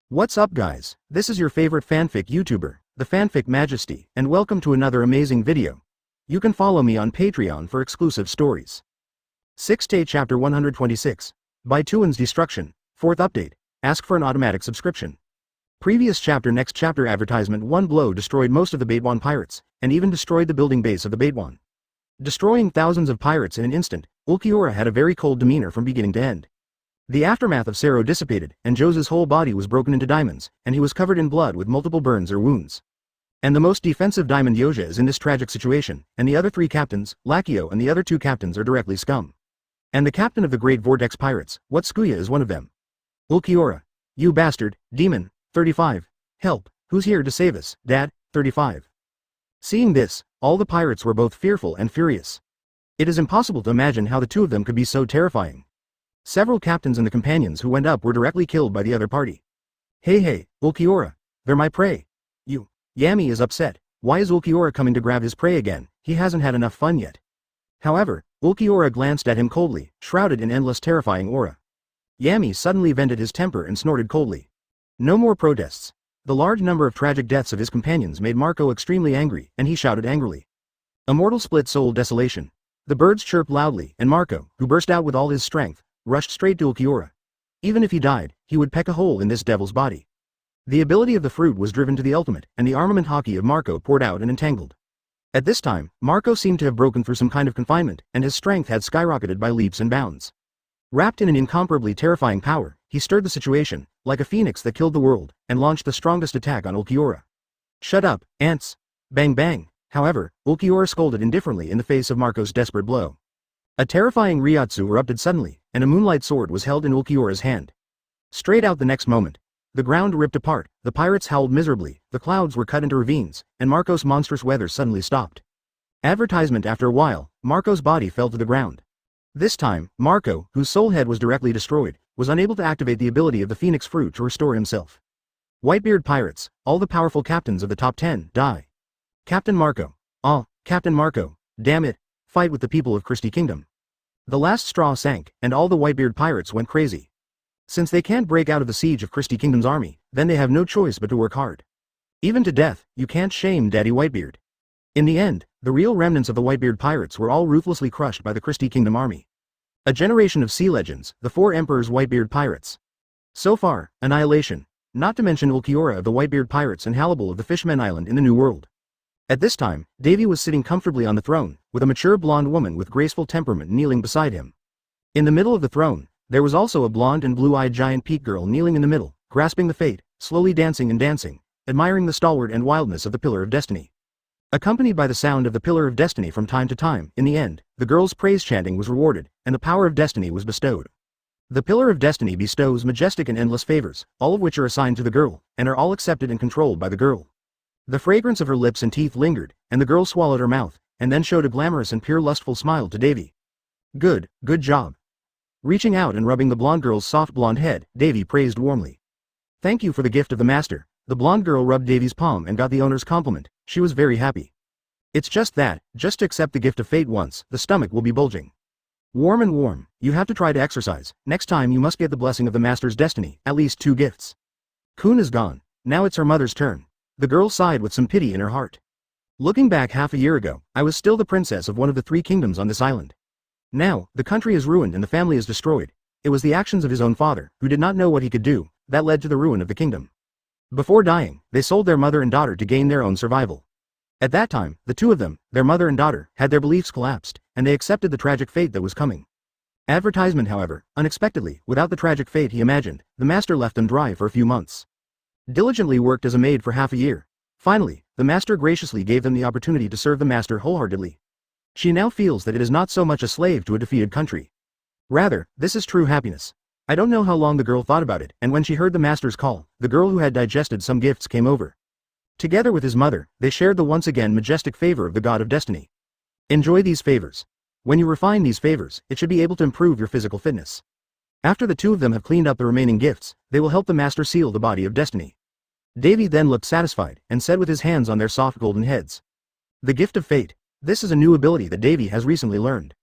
What's up guys, this is your favorite fanfic YouTuber, the Fanfic Majesty, and welcome to another amazing video. You can follow me on Patreon for exclusive stories. 6th Day Chapter 126. By Tuan's Destruction, 4th Update, ask for an automatic subscription. Previous chapter. Next chapter advertisement. One blow destroyed most of the Baitwan pirates, and even destroyed the building base of the Baitwan. Destroying thousands of pirates in an instant, Ulquiorra had a very cold demeanor from beginning to end. The aftermath of Sero dissipated, and Jose's whole body was broken into diamonds, and he was covered in blood with multiple burns or wounds. And the most defensive diamond Yoja is in this tragic situation, and the other 3 captains, Lakio and the other 2 captains are directly scum. And the captain of the great vortex pirates, Whatsukuya is one of them. Ulquiorra. You bastard, demon, 35. Help, who's here to save us, Dad, 35. Seeing this, all the pirates were both fearful and furious. It is impossible to imagine how the 2 of them could be so terrifying. Several captains and the companions who went up were directly killed by the other party. Hey, Ulquiorra, they're my prey. Yami is upset. Why is Ulquiorra coming to grab his prey again? He hasn't had enough fun yet. However, Ulquiorra glanced at him coldly, shrouded in endless terrifying aura. Yami suddenly vented his temper and snorted coldly. No more protests. The large number of tragic deaths of his companions made Marco extremely angry, and he shouted angrily. Immortal split soul desolation. The birds chirped loudly, and Marco, who burst out with all his strength, rushed straight to Ulquiorra. Even if he died, he would peck a hole in this devil's body. The ability of the fruit was driven to the ultimate, and the armament hockey of Marco poured out and entangled. At this time, Marco seemed to have broken through some kind of confinement, and his strength had skyrocketed by leaps and bounds. Wrapped in an incomparably terrifying power, he stirred the situation, like a phoenix that killed the world, and launched the strongest attack on Ulquiorra. Shut up, ants! Bang bang! However, Ulquiorra scolded indifferently in the face of Marco's desperate blow. A terrifying Ryotsu erupted suddenly, and a moonlight sword was held in Ulquiorra's hand. Straight out the next moment, the ground ripped apart, the pirates howled miserably, the clouds were cut into ravines, and Marco's monstrous weather suddenly stopped. Advertisement. After a while, Marco's body fell to the ground. This time, Marco, whose soul head was directly destroyed, was unable to activate the ability of the phoenix fruit to restore himself. Whitebeard pirates, all the powerful captains of the top 10, die. Captain Marco. Captain Marco, damn it, fight with the people of Christie Kingdom. The last straw sank, and all the Whitebeard pirates went crazy. Since they can't break out of the siege of Christie Kingdom's army, then they have no choice but to work hard. Even to death, you can't shame Daddy Whitebeard. In the end, the real remnants of the Whitebeard pirates were all ruthlessly crushed by the Christie Kingdom army. A generation of sea legends, the 4 emperors Whitebeard pirates. So far, annihilation, not to mention Ulquiorra of the Whitebeard pirates and Hannibal of the Fisherman Island in the New World. At this time, Davy was sitting comfortably on the throne, with a mature blonde woman with graceful temperament kneeling beside him. In the middle of the throne, there was also a blonde and blue-eyed giant peak girl kneeling in the middle, grasping the fate, slowly dancing and dancing, admiring the stalwart and wildness of the Pillar of Destiny. Accompanied by the sound of the Pillar of Destiny from time to time, in the end, the girl's praise chanting was rewarded, and the power of destiny was bestowed. The Pillar of Destiny bestows majestic and endless favors, all of which are assigned to the girl, and are all accepted and controlled by the girl. The fragrance of her lips and teeth lingered, and the girl swallowed her mouth, and then showed a glamorous and pure lustful smile to Davy. Good job. Reaching out and rubbing the blonde girl's soft blonde head, Davy praised warmly. Thank you for the gift of the master. The blonde girl rubbed Davy's palm and got the owner's compliment. She was very happy. It's just that, just to accept the gift of fate once, the stomach will be bulging. Warm, you have to try to exercise. Next time you must get the blessing of the master's destiny, at least 2 gifts. Kun is gone. Now it's her mother's turn. The girl sighed with some pity in her heart. Looking back half a year ago, I was still the princess of one of the 3 kingdoms on this island. Now, the country is ruined and the family is destroyed. It was the actions of his own father, who did not know what he could do, that led to the ruin of the kingdom. Before dying, they sold their mother and daughter to gain their own survival. At that time, the 2 of them, their mother and daughter, had their beliefs collapsed, and they accepted the tragic fate that was coming. Advertisement. However, unexpectedly, without the tragic fate he imagined, the master left them dry for a few months. Diligently worked as a maid for half a year. Finally, the master graciously gave them the opportunity to serve the master wholeheartedly. She now feels that it is not so much a slave to a defeated country. Rather, this is true happiness. I don't know how long the girl thought about it, and when she heard the master's call, the girl who had digested some gifts came over. Together with his mother, they shared the once again majestic favor of the god of destiny. Enjoy these favors. When you refine these favors, it should be able to improve your physical fitness. After the 2 of them have cleaned up the remaining gifts, they will help the master seal the body of destiny. Davy then looked satisfied, and said with his hands on their soft golden heads. The gift of fate. This is a new ability that Davy has recently learned.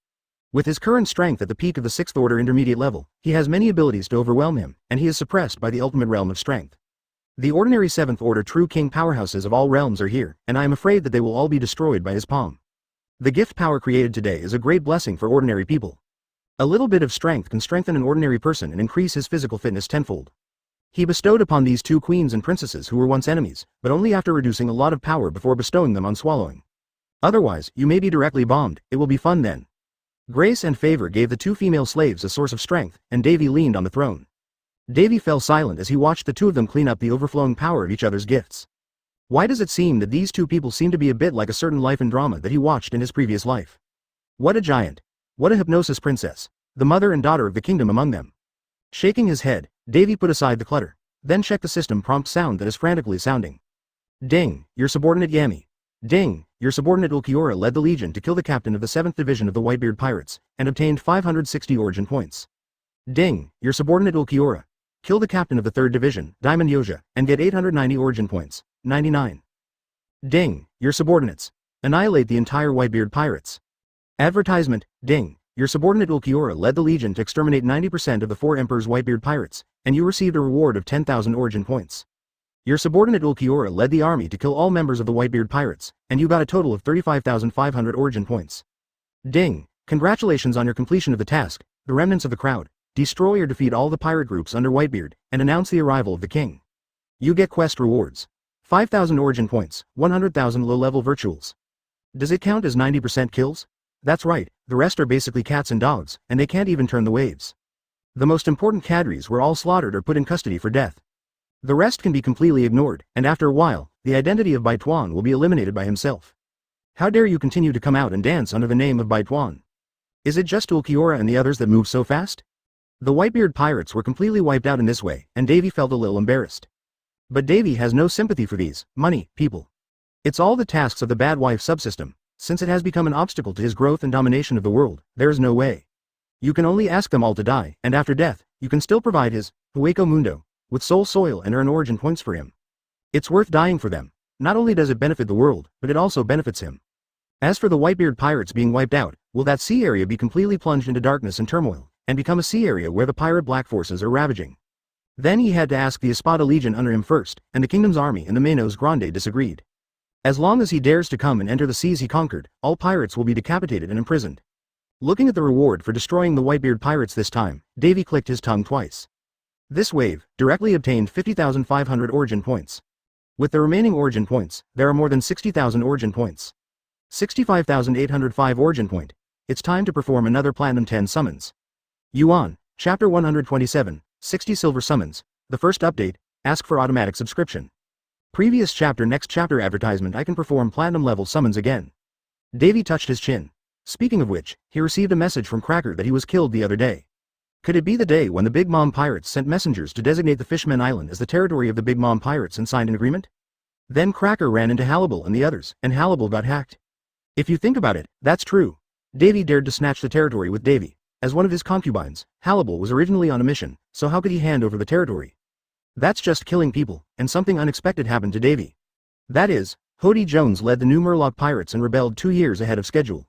With his current strength at the peak of the 6th order intermediate level, he has many abilities to overwhelm him, and he is suppressed by the ultimate realm of strength. The ordinary 7th Order true king powerhouses of all realms are here, and I am afraid that they will all be destroyed by his palm. The gift power created today is a great blessing for ordinary people. A little bit of strength can strengthen an ordinary person and increase his physical fitness tenfold. He bestowed upon these 2 queens and princesses who were once enemies, but only after reducing a lot of power before bestowing them on swallowing. Otherwise, you may be directly bombed, it will be fun then. Grace and favor gave the 2 female slaves a source of strength, and Davy leaned on the throne. Davy fell silent as he watched the 2 of them clean up the overflowing power of each other's gifts. Why does it seem that these 2 people seem to be a bit like a certain life and drama that he watched in his previous life? What a giant! What a hypnosis princess! The mother and daughter of the kingdom among them. Shaking his head, Davy put aside the clutter, then checked the system prompt sound that is frantically sounding. Ding, your subordinate Yami. Ding, your subordinate Ulquiorra led the legion to kill the captain of the 7th Division of the Whitebeard Pirates, and obtained 560 origin points. Ding, your subordinate Ulquiorra. Kill the captain of the 3rd Division, Diamond Yoja, and get 890 origin points, 99. Ding, your subordinates. Annihilate the entire Whitebeard Pirates. Advertisement, ding, your subordinate Ulquiorra led the legion to exterminate 90% of the 4 Emperor's Whitebeard Pirates, and you received a reward of 10,000 origin points. Your subordinate Ulquiorra led the army to kill all members of the Whitebeard Pirates, and you got a total of 35,500 origin points. Ding, congratulations on your completion of the task, the remnants of the crowd. Destroy or defeat all the pirate groups under Whitebeard, and announce the arrival of the king. You get quest rewards. 5,000 origin points, 100,000 low-level virtuals. Does it count as 90% kills? That's right, the rest are basically cats and dogs, and they can't even turn the waves. The most important cadres were all slaughtered or put in custody for death. The rest can be completely ignored, and after a while, the identity of Baituan will be eliminated by himself. How dare you continue to come out and dance under the name of Baituan? Is it just Ulquiorra and the others that move so fast? The Whitebeard pirates were completely wiped out in this way, and Davy felt a little embarrassed. But Davy has no sympathy for these money people. It's all the tasks of the bad wife subsystem. Since it has become an obstacle to his growth and domination of the world, there is no way. You can only ask them all to die, and after death, you can still provide his Hueco Mundo with soul soil and earn origin points for him. It's worth dying for them. Not only does it benefit the world, but it also benefits him. As for the Whitebeard pirates being wiped out, will that sea area be completely plunged into darkness and turmoil, and become a sea area where the pirate black forces are ravaging? Then he had to ask the Espada Legion under him first, and the kingdom's army and the Menos Grande disagreed. As long as he dares to come and enter the seas he conquered, all pirates will be decapitated and imprisoned. Looking at the reward for destroying the Whitebeard pirates this time, Davy clicked his tongue twice. This wave directly obtained 50,500 origin points. With the remaining origin points, there are more than 60,000 origin points. 65,805 origin point. It's time to perform another Platinum 10 summons. Yuan, Chapter 127, 60 Silver Summons. The first update, ask for automatic subscription. Previous chapter next chapter advertisement I can perform Platinum level summons again. Davy touched his chin. Speaking of which, he received a message from Cracker that he was killed the other day. Could it be the day when the Big Mom Pirates sent messengers to designate the Fisherman Island as the territory of the Big Mom Pirates and signed an agreement? Then Cracker ran into Hallibal and the others, and Hallibal got hacked. If you think about it, that's true. Davy dared to snatch the territory with Davy. As one of his concubines, Hallibal was originally on a mission, so how could he hand over the territory? That's just killing people, and something unexpected happened to Davy. That is, Hody Jones led the new Murloc pirates and rebelled 2 years ahead of schedule.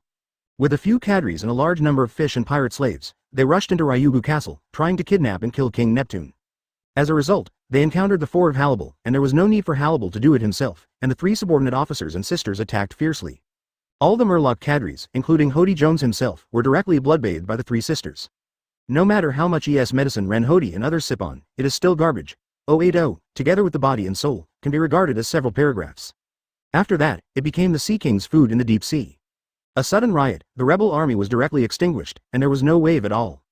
With a few cadres and a large number of fish and pirate slaves, they rushed into Ryugu Castle, trying to kidnap and kill King Neptune. As a result, they encountered the 4 of Hallibal, and there was no need for Hallibal to do it himself, and the 3 subordinate officers and sisters attacked fiercely. All the Murloc cadres, including Hody Jones himself, were directly bloodbathed by the 3 sisters. No matter how much ES medicine Ren Hody and others sip on, it is still garbage. 080, together with the body and soul, can be regarded as several paragraphs. After that, it became the Sea King's food in the deep sea. A sudden riot, the rebel army was directly extinguished, and there was no wave at all.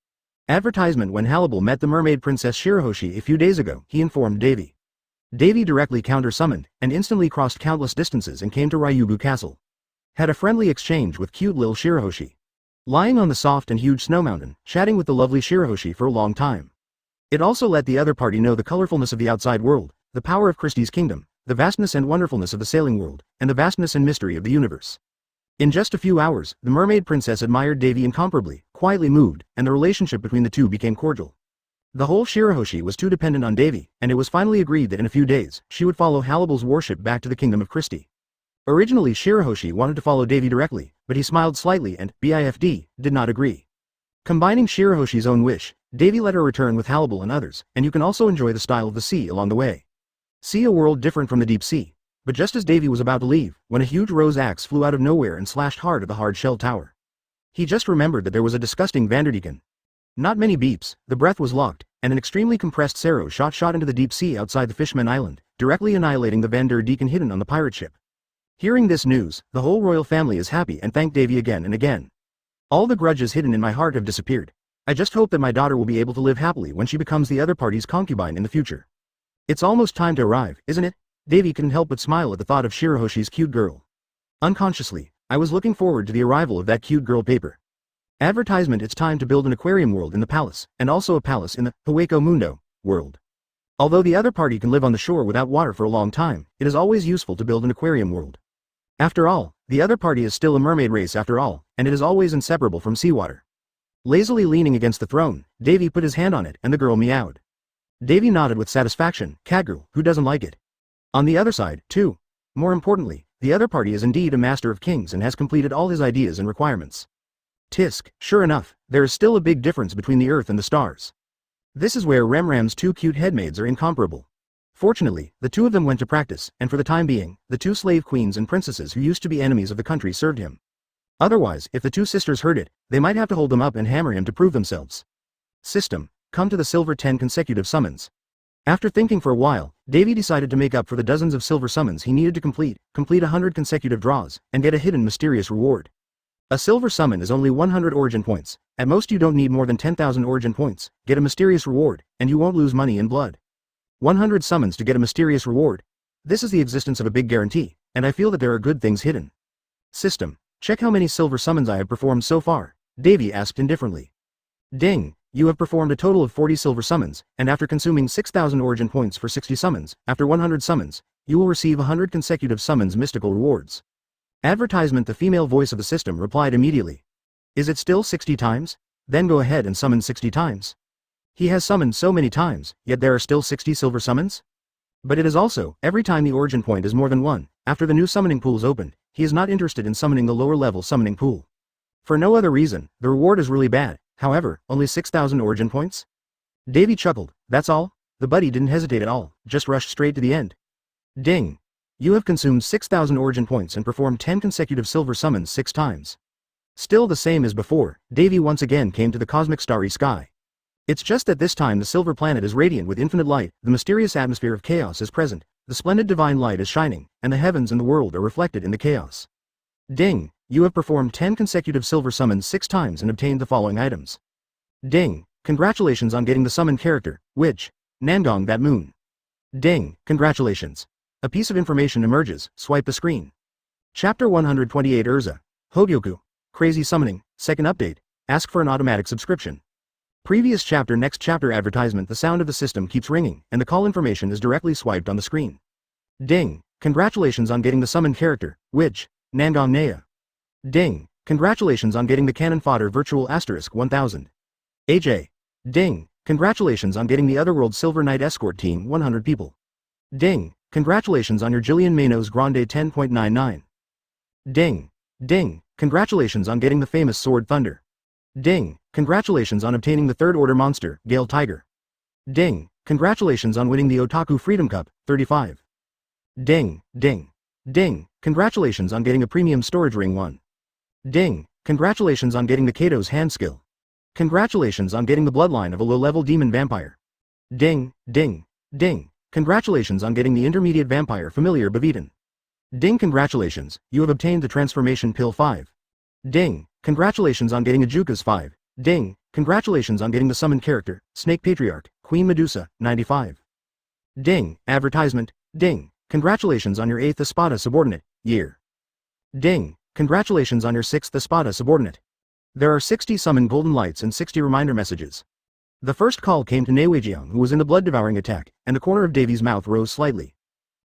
Advertisement when Hallibal met the mermaid princess Shirahoshi a few days ago, he informed Davy. Davy directly counter-summoned, and instantly crossed countless distances and came to Ryugu Castle. Had a friendly exchange with cute lil Shirahoshi. Lying on the soft and huge snow mountain, chatting with the lovely Shirahoshi for a long time. It also let the other party know the colorfulness of the outside world, the power of Christie's kingdom, the vastness and wonderfulness of the sailing world, and the vastness and mystery of the universe. In just a few hours, the mermaid princess admired Davy incomparably, quietly moved, and the relationship between the two became cordial. The whole Shirahoshi was too dependent on Davy, and it was finally agreed that in a few days, she would follow Hallibal's warship back to the kingdom of Christie. Originally Shirahoshi wanted to follow Davy directly, but he smiled slightly and, BIFD, did not agree. Combining Shirahoshi's own wish, Davy let her return with Hallibal and others, and you can also enjoy the style of the sea along the way. See a world different from the deep sea. But just as Davy was about to leave, when a huge rose axe flew out of nowhere and slashed hard at the hard-shell tower. He just remembered that there was a disgusting Vanderdeacon. Not many beeps, the breath was locked, and an extremely compressed Sero shot into the deep sea outside the Fisherman Island, directly annihilating the Vanderdeacon hidden on the pirate ship. Hearing this news, the whole royal family is happy and thank Davy again and again. All the grudges hidden in my heart have disappeared. I just hope that my daughter will be able to live happily when she becomes the other party's concubine in the future. It's almost time to arrive, isn't it? Davy couldn't help but smile at the thought of Shirahoshi's cute girl. Unconsciously, I was looking forward to the arrival of that cute girl paper. Advertisement. It's time to build an aquarium world in the palace, and also a palace in the Hueco Mundo world. Although the other party can live on the shore without water for a long time, it is always useful to build an aquarium world. After all, the other party is still a mermaid race after all, and it is always inseparable from seawater. Lazily leaning against the throne, Davy put his hand on it and the girl meowed. Davy nodded with satisfaction. Catgirl, who doesn't like it? On the other side, too. More importantly, the other party is indeed a master of kings and has completed all his ideas and requirements. Tisk, sure enough, there is still a big difference between the earth and the stars. This is where Remram's two cute headmaids are incomparable. Fortunately, the two of them went to practice, and for the time being, the two slave queens and princesses who used to be enemies of the country served him. Otherwise, if the two sisters heard it, they might have to hold them up and hammer him to prove themselves. System, come to the silver 10 consecutive summons. After thinking for a while, Davy decided to make up for the dozens of silver summons he needed to complete 100 consecutive draws, and get a hidden mysterious reward. A silver summon is only 100 origin points. At most you don't need more than 10,000 origin points, get a mysterious reward, and you won't lose money in blood. 100 summons to get a mysterious reward. This is the existence of a big guarantee, and I feel that there are good things hidden. System, check how many silver summons I have performed so far, Davy asked indifferently. Ding, you have performed a total of 40 silver summons, and after consuming 6,000 origin points for 60 summons, after 100 summons, you will receive 100 consecutive summons mystical rewards. Advertisement. The female voice of the system replied immediately. Is it still 60 times? Then go ahead and summon 60 times. He has summoned so many times, yet there are still 60 silver summons? But it is also, every time the origin point is more than 1, after the new summoning pool is opened, he is not interested in summoning the lower level summoning pool. For no other reason, the reward is really bad, however, only 6,000 origin points? Davy chuckled, that's all? The buddy didn't hesitate at all, just rushed straight to the end. Ding. You have consumed 6,000 origin points and performed 10 consecutive silver summons 6 times. Still the same as before, Davy once again came to the cosmic starry sky. It's just that this time the silver planet is radiant with infinite light, the mysterious atmosphere of chaos is present, the splendid divine light is shining, and the heavens and the world are reflected in the chaos. Ding, you have performed 10 consecutive silver summons 6 times and obtained the following items. Ding, congratulations on getting the summoned character, which, Nangong that moon. Ding, congratulations. A piece of information emerges, swipe the screen. Chapter 128 Urza. Hogyoku. Crazy Summoning, second update, ask for an automatic subscription. Previous chapter. Next chapter. Advertisement. The sound of the system keeps ringing, and the call information is directly swiped on the screen. Ding, congratulations on getting the summoned character, which, Nangong Nea. Ding, congratulations on getting the cannon fodder virtual asterisk 1000. AJ. Ding, congratulations on getting the Otherworld Silver Knight escort team 100 people. Ding, congratulations on your Jillian Manos Grande 10.99. Ding, ding, congratulations on getting the famous Sword Thunder. Ding, congratulations on obtaining the third order monster, Gale Tiger. Ding, congratulations on winning the Otaku Freedom Cup, 35. Ding, ding, ding, congratulations on getting a premium storage ring 1. Ding, congratulations on getting the Kaido's hand skill. Congratulations on getting the bloodline of a low-level demon vampire. Ding, ding, ding, congratulations on getting the intermediate vampire familiar Bavitan. Ding, congratulations, you have obtained the transformation pill 5. Ding, congratulations on getting a Jukas 5. Ding, congratulations on getting the summoned character, Snake Patriarch, Queen Medusa, 95. Ding, advertisement, ding, congratulations on your 8th Espada subordinate, year. Ding, congratulations on your 6th Espada subordinate. There are 60 summoned golden lights and 60 reminder messages. The first call came to Neiweijiang, who was in the blood-devouring attack, and the corner of Davy's mouth rose slightly.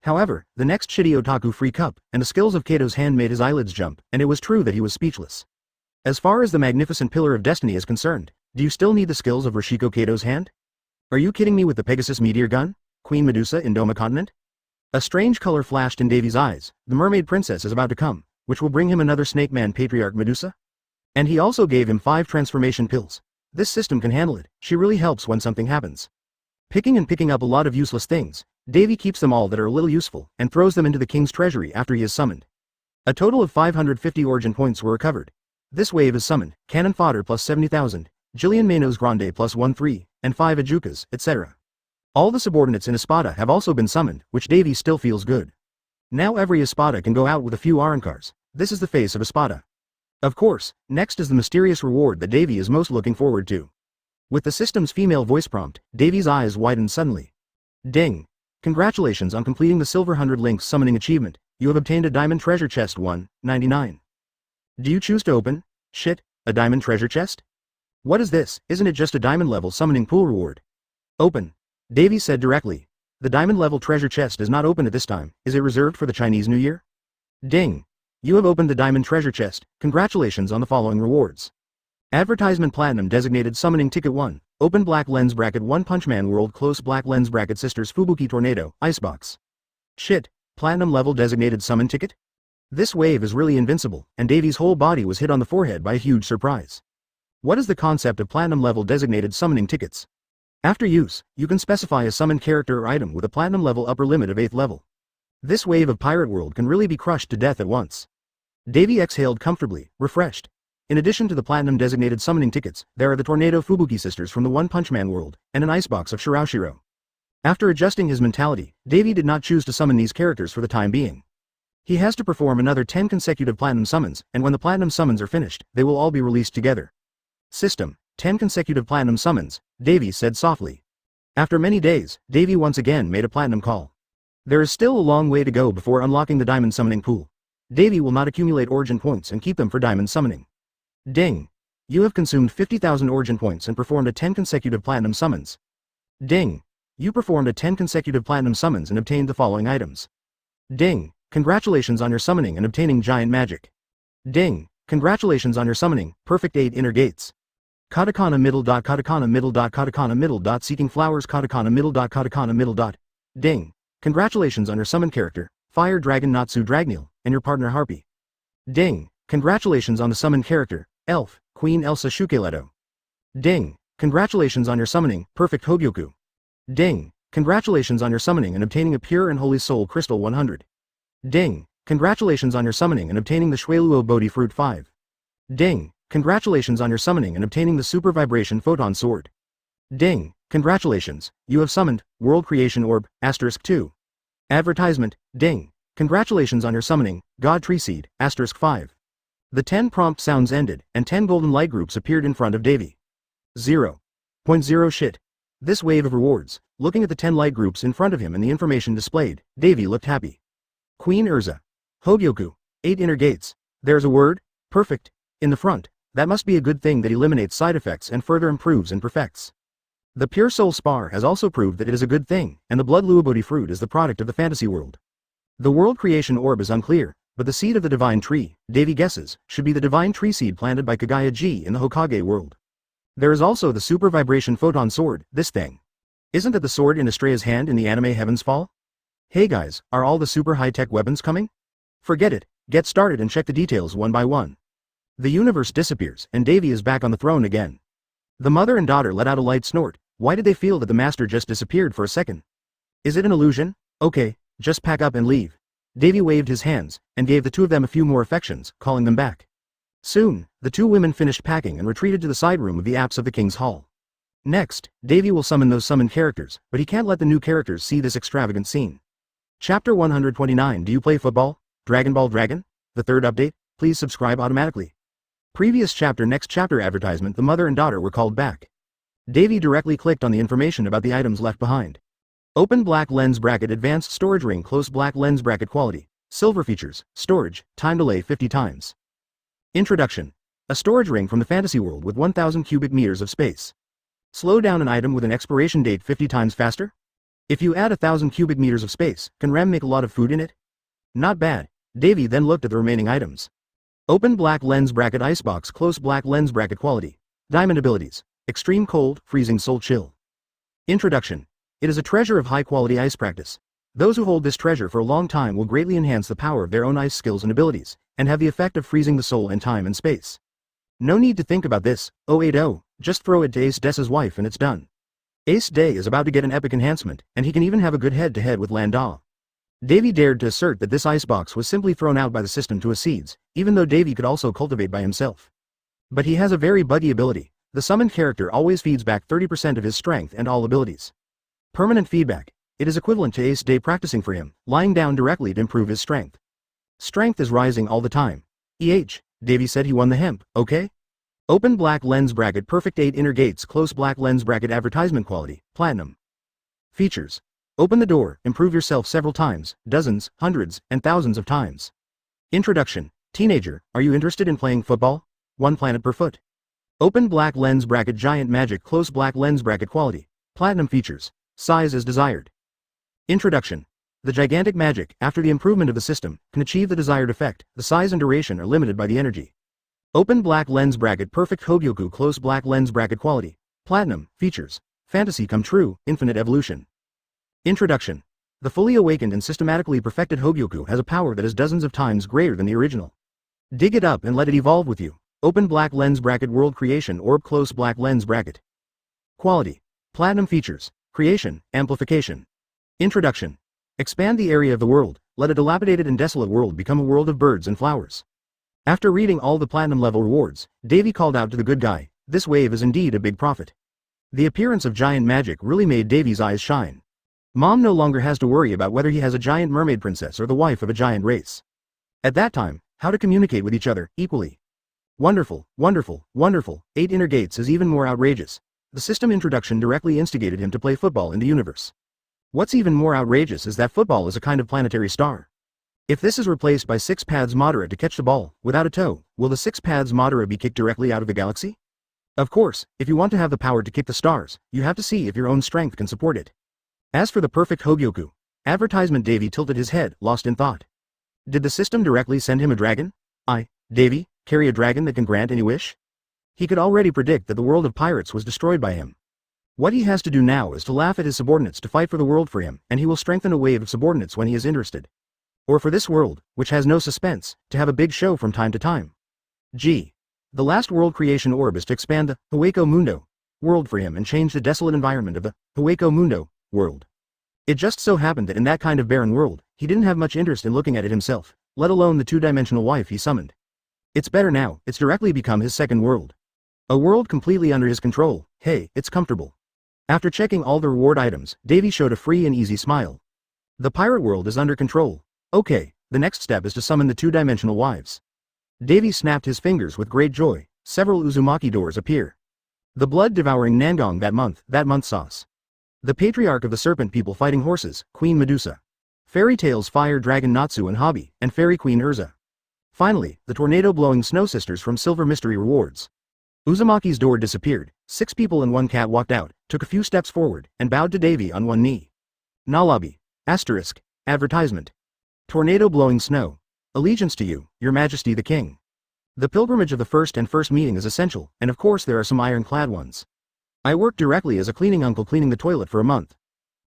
However, the next shitty Otaku free cup, and the skills of Kaido's hand made his eyelids jump, and it was true that he was speechless. As far as the magnificent Pillar of Destiny is concerned, do you still need the skills of Rashiko Kaido's hand? Are you kidding me with the Pegasus meteor gun? Queen Medusa in Doma Continent? A strange color flashed in Davy's eyes. The mermaid princess is about to come, which will bring him another Snake Man Patriarch Medusa? And he also gave him 5 transformation pills. This system can handle it, she really helps when something happens. Picking up a lot of useless things, Davy keeps them all that are a little useful, and throws them into the king's treasury after he is summoned. A total of 550 origin points were recovered. This wave is summoned, cannon fodder plus 70,000, Jillian Manos Grande plus 1-3, and 5 Ajukas, etc. All the subordinates in Espada have also been summoned, which Davy still feels good. Now every Espada can go out with a few Arancars. This is the face of Espada. Of course, next is the mysterious reward that Davy is most looking forward to. With the system's female voice prompt, Davy's eyes widened suddenly. Ding! Congratulations on completing the Silver 100 Links summoning achievement. You have obtained a diamond treasure chest 199. Do you choose to open? Shit, a diamond treasure chest? What is this? Isn't it just a diamond level summoning pool reward? Open. Davy said directly. The diamond level treasure chest is not open at this time. Is it reserved for the Chinese New Year? Ding. You have opened the diamond treasure chest. Congratulations on the following rewards. Advertisement Platinum Designated Summoning Ticket 1. Open Black Lens Bracket 1 Punchman World Close Black Lens Bracket Sisters Fubuki Tornado, Icebox. Shit, Platinum Level Designated Summon Ticket? This wave is really invincible, and Davy's whole body was hit on the forehead by a huge surprise. What is the concept of Platinum Level Designated Summoning Tickets? After use, you can specify a summoned character or item with a Platinum level upper limit of 8th level. This wave of Pirate World can really be crushed to death at once. Davy exhaled comfortably, refreshed. In addition to the Platinum Designated Summoning Tickets, there are the Tornado Fubuki Sisters from the One Punch Man world, and an icebox of Shiraushiro. After adjusting his mentality, Davy did not choose to summon these characters for the time being. He has to perform another 10 consecutive Platinum summons, and when the Platinum summons are finished, they will all be released together. System, 10 consecutive Platinum summons, Davy said softly. After many days, Davy once again made a Platinum call. There is still a long way to go before unlocking the Diamond Summoning Pool. Davy will not accumulate origin points and keep them for Diamond Summoning. Ding! You have consumed 50,000 origin points and performed a 10 consecutive Platinum summons. Ding! You performed a 10 consecutive Platinum summons and obtained the following items. Ding! Congratulations on your summoning and obtaining Giant Magic. Ding! Congratulations on your summoning, Perfect 8 Inner Gates. Katakana middle dot katakana middle dot katakana middle dot seeking flowers katakana middle dot katakana middle dot. Ding! Congratulations on your summon character, Fire Dragon Natsu Dragneel, and your partner Harpy. Ding! Congratulations on the summoned character, Elf, Queen Elsa Shukeleto. Ding! Congratulations on your summoning, Perfect Hogyoku. Ding! Congratulations on your summoning and obtaining a Pure and Holy Soul Crystal 100. Ding! Congratulations on your summoning and obtaining the Shueluo Bodhi Fruit 5. Ding! Congratulations on your summoning and obtaining the Super Vibration Photon Sword. Ding! Congratulations, you have summoned, World Creation Orb, *2. Advertisement, ding! Congratulations on your summoning, God Tree Seed, *5. The 10 prompt sounds ended, and 10 golden light groups appeared in front of Davy. 0.0 shit. This wave of rewards, looking at the 10 light groups in front of him and the information displayed, Davy looked happy. Queen Urza. Hogyoku. 8 inner gates. There's a word, perfect, in the front. That must be a good thing that eliminates side effects and further improves and perfects. The Pure Soul Spar has also proved that it is a good thing, and the Blood Luobodi fruit is the product of the fantasy world. The World Creation Orb is unclear, but the seed of the Divine Tree, Davy guesses, should be the Divine Tree seed planted by Kagaya-ji in the Hokage world. There is also the Super Vibration Photon Sword, this thing. Isn't that the sword in Estrella's hand in the anime Heaven's Fall? Hey guys, are all the super high-tech weapons coming? Forget it, get started and check the details one by one. The universe disappears, and Davy is back on the throne again. The mother and daughter let out a light snort. Why did they feel that the master just disappeared for a second? Is it an illusion? Okay, just pack up and leave. Davy waved his hands, and gave the two of them a few more affections, calling them back. Soon, the two women finished packing and retreated to the side room of the apse of the King's Hall. Next, Davy will summon those summoned characters, but he can't let the new characters see this extravagant scene. Chapter 129 Do you play football? Dragon Ball Dragon? The third update? Please subscribe automatically. Previous chapter Next chapter advertisement The mother and daughter were called back. Davy directly clicked on the information about the items left behind. Open Black Lens Bracket Advanced Storage Ring Close Black Lens Bracket Quality. Silver Features. Storage. Time delay 50 times. Introduction. A storage ring from the fantasy world with 1000 cubic meters of space. Slow down an item with an expiration date 50 times faster? If you add 1000 cubic meters of space, can RAM make a lot of food in it? Not bad. Davy then looked at the remaining items. Open Black Lens Bracket Icebox Close Black Lens Bracket Quality. Diamond Abilities. Extreme Cold, Freezing Soul Chill. Introduction. It is a treasure of high-quality ice practice. Those who hold this treasure for a long time will greatly enhance the power of their own ice skills and abilities, and have the effect of freezing the soul in time and space. No need to think about this, 080, just throw it to Esdes' wife and it's done. Ace Day is about to get an epic enhancement, and he can even have a good head-to-head with Landau. Davy dared to assert that this icebox was simply thrown out by the system to assess, even though Davy could also cultivate by himself. But he has a very buggy ability. The summoned character always feeds back 30% of his strength and all abilities. Permanent feedback. It is equivalent to Ace Day practicing for him, lying down directly to improve his strength. Strength is rising all the time. Davy said he won the hemp, okay? Open black lens bracket perfect 8 inner gates close black lens bracket advertisement quality, platinum. Features. Open the door, improve yourself several times, dozens, hundreds, and thousands of times. Introduction. Teenager, are you interested in playing football? 1 planet per foot. Open black lens bracket giant magic close black lens bracket quality, platinum features, size as desired. Introduction. The gigantic magic, after the improvement of the system, can achieve the desired effect. The size and duration are limited by the energy. Open black lens bracket perfect Hogyoku close black lens bracket quality, platinum, features, fantasy come true, infinite evolution. Introduction. The fully awakened and systematically perfected Hogyoku has a power that is dozens of times greater than the original. Dig it up and let it evolve with you. Open black lens bracket world creation orb close black lens bracket. Quality. Platinum features, creation, amplification. Introduction. Expand the area of the world, let a dilapidated and desolate world become a world of birds and flowers. After reading all the platinum level rewards, Davy called out to the good guy, this wave is indeed a big profit. The appearance of giant magic really made Davy's eyes shine. Mom no longer has to worry about whether he has a giant mermaid princess or the wife of a giant race. At that time, how to communicate with each other, equally. Wonderful, wonderful, wonderful, 8 inner gates is even more outrageous. The system introduction directly instigated him to play football in the universe. What's even more outrageous is that football is a kind of planetary star. If this is replaced by 6 paths Madara to catch the ball, without a toe, will the 6 paths Madara be kicked directly out of the galaxy? Of course, if you want to have the power to kick the stars, you have to see if your own strength can support it. As for the perfect Hogyoku, advertisement Davy tilted his head, lost in thought. Did the system directly send him a dragon? Davy, carry a dragon that can grant any wish? He could already predict that the world of pirates was destroyed by him. What he has to do now is to laugh at his subordinates to fight for the world for him, and he will strengthen a wave of subordinates when he is interested. Or for this world, which has no suspense, to have a big show from time to time. The last world creation orb is to expand the Hueco Mundo world for him and change the desolate environment of the Hueco Mundo world. It just so happened that in that kind of barren world, he didn't have much interest in looking at it himself, let alone the 2-dimensional wife he summoned. It's better now, it's directly become his second world. A world completely under his control, hey, it's comfortable. After checking all the reward items, Davy showed a free and easy smile. The pirate world is under control. Okay, the next step is to summon the 2-dimensional wives. Davy snapped his fingers with great joy. Several Uzumaki doors appear. The blood-devouring Nangong that month sauce. The patriarch of the serpent people fighting horses, Queen Medusa. Fairy Tales fire dragon Natsu and Hobby, and fairy queen Urza. Finally, the tornado-blowing snow sisters from Silver Mystery Rewards. Uzumaki's door disappeared, 6 people and 1 cat walked out, took a few steps forward, and bowed to Davy on 1 knee. Nalabi. Asterisk. Advertisement. Tornado blowing snow. Allegiance to you, your majesty the king. The pilgrimage of the first meeting is essential, and of course there are some ironclad ones. I worked directly as a cleaning uncle cleaning the toilet for a month.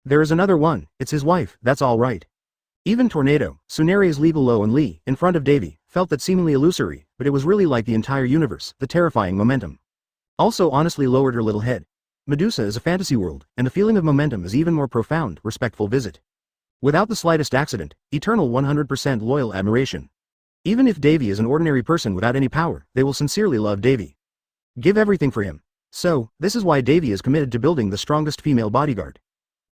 There is another one, it's his wife, that's all right. Even Tornado, Tsunere's legal low and Lee, in front of Davy, felt that seemingly illusory, but it was really like the entire universe, the terrifying momentum. Also honestly lowered her little head. Medusa is a fantasy world, and the feeling of momentum is even more profound, respectful visit. Without the slightest accident, eternal 100% loyal admiration. Even if Davy is an ordinary person without any power, they will sincerely love Davy. Give everything for him. So, this is why Davy is committed to building the strongest female bodyguard.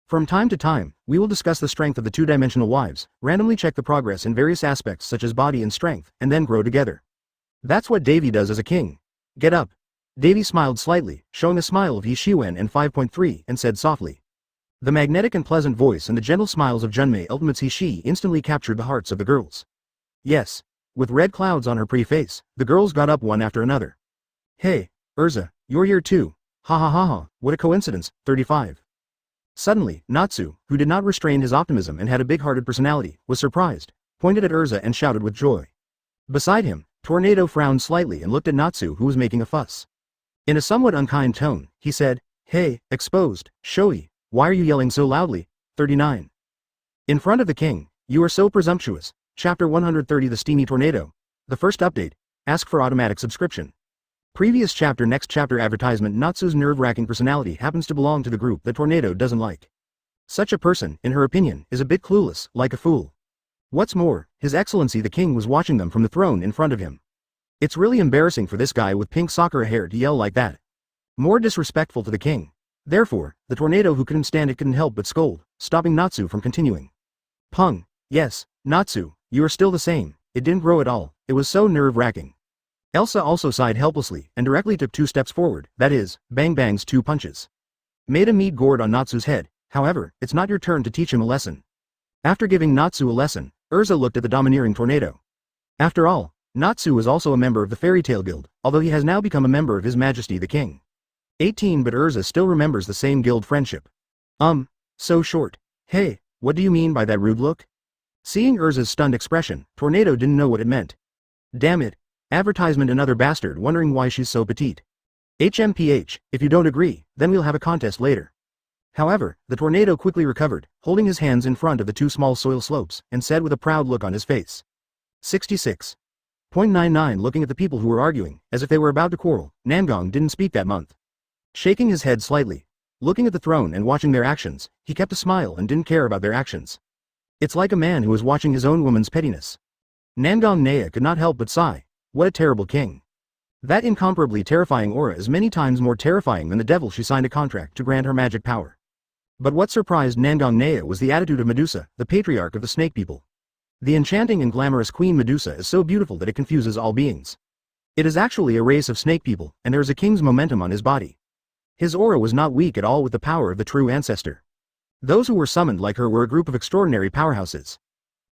From time to time, we will discuss the strength of the 2-dimensional wives, randomly check the progress in various aspects such as body and strength, and then grow together. That's what Davy does as a king. Get up. Davy smiled slightly, showing a smile of Yishiwen and 5.3, and said softly. The magnetic and pleasant voice and the gentle smiles of Junmei Ultimate's Hishi instantly captured the hearts of the girls. Yes. With red clouds on her pretty face, the girls got up one after another. Hey, Urza, you're here too. Ha ha ha ha, what a coincidence, 35. Suddenly, Natsu, who did not restrain his optimism and had a big-hearted personality, was surprised, pointed at Urza and shouted with joy. Beside him, Tornado frowned slightly and looked at Natsu who was making a fuss. In a somewhat unkind tone, he said, Hey, exposed, Shoei, why are you yelling so loudly? 39. In front of the king, you are so presumptuous. Chapter 130 The Steamy Tornado. The first update. Ask for automatic subscription. Previous chapter. Next chapter advertisement. Natsu's nerve-wracking personality happens to belong to the group that Tornado doesn't like. Such a person, in her opinion, is a bit clueless, like a fool. What's more, His Excellency the King was watching them from the throne in front of him. It's really embarrassing for this guy with pink Sakura hair to yell like that. More disrespectful to the king. Therefore, the Tornado who couldn't stand it couldn't help but scold, stopping Natsu from continuing. Pung. Yes, Natsu, you are still the same. It didn't grow at all. It was so nerve-wracking. Elsa also sighed helplessly and directly took 2 steps forward, that is, Bang Bang's 2 punches. Made a meat gourd on Natsu's head. However, it's not your turn to teach him a lesson. After giving Natsu a lesson, Urza looked at the domineering Tornado. After all, Natsu is also a member of the Fairy Tail Guild, although he has now become a member of His Majesty the King. 18 but Urza still remembers the same guild friendship. So short. Hey, what do you mean by that rude look? Seeing Urza's stunned expression, Tornado didn't know what it meant. Damn it. Advertisement. Another bastard wondering why she's so petite. HMPH, if you don't agree, then we'll have a contest later. However, the Tornado quickly recovered, holding his hands in front of the 2 small soil slopes, and said with a proud look on his face. 66.99 Looking at the people who were arguing, as if they were about to quarrel, Nangong didn't speak that month. Shaking his head slightly, looking at the throne and watching their actions, he kept a smile and didn't care about their actions. It's like a man who was watching his own woman's pettiness. Nangong Nea could not help but sigh. What a terrible king. That incomparably terrifying aura is many times more terrifying than the devil she signed a contract to grant her magic power. But what surprised Nangong Nea was the attitude of Medusa, the patriarch of the snake people. The enchanting and glamorous Queen Medusa is so beautiful that it confuses all beings. It is actually a race of snake people, and there is a king's momentum on his body. His aura was not weak at all with the power of the true ancestor. Those who were summoned like her were a group of extraordinary powerhouses.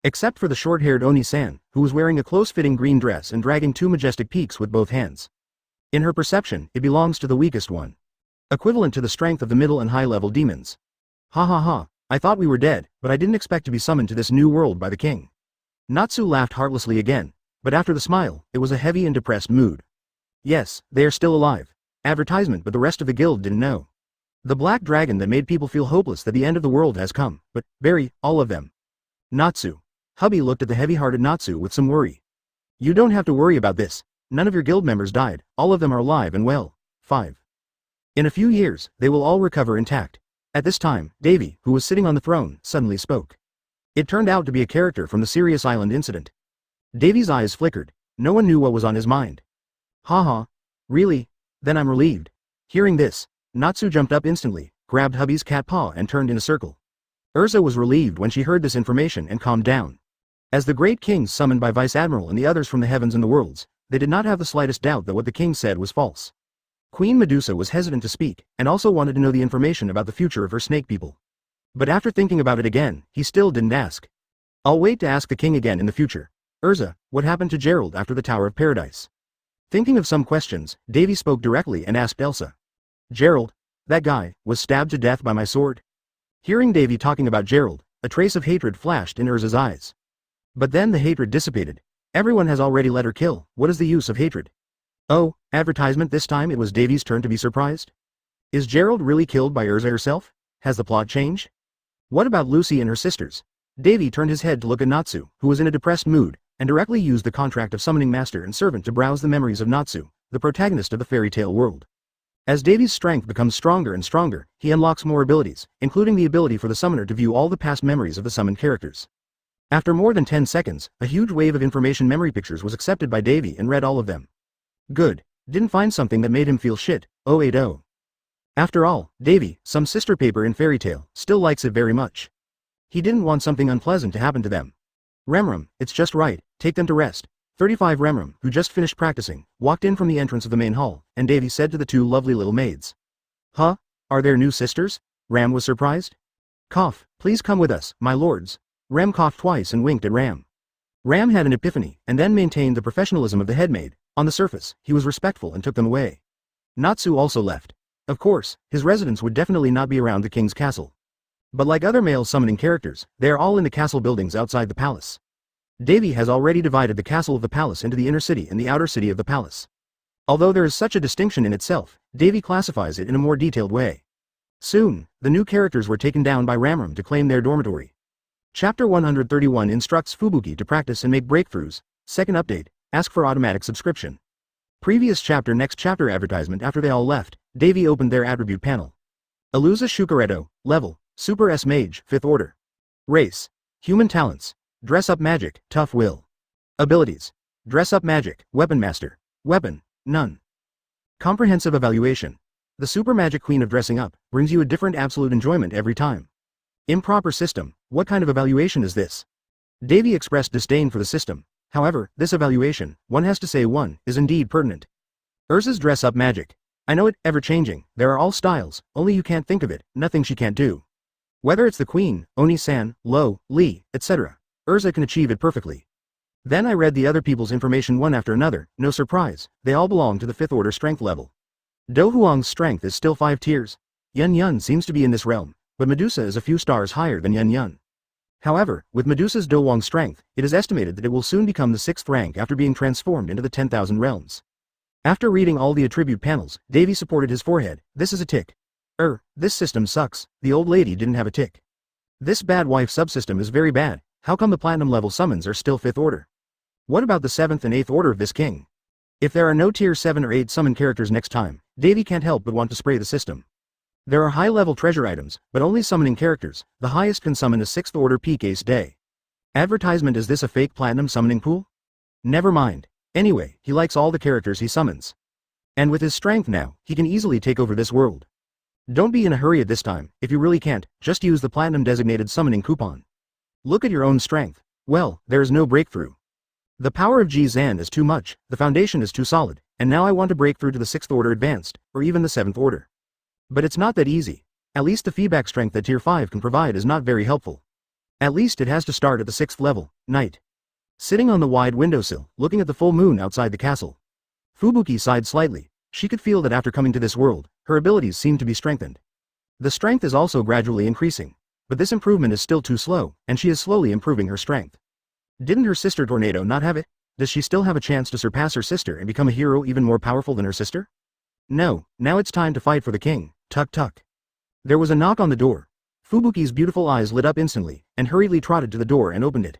Except for the short-haired Oni-san, who was wearing a close-fitting green dress and dragging 2 majestic peaks with both hands. In her perception, it belongs to the weakest one. Equivalent to the strength of the middle and high-level demons. Ha ha ha, I thought we were dead, but I didn't expect to be summoned to this new world by the king. Natsu laughed heartlessly again, but after the smile, it was a heavy and depressed mood. Yes, they are still alive. Advertisement, but the rest of the guild didn't know. The black dragon that made people feel hopeless that the end of the world has come, but, bury, all of them. Natsu. Hubby looked at the heavy-hearted Natsu with some worry. You don't have to worry about this. None of your guild members died, all of them are alive and well. 5. In a few years, they will all recover intact. At this time, Davy, who was sitting on the throne, suddenly spoke. It turned out to be a character from the Sirius Island incident. Davy's eyes flickered. No one knew what was on his mind. Haha. Really? Then I'm relieved. Hearing this, Natsu jumped up instantly, grabbed hubby's cat paw and turned in a circle. Urza was relieved when she heard this information and calmed down. As the great kings summoned by Vice Admiral and the others from the heavens and the worlds, they did not have the slightest doubt that what the king said was false. Queen Medusa was hesitant to speak, and also wanted to know the information about the future of her snake people. But after thinking about it again, he still didn't ask. I'll wait to ask the king again in the future. Urza, what happened to Gerald after the Tower of Paradise? Thinking of some questions, Davy spoke directly and asked Elsa. Gerald, that guy, was stabbed to death by my sword? Hearing Davy talking about Gerald, a trace of hatred flashed in Urza's eyes. But then the hatred dissipated. Everyone has already let her kill, what is the use of hatred? Oh, advertisement. This time it was Davy's turn to be surprised? Is Gerald really killed by Urza herself? Has the plot changed? What about Lucy and her sisters? Davy turned his head to look at Natsu, who was in a depressed mood, and directly used the contract of summoning master and servant to browse the memories of Natsu, the protagonist of the fairy tale world. As Davy's strength becomes stronger and stronger, he unlocks more abilities, including the ability for the summoner to view all the past memories of the summoned characters. After more than 10 seconds, a huge wave of information memory pictures was accepted by Davy and read all of them. Good. Didn't find something that made him feel shit. 080. After all, Davy, some sister paper in fairy tale, still likes it very much. He didn't want something unpleasant to happen to them. Remram, it's just right, take them to rest. 35 Remram, who just finished practicing, walked in from the entrance of the main hall, and Davy said to the 2 lovely little maids. Huh? Are there new sisters? Ram was surprised. Cough, please come with us, my lords. Rem coughed twice and winked at Ram. Ram had an epiphany, and then maintained the professionalism of the headmaid. On the surface, he was respectful and took them away. Natsu also left. Of course, his residence would definitely not be around the king's castle. But like other male summoning characters, they are all in the castle buildings outside the palace. Davy has already divided the castle of the palace into the inner city and the outer city of the palace. Although there is such a distinction in itself, Davy classifies it in a more detailed way. Soon, the new characters were taken down by Ramram to claim their dormitory. Chapter 131 instructs Fubuki to practice and make breakthroughs. Second update, ask for automatic subscription. Previous chapter next chapter advertisement. After they all left, Davy opened their attribute panel. Alusa Shukaredo, level, Super S Mage, 5th order. Race, human talents, dress up magic, tough will. Abilities, dress up magic, weapon master, weapon, none. Comprehensive evaluation. The super magic queen of dressing up brings you a different absolute enjoyment every time. Improper system, what kind of evaluation is this? Davy expressed disdain for the system. However, this evaluation, one has to say one, is indeed pertinent. Ursa's dress up magic. I know it, ever changing, there are all styles, only you can't think of it, nothing she can't do. Whether it's the queen, Oni-san, Lo, Lee, etc. Ursa can achieve it perfectly. Then I read the other people's information one after another, no surprise, they all belong to the 5th order strength level. Do Huang's strength is still 5 tiers. Yun Yun seems to be in this realm, but Medusa is a few stars higher than Yun Yun. However, with Medusa's Do Huang strength, it is estimated that it will soon become the 6th rank after being transformed into the 10,000 realms. After reading all the attribute panels, Davy supported his forehead. This is a tick. This system sucks, the old lady didn't have a tick. This bad wife subsystem is very bad, how come the platinum level summons are still 5th order? What about the 7th and 8th order of this king? If there are no tier 7 or 8 summon characters next time, Davy can't help but want to spray the system. There are high-level treasure items, but only summoning characters. The highest can summon a 6th order peak ace day. Advertisement. Is this a fake platinum summoning pool? Never mind. Anyway, he likes all the characters he summons. And with his strength now, he can easily take over this world. Don't be in a hurry at this time. If you really can't, just use the platinum designated summoning coupon. Look at your own strength. Well, there is no breakthrough. The power of G-Zan is too much, the foundation is too solid, and now I want to break through to the 6th order advanced, or even the 7th order. But it's not that easy. At least the feedback strength that tier 5 can provide is not very helpful. At least it has to start at the 6th level, night. Sitting on the wide windowsill, looking at the full moon outside the castle. Fubuki sighed slightly. She could feel that after coming to this world, her abilities seemed to be strengthened. The strength is also gradually increasing. But this improvement is still too slow, and she is slowly improving her strength. Didn't her sister Tornado not have it? Does she still have a chance to surpass her sister and become a hero even more powerful than her sister? No, now it's time to fight for the king. Tuck tuck. There was a knock on the door. Fubuki's beautiful eyes lit up instantly, and hurriedly trotted to the door and opened it.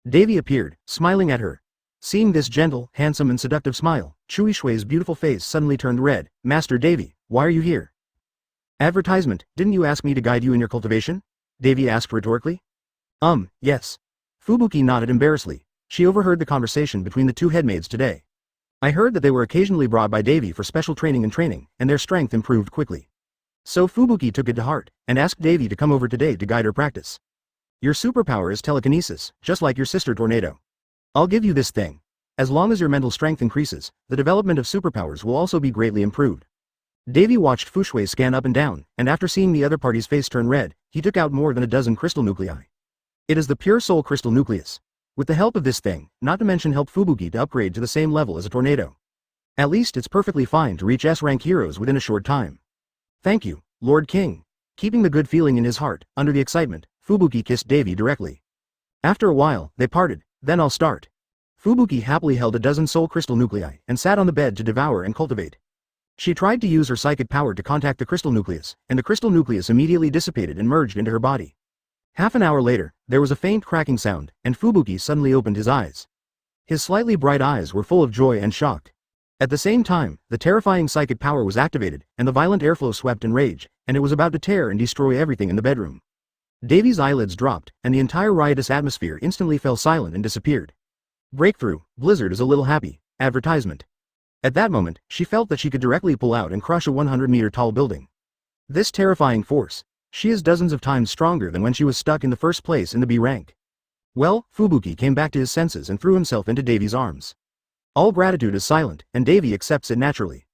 Davy appeared, smiling at her. Seeing this gentle, handsome and seductive smile, Chui Shui's beautiful face suddenly turned red. Master Davy, why are you here? Advertisement. Didn't you ask me to guide you in your cultivation? Davy asked rhetorically. Yes. Fubuki nodded embarrassedly. She overheard the conversation between the two headmaids today. I heard that they were occasionally brought by Davy for special training and their strength improved quickly. So Fubuki took it to heart, and asked Davy to come over today to guide her practice. Your superpower is telekinesis, just like your sister Tornado. I'll give you this thing. As long as your mental strength increases, the development of superpowers will also be greatly improved. Davy watched Fushui scan up and down, and after seeing the other party's face turn red, he took out more than a dozen crystal nuclei. It is the pure soul crystal nucleus. With the help of this thing, not to mention help Fubuki to upgrade to the same level as a tornado. At least it's perfectly fine to reach S-rank heroes within a short time. Thank you, Lord King. Keeping the good feeling in his heart, under the excitement, Fubuki kissed Davy directly. After a while, they parted. Then I'll start. Fubuki happily held a dozen soul crystal nuclei and sat on the bed to devour and cultivate. She tried to use her psychic power to contact the crystal nucleus, and the crystal nucleus immediately dissipated and merged into her body. Half an hour later, there was a faint cracking sound, and Fubuki suddenly opened his eyes. His slightly bright eyes were full of joy and shock. At the same time, the terrifying psychic power was activated, and the violent airflow swept in rage, and it was about to tear and destroy everything in the bedroom. Davy's eyelids dropped, and the entire riotous atmosphere instantly fell silent and disappeared. Breakthrough, Blizzard is a little happy. Advertisement. At that moment, she felt that she could directly pull out and crush a 100-meter tall building. This terrifying force. She is dozens of times stronger than when she was stuck in the first place in the B rank. Well, Fubuki came back to his senses and threw himself into Davy's arms. All gratitude is silent, and Davy accepts it naturally.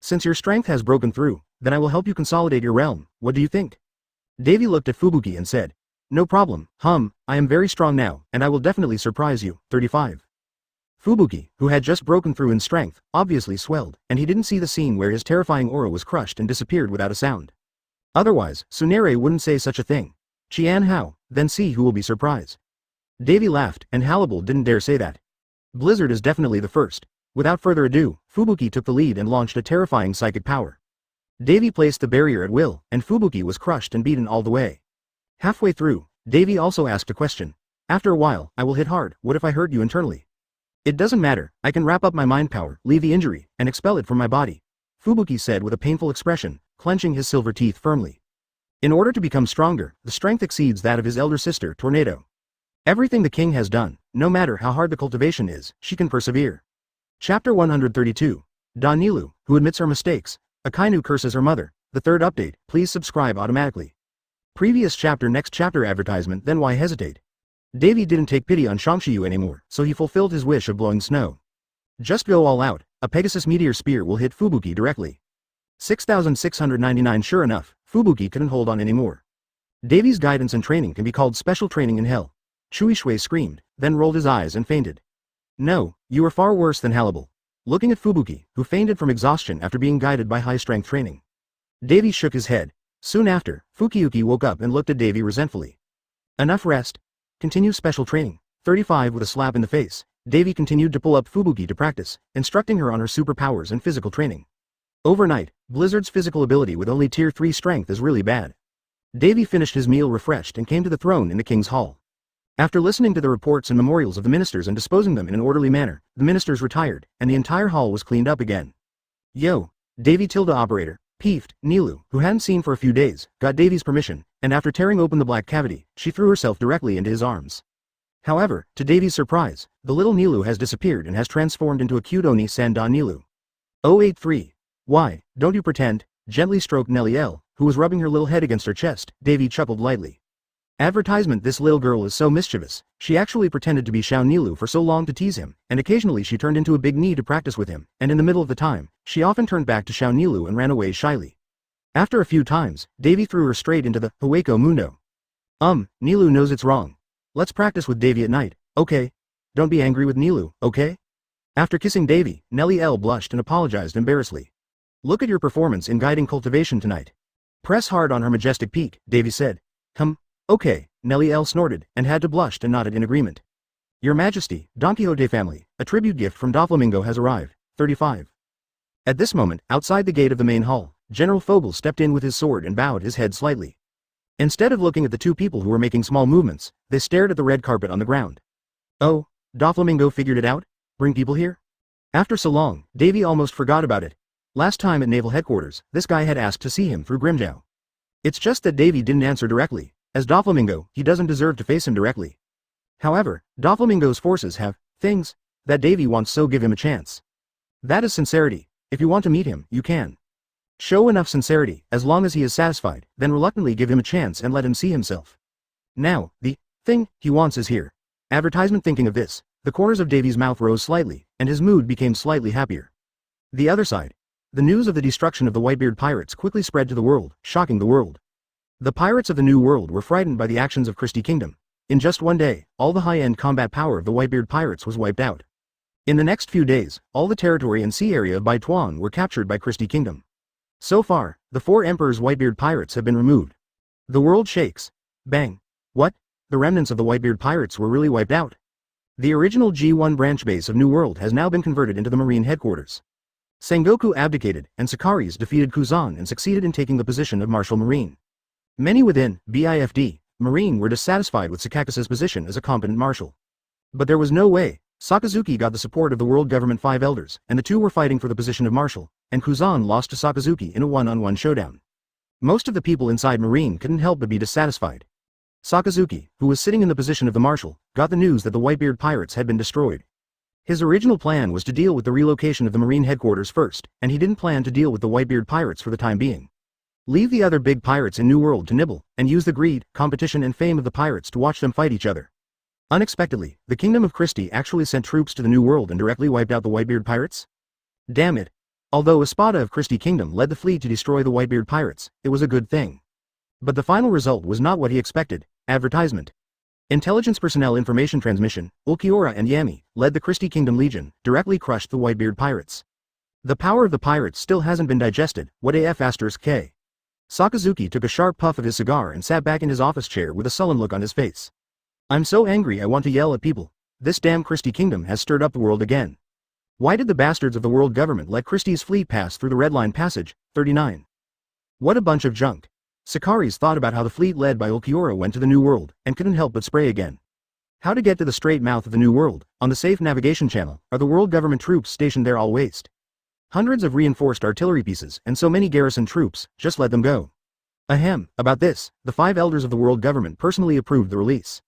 Since your strength has broken through, then I will help you consolidate your realm. What do you think? Davy looked at Fubuki and said, no problem, I am very strong now, and I will definitely surprise you. 35. Fubuki, who had just broken through in strength, obviously swelled, and he didn't see the scene where his terrifying aura was crushed and disappeared without a sound. Otherwise, Tsunere wouldn't say such a thing. Qian Hao, then see who will be surprised. Davy laughed, and Halibal didn't dare say that. Blizzard is definitely the first. Without further ado, Fubuki took the lead and launched a terrifying psychic power. Davy placed the barrier at will, and Fubuki was crushed and beaten all the way. Halfway through, Davy also asked a question. After a while, I will hit hard. What if I hurt you internally? It doesn't matter, I can wrap up my mind power, leave the injury, and expel it from my body. Fubuki said with a painful expression, clenching his silver teeth firmly. In order to become stronger, the strength exceeds that of his elder sister, Tornado. Everything the king has done, no matter how hard the cultivation is, she can persevere. Chapter 132. Danilu, who admits her mistakes. Akainu curses her mother. The third update, please subscribe automatically. Previous chapter, next chapter advertisement, then why hesitate? Davy didn't take pity on Shangshiyu anymore, so he fulfilled his wish of blowing snow. Just go all out, a Pegasus meteor spear will hit Fubuki directly. 6,699. Sure enough, Fubuki couldn't hold on anymore. Davy's guidance and training can be called special training in hell. Chuishui screamed, then rolled his eyes and fainted. No, you are far worse than Hannibal. Looking at Fubuki, who fainted from exhaustion after being guided by high-strength training. Davy shook his head. Soon after, Fukiuki woke up and looked at Davy resentfully. Enough rest. Continue special training. 35 with a slap in the face. Davy continued to pull up Fubuki to practice, instructing her on her superpowers and physical training. Overnight, Blizzard's physical ability with only tier 3 strength is really bad. Davy finished his meal refreshed and came to the throne in the king's hall. After listening to the reports and memorials of the ministers and disposing them in an orderly manner, the ministers retired, and the entire hall was cleaned up again. Yo, Davy Tilda operator, peeved, Nilu, who hadn't seen for a few days, got Davy's permission, and after tearing open the black cavity, she threw herself directly into his arms. However, to Davy's surprise, the little Nilu has disappeared and has transformed into a cute Oni-san Da Nilu. 083. Why, don't you pretend, gently stroked Nellie L, who was rubbing her little head against her chest. Davy chuckled lightly. Advertisement. This little girl is so mischievous, she actually pretended to be Xiao Nilu for so long to tease him, and occasionally she turned into a big knee to practice with him, and in the middle of the time, she often turned back to Xiao Nilu and ran away shyly. After a few times, Davy threw her straight into the Hueco Mundo. Nilu knows it's wrong. Let's practice with Davy at night, okay? Don't be angry with Nilu, okay? After kissing Davy, Nellie L blushed and apologized embarrassedly. Look at your performance in guiding cultivation tonight. Press hard on her majestic peak, Davy said. Okay, Nellie L snorted, and had to blush and nodded in agreement. Your Majesty, Don Quixote family, a tribute gift from Doflamingo has arrived. 35. At this moment, outside the gate of the main hall, General Fogel stepped in with his sword and bowed his head slightly. Instead of looking at the two people who were making small movements, they stared at the red carpet on the ground. Oh, Doflamingo figured it out? Bring people here? After so long, Davy almost forgot about it. Last time at Naval Headquarters, this guy had asked to see him through Grimjow. It's just that Davy didn't answer directly. As Doflamingo, he doesn't deserve to face him directly. However, Doflamingo's forces have things that Davy wants, so give him a chance. That is sincerity. If you want to meet him, you can. Show enough sincerity, as long as he is satisfied, then reluctantly give him a chance and let him see himself. Now, the thing he wants is here. Advertisement. Thinking of this, the corners of Davy's mouth rose slightly, and his mood became slightly happier. The other side. The news of the destruction of the Whitebeard pirates quickly spread to the world, shocking the world. The pirates of the New World were frightened by the actions of Christie Kingdom. In just one day, all the high-end combat power of the Whitebeard pirates was wiped out. In the next few days, all the territory and sea area of Baituan were captured by Christie Kingdom. So far, the 4 Emperor's Whitebeard pirates have been removed. The world shakes. Bang. What? The remnants of the Whitebeard pirates were really wiped out? The original G1 branch base of New World has now been converted into the Marine headquarters. Sengoku abdicated, and Sakaris defeated Kuzan and succeeded in taking the position of Marshal Marine. Many within BIFD, Marine were dissatisfied with Sakakis's position as a competent marshal. But there was no way. Sakazuki got the support of the World Government 5 elders, and the two were fighting for the position of marshal, and Kuzan lost to Sakazuki in a one-on-one showdown. Most of the people inside Marine couldn't help but be dissatisfied. Sakazuki, who was sitting in the position of the marshal, got the news that the Whitebeard pirates had been destroyed. His original plan was to deal with the relocation of the Marine headquarters first, and he didn't plan to deal with the Whitebeard pirates for the time being. Leave the other big pirates in New World to nibble, and use the greed, competition and fame of the pirates to watch them fight each other. Unexpectedly, the Kingdom of Christie actually sent troops to the New World and directly wiped out the Whitebeard pirates? Damn it. Although Espada of Christie Kingdom led the fleet to destroy the Whitebeard pirates, it was a good thing. But the final result was not what he expected. Advertisement. Intelligence personnel information transmission, Ulquiorra and Yami, led the Christie Kingdom Legion, directly crushed the Whitebeard pirates. The power of the pirates still hasn't been digested. What AF**K? Sakazuki took a sharp puff of his cigar and sat back in his office chair with a sullen look on his face. I'm so angry I want to yell at people. This damn Christie Kingdom has stirred up the world again. Why did the bastards of the world government let Christie's fleet pass through the Red Line Passage? 39. What a bunch of junk. Sakaris thought about how the fleet led by Ulquiorra went to the New World, and couldn't help but spray again. How to get to the straight mouth of the New World, on the safe navigation channel, are the world government troops stationed there all waste. Hundreds of reinforced artillery pieces and so many garrison troops, just let them go. Ahem, about this, the 5 elders of the world government personally approved the release.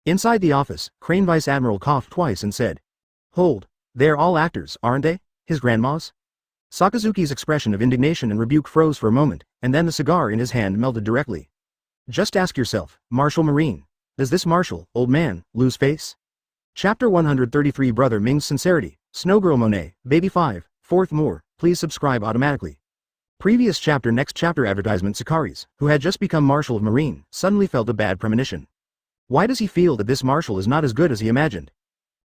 Inside the office, Crane Vice Admiral coughed twice and said, "Hold, they're all actors, aren't they, his grandmas?" Sakazuki's expression of indignation and rebuke froze for a moment, and then the cigar in his hand melted directly. Just ask yourself, Marshal Marine, does this marshal, old man, lose face? Chapter 133 Brother Ming's Sincerity, Snowgirl Monet, Baby 5, 4th more, please subscribe automatically. Previous chapter Next chapter advertisement Sakaris, who had just become Marshal of Marine, suddenly felt a bad premonition. Why does he feel that this marshal is not as good as he imagined?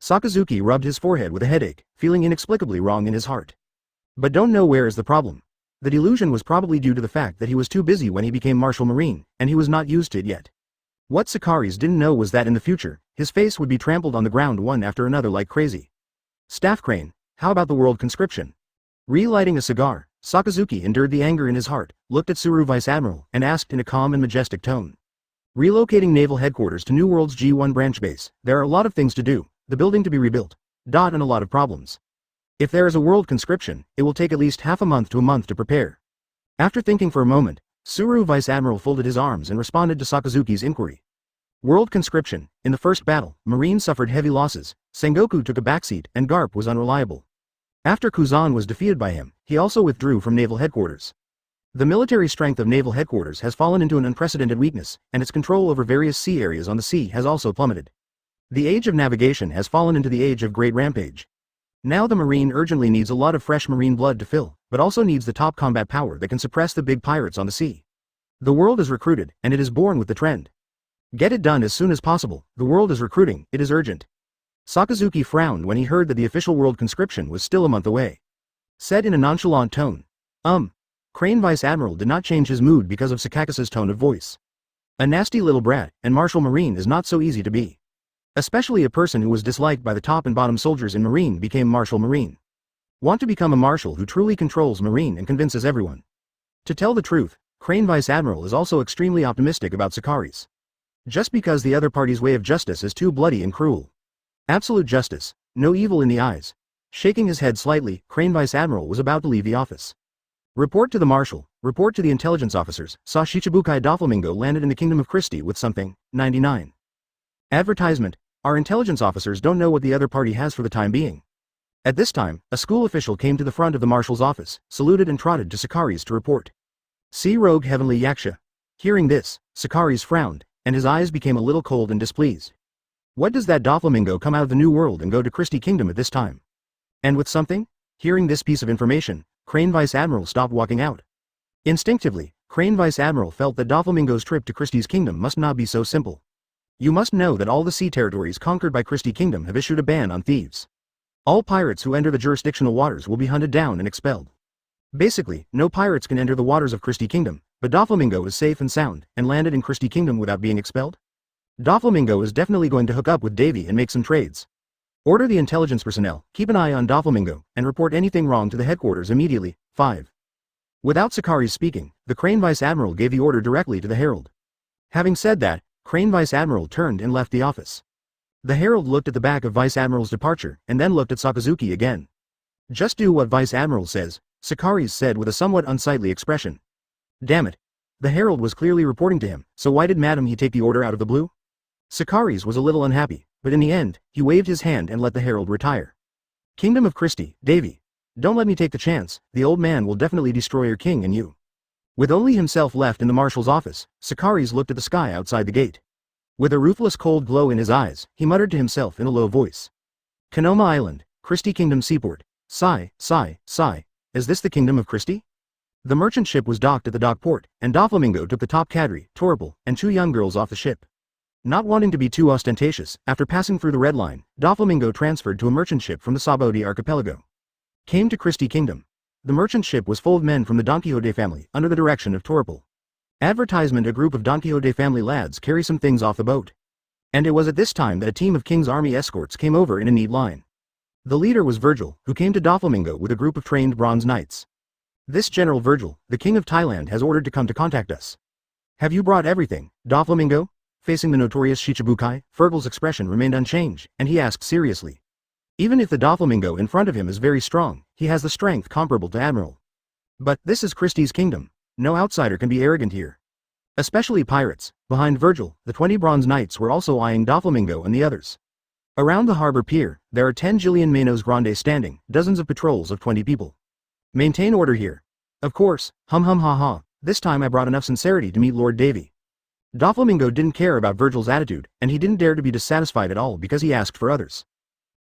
Sakazuki rubbed his forehead with a headache, feeling inexplicably wrong in his heart. But don't know where is the problem. The delusion was probably due to the fact that he was too busy when he became Marshal Marine, and he was not used to it yet. What Sakaris didn't know was that in the future, his face would be trampled on the ground one after another like crazy. Staff Crane, how about the world conscription? Relighting a cigar, Sakazuki endured the anger in his heart, looked at Suru Vice Admiral, and asked in a calm and majestic tone. Relocating naval headquarters to New World's G1 branch base, there are a lot of things to do, the building to be rebuilt, and a lot of problems. If there is a world conscription, it will take at least half a month to a month to prepare. After thinking for a moment, Suru Vice Admiral folded his arms and responded to Sakazuki's inquiry. World conscription, in the first battle, Marine suffered heavy losses, Sengoku took a backseat and Garp was unreliable. After Kuzan was defeated by him, he also withdrew from naval headquarters. The military strength of naval headquarters has fallen into an unprecedented weakness, and its control over various sea areas on the sea has also plummeted. The age of navigation has fallen into the age of great rampage. Now the Marine urgently needs a lot of fresh Marine blood to fill, but also needs the top combat power that can suppress the big pirates on the sea. The world is recruited, and it is born with the trend. Get it done as soon as possible, the world is recruiting, it is urgent. Sakazuki frowned when he heard that the official world conscription was still a month away. Said in a nonchalant tone. Crane Vice Admiral did not change his mood because of Sakakis's tone of voice. A nasty little brat, and Marshal Marine is not so easy to be. Especially a person who was disliked by the top and bottom soldiers in Marine became Marshal Marine. Want to become a marshal who truly controls Marine and convinces everyone. To tell the truth, Crane Vice Admiral is also extremely optimistic about Sakaris. Just because the other party's way of justice is too bloody and cruel. Absolute justice, no evil in the eyes. Shaking his head slightly, Crane Vice Admiral was about to leave the office. Report to the Marshal, report to the intelligence officers, saw Shichibukai Doflamingo landed in the Kingdom of Christie with something, 99. Advertisement, our intelligence officers don't know what the other party has for the time being. At this time, a school official came to the front of the Marshal's office, saluted and trotted to Sakaris to report. See Rogue Heavenly Yaksha. Hearing this, Sakaris frowned, and his eyes became a little cold and displeased. What does that Doflamingo come out of the New World and go to Christie Kingdom at this time? And with something? Hearing this piece of information, Crane Vice Admiral stopped walking out. Instinctively, Crane Vice Admiral felt that Doflamingo's trip to Christie's Kingdom must not be so simple. You must know that all the sea territories conquered by Christie Kingdom have issued a ban on thieves. All pirates who enter the jurisdictional waters will be hunted down and expelled. Basically, no pirates can enter the waters of Christie Kingdom, but Doflamingo is safe and sound, and landed in Christie Kingdom without being expelled? Doflamingo is definitely going to hook up with Davy and make some trades. Order the intelligence personnel, keep an eye on Doflamingo, and report anything wrong to the headquarters immediately. 5. Without Sakaris speaking, the Crane Vice Admiral gave the order directly to the Herald. Having said that, Crane Vice Admiral turned and left the office. The Herald looked at the back of Vice Admiral's departure, and then looked at Sakazuki again. Just do what Vice Admiral says, Sakaris said with a somewhat unsightly expression. Damn it. The Herald was clearly reporting to him, so why did Madam he take the order out of the blue? Sakaris was a little unhappy, but in the end, he waved his hand and let the Herald retire. Kingdom of Christie, Davy. Don't let me take the chance, the old man will definitely destroy your king and you. With only himself left in the Marshal's office, Sakaris looked at the sky outside the gate. With a ruthless cold glow in his eyes, he muttered to himself in a low voice. Kanoma Island, Christie Kingdom Seaport. Sigh, sigh, sigh. Is this the Kingdom of Christie? The merchant ship was docked at the dock port, and Doflamingo took the top cadre, Torpal, and 2 young girls off the ship. Not wanting to be too ostentatious, after passing through the Red Line, Doflamingo transferred to a merchant ship from the Sabodi archipelago. Came to Christie Kingdom. The merchant ship was full of men from the Don Quixote family, under the direction of Torpal. Advertisement: a group of Don Quixote family lads carry some things off the boat. And it was at this time that a team of King's Army escorts came over in a neat line. The leader was Virgil, who came to Doflamingo with a group of trained bronze knights. This General Virgil, the King of Thailand, has ordered to come to contact us. Have you brought everything, Doflamingo? facing the notorious Shichibukai. Fergal's expression remained unchanged, and he asked seriously. Even if the Doflamingo in front of him is very strong, he has the strength comparable to Admiral. But this is Christie's kingdom. No outsider can be arrogant here. Especially pirates. Behind Virgil, the 20 bronze knights were also eyeing Doflamingo and the others. Around the harbor pier, there are 10 Jillian Manos Grande standing, dozens of patrols of 20 people. Maintain order here. Of course, hum hum ha ha, this time I brought enough sincerity to meet Lord Davy. Doflamingo didn't care about Virgil's attitude, and he didn't dare to be dissatisfied at all because he asked for others.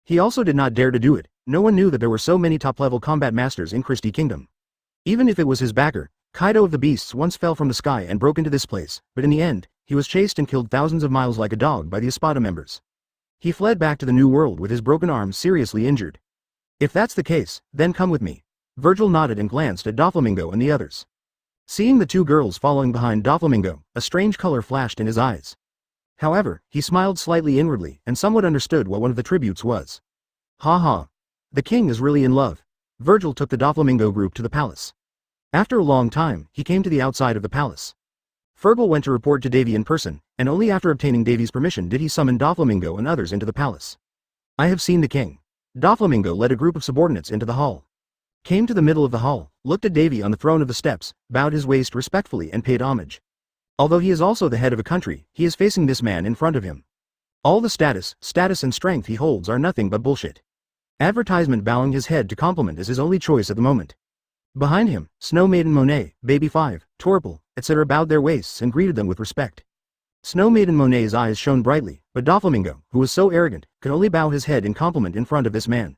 He also did not dare to do it. No one knew that there were so many top-level combat masters in Christie Kingdom. Even if it was his backer, Kaido of the Beasts once fell from the sky and broke into this place, but in the end, he was chased and killed thousands of miles like a dog by the Espada members. He fled back to the New World with his broken arm seriously injured. If that's the case, then come with me. Virgil nodded and glanced at Doflamingo and the others. Seeing the two girls following behind Doflamingo, a strange color flashed in his eyes. However, he smiled slightly inwardly and somewhat understood what one of the tributes was. Ha ha. The king is really in love. Virgil took the Doflamingo group to the palace. After a long time, he came to the outside of the palace. Fergal went to report to Davy in person, and only after obtaining Davy's permission did he summon Doflamingo and others into the palace. I have seen the king. Doflamingo led a group of subordinates into the hall. Came to the middle of the hall, looked at Davy on the throne of the steps, bowed his waist respectfully and paid homage. Although he is also the head of a country, he is facing this man in front of him. All the status and strength he holds are nothing but bullshit. Advertisement bowing his head to compliment is his only choice at the moment. Behind him, Snow Maiden Monet, Baby 5, Torpal, etc. bowed their waists and greeted them with respect. Snow Maiden Monet's eyes shone brightly, but Doflamingo, who was so arrogant, could only bow his head in compliment in front of this man.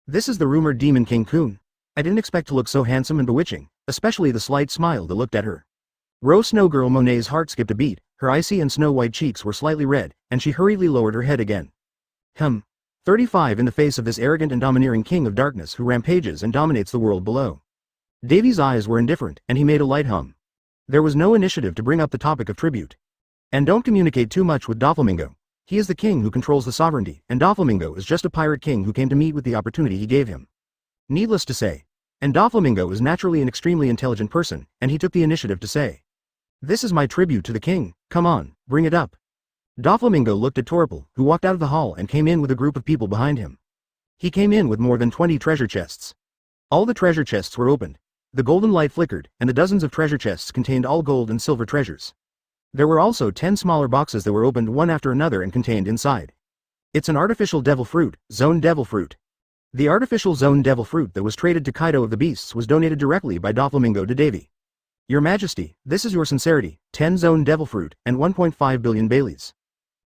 This is the rumored Demon King Kun. I didn't expect to look so handsome and bewitching, especially the slight smile that looked at her. Rose Snow Girl Monet's heart skipped a beat, her icy and snow-white cheeks were slightly red, and she hurriedly lowered her head again. 35 in the face of this arrogant and domineering king of darkness who rampages and dominates the world below. Davy's eyes were indifferent, and he made a light hum. There was no initiative to bring up the topic of tribute. And don't communicate too much with Doflamingo. He is the king who controls the sovereignty, and Doflamingo is just a pirate king who came to meet with the opportunity he gave him. Needless to say. And Doflamingo is naturally an extremely intelligent person, and he took the initiative to say, "This is my tribute to the king, come on, bring it up." Doflamingo looked at Torpal, who walked out of the hall and came in with a group of people behind him. He came in with more than 20 treasure chests. All the treasure chests were opened. The golden light flickered, and the dozens of treasure chests contained all gold and silver treasures. There were also 10 smaller boxes that were opened one after another and contained inside. It's an artificial devil fruit, Zone Devil Fruit. The artificial Zone Devil Fruit that was traded to Kaido of the Beasts was donated directly by Doflamingo to Davy. Your Majesty, this is your sincerity, 10 Zone Devil Fruit, and 1.5 billion Baileys.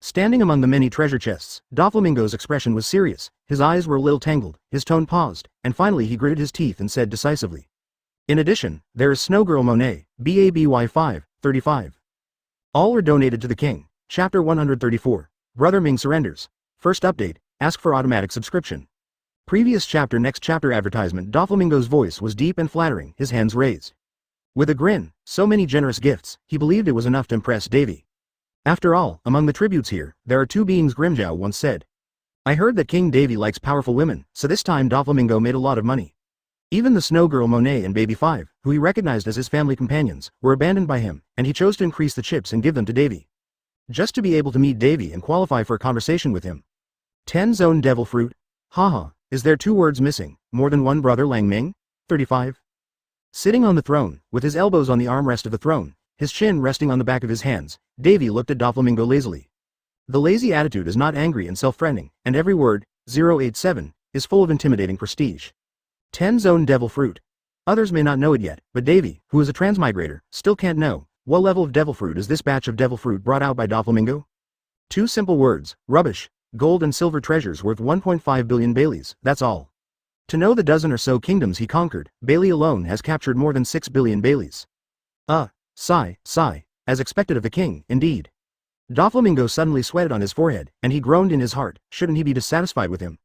Standing among the many treasure chests, Doflamingo's expression was serious, his eyes were a little tangled, his tone paused, and finally he gritted his teeth and said decisively. In addition, there is Snow Girl Monet, BABY 5, 35. All were donated to the king. Chapter 134. Brother Ming surrenders. First update, ask for automatic subscription. Previous chapter next chapter advertisement. Doflamingo's voice was deep and flattering, his hands raised. With a grin, so many generous gifts, he believed it was enough to impress Davy. After all, among the tributes here, there are two beings, Grimjow once said. I heard that King Davy likes powerful women, so this time Doflamingo made a lot of money. Even the Snow Girl Monet and Baby 5, who he recognized as his family companions, were abandoned by him, and he chose to increase the chips and give them to Davy. Just to be able to meet Davy and qualify for a conversation with him. 10 Zone Devil Fruit. Haha, is there 2 words missing, more than one brother Lang Ming? 35. Sitting on the throne, with his elbows on the armrest of the throne, his chin resting on the back of his hands, Davy looked at Doflamingo lazily. The lazy attitude is not angry and self-threatening, and every word, 087, is full of intimidating prestige. 10 Zone Devil Fruit. Others may not know it yet, but Davy, who is a transmigrator, still can't know, what level of devil fruit is this batch of devil fruit brought out by Doflamingo? 2 simple words, rubbish, gold and silver treasures worth 1.5 billion Baileys, that's all. To know the dozen or so kingdoms he conquered, Bailey alone has captured more than 6 billion Baileys. Sigh, as expected of the king, indeed. Doflamingo suddenly sweated on his forehead, and he groaned in his heart, shouldn't he be dissatisfied with him?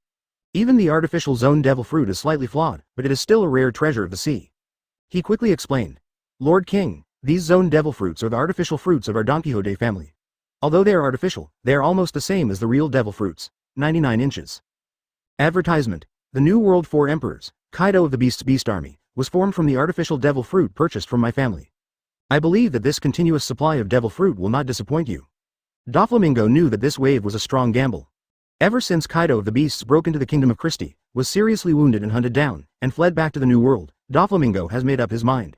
Even the artificial Zone Devil Fruit is slightly flawed, but it is still a rare treasure of the sea. He quickly explained. Lord King, these Zone Devil Fruits are the artificial fruits of our Don Quixote family. Although they are artificial, they are almost the same as the real devil fruits, 99 inches. Advertisement. The New World 4 Emperors, Kaido of the Beast's Beast Army, was formed from the artificial devil fruit purchased from my family. I believe that this continuous supply of devil fruit will not disappoint you. Doflamingo knew that this wave was a strong gamble. Ever since Kaido of the Beasts broke into the Kingdom of Christie, was seriously wounded and hunted down, and fled back to the New World, Doflamingo has made up his mind.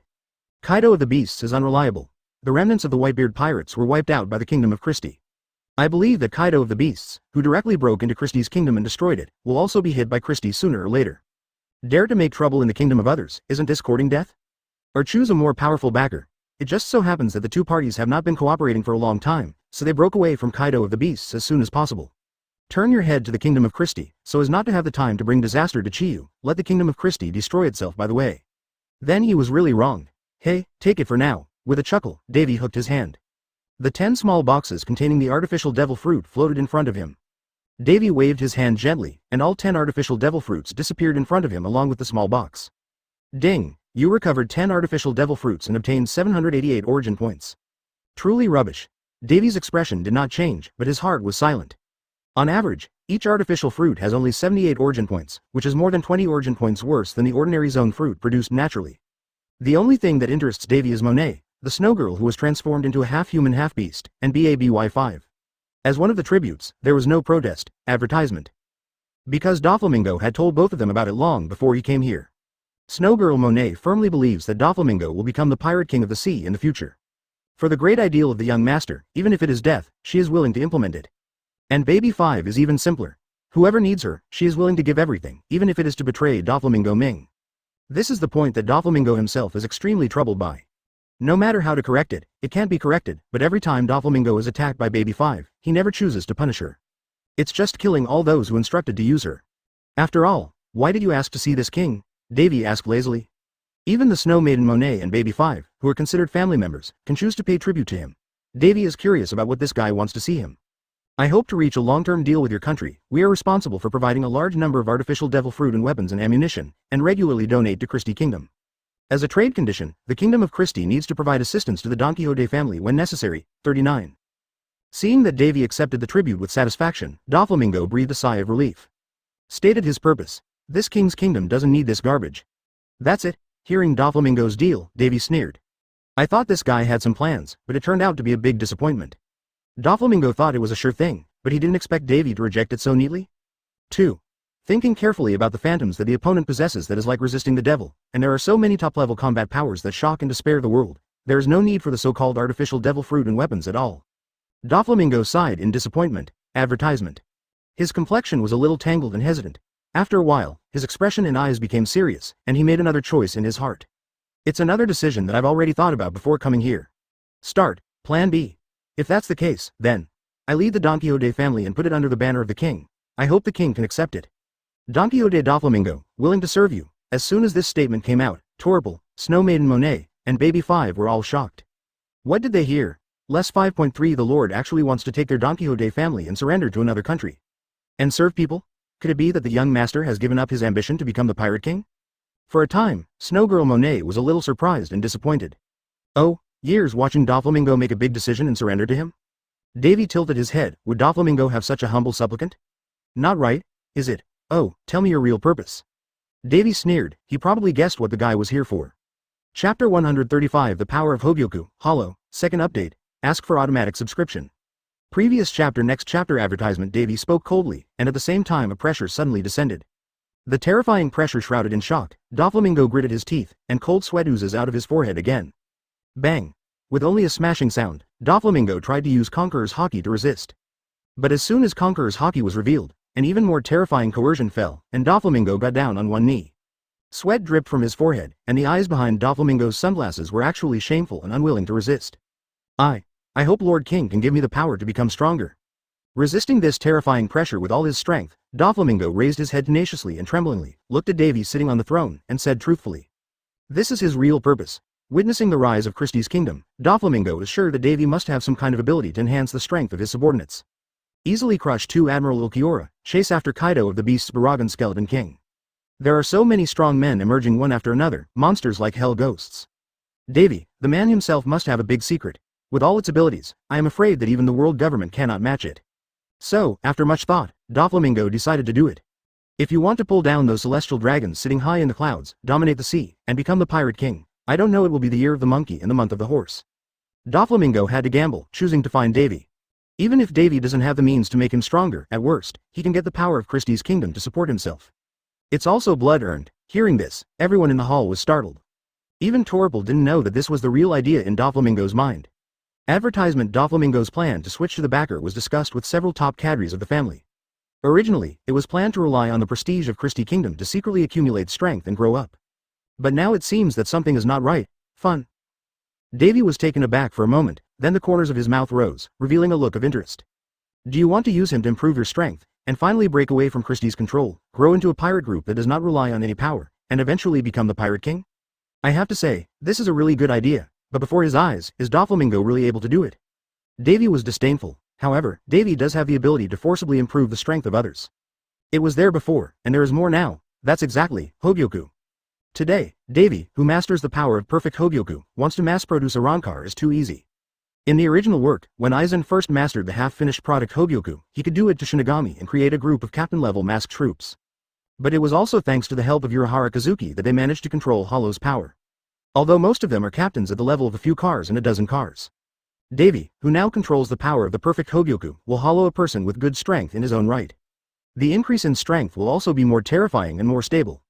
Kaido of the Beasts is unreliable. The remnants of the Whitebeard pirates were wiped out by the Kingdom of Christie. I believe that Kaido of the Beasts, who directly broke into Christie's kingdom and destroyed it, will also be hit by Christie sooner or later. Dare to make trouble in the kingdom of others, isn't this courting death? Or choose a more powerful backer. It just so happens that the two parties have not been cooperating for a long time, so they broke away from Kaido of the Beasts as soon as possible. Turn your head to the Kingdom of Christie, so as not to have the time to bring disaster to Chiyu, let the Kingdom of Christie destroy itself by the way. Then he was really wronged. Hey, take it for now. With a chuckle, Davy hooked his hand. The 10 small boxes containing the artificial devil fruit floated in front of him. Davy waved his hand gently, and all 10 artificial devil fruits disappeared in front of him along with the small box. Ding! You recovered 10 artificial devil fruits and obtained 788 origin points. Truly rubbish. Davy's expression did not change, but his heart was silent. On average, each artificial fruit has only 78 origin points, which is more than 20 origin points worse than the ordinary zone fruit produced naturally. The only thing that interests Davy is Monet, the snow girl who was transformed into a half-human half-beast, and BABY5. As one of the tributes, there was no protest, advertisement. Because Doflamingo had told both of them about it long before he came here. Snow girl Monet firmly believes that Doflamingo will become the pirate king of the sea in the future. For the great ideal of the young master, even if it is death, she is willing to implement it. And Baby 5 is even simpler. Whoever needs her, she is willing to give everything, even if it is to betray Doflamingo Ming. This is the point that Doflamingo himself is extremely troubled by. No matter how to correct it, it can't be corrected, but every time Doflamingo is attacked by Baby 5, he never chooses to punish her. It's just killing all those who instructed to use her. After all, why did you ask to see this king? Davy asked lazily. Even the Snow Maiden Monet and Baby 5, who are considered family members, can choose to pay tribute to him. Davy is curious about what this guy wants to see him. I hope to reach a long-term deal with your country. We are responsible for providing a large number of artificial devil fruit and weapons and ammunition, and regularly donate to Christie Kingdom. As a trade condition, the Kingdom of Christie needs to provide assistance to the Don Quixote family when necessary. 39. Seeing that Davy accepted the tribute with satisfaction, Doflamingo breathed a sigh of relief. Stated his purpose. This king's kingdom doesn't need this garbage. That's it. Hearing Doflamingo's deal, Davy sneered. I thought this guy had some plans, but it turned out to be a big disappointment. Doflamingo thought it was a sure thing, but he didn't expect Davy to reject it so neatly. 2. Thinking carefully about the phantoms that the opponent possesses that is like resisting the devil, and there are so many top-level combat powers that shock and despair the world, there is no need for the so-called artificial devil fruit and weapons at all. Doflamingo sighed in disappointment. Advertisement. His complexion was a little tangled and hesitant. After a while, his expression and eyes became serious, and he made another choice in his heart. It's another decision that I've already thought about before coming here. Start, Plan B. If that's the case, then I lead the Don Quixote family and put it under the banner of the king. I hope the king can accept it. Don Quixote Doflamingo, willing to serve you. As soon as this statement came out, Torpal, Snow Maiden Monet, and Baby 5 were all shocked. What did they hear? Less 5.3 The Lord actually wants to take their Don Quixote family and surrender to another country. And serve people? Could it be that the young master has given up his ambition to become the pirate king? For a time, Snow Girl Monet was a little surprised and disappointed. Oh, years watching Doflamingo make a big decision and surrender to him? Davy tilted his head. Would Doflamingo have such a humble supplicant? Not right, is it? Oh, tell me your real purpose. Davy sneered. He probably guessed what the guy was here for. Chapter 135 The Power of Hogyoku, Hollow, second update. Ask for automatic subscription. Previous chapter Next chapter advertisement. Davy spoke coldly, and at the same time a pressure suddenly descended. The terrifying pressure shrouded in shock, Doflamingo gritted his teeth, and cold sweat oozes out of his forehead again. Bang! With only a smashing sound, Doflamingo tried to use Conqueror's Haki to resist. But as soon as Conqueror's Haki was revealed, an even more terrifying coercion fell, and Doflamingo got down on one knee. Sweat dripped from his forehead, and the eyes behind Doflamingo's sunglasses were actually shameful and unwilling to resist. I hope Lord King can give me the power to become stronger. Resisting this terrifying pressure with all his strength, Doflamingo raised his head tenaciously and tremblingly, looked at Davy sitting on the throne, and said truthfully. This is his real purpose. Witnessing the rise of Christie's kingdom, Doflamingo is sure that Davy must have some kind of ability to enhance the strength of his subordinates. Easily crush 2 Admiral Ulquiorra, chase after Kaido of the Beast's Baragan Skeleton King. There are so many strong men emerging one after another, monsters like hell ghosts. Davy, the man himself must have a big secret. With all its abilities, I am afraid that even the world government cannot match it. So, after much thought, Doflamingo decided to do it. If you want to pull down those celestial dragons sitting high in the clouds, dominate the sea, and become the pirate king, I don't know, it will be the year of the monkey and the month of the horse. Doflamingo had to gamble, choosing to find Davy. Even if Davy doesn't have the means to make him stronger, at worst, he can get the power of Christie's kingdom to support himself. It's also blood-earned. Hearing this, everyone in the hall was startled. Even Torpal didn't know that this was the real idea in Doflamingo's mind. Advertisement Doflamingo's plan to switch to the backer was discussed with several top cadres of the family. Originally, it was planned to rely on the prestige of Christie Kingdom to secretly accumulate strength and grow up. But now it seems that something is not right. Fun. Davy was taken aback for a moment, then the corners of his mouth rose, revealing a look of interest. Do you want to use him to improve your strength, and finally break away from Christie's control, grow into a pirate group that does not rely on any power, and eventually become the Pirate King? I have to say, this is a really good idea, but before his eyes, is Doflamingo really able to do it? Davy was disdainful. However, Davy does have the ability to forcibly improve the strength of others. It was there before, and there is more now. That's exactly, Hogyoku. Today, Davy, who masters the power of perfect Hogyoku, wants to mass-produce a Rankar is too easy. In the original work, when Aizen first mastered the half-finished product Hogyoku, he could do it to Shinigami and create a group of captain-level masked troops. But it was also thanks to the help of Urahara Kazuki that they managed to control Hollow's power. Although most of them are captains at the level of a few cars and a dozen cars. Davy, who now controls the power of the perfect Hogyoku, will hollow a person with good strength in his own right. The increase in strength will also be more terrifying and more stable.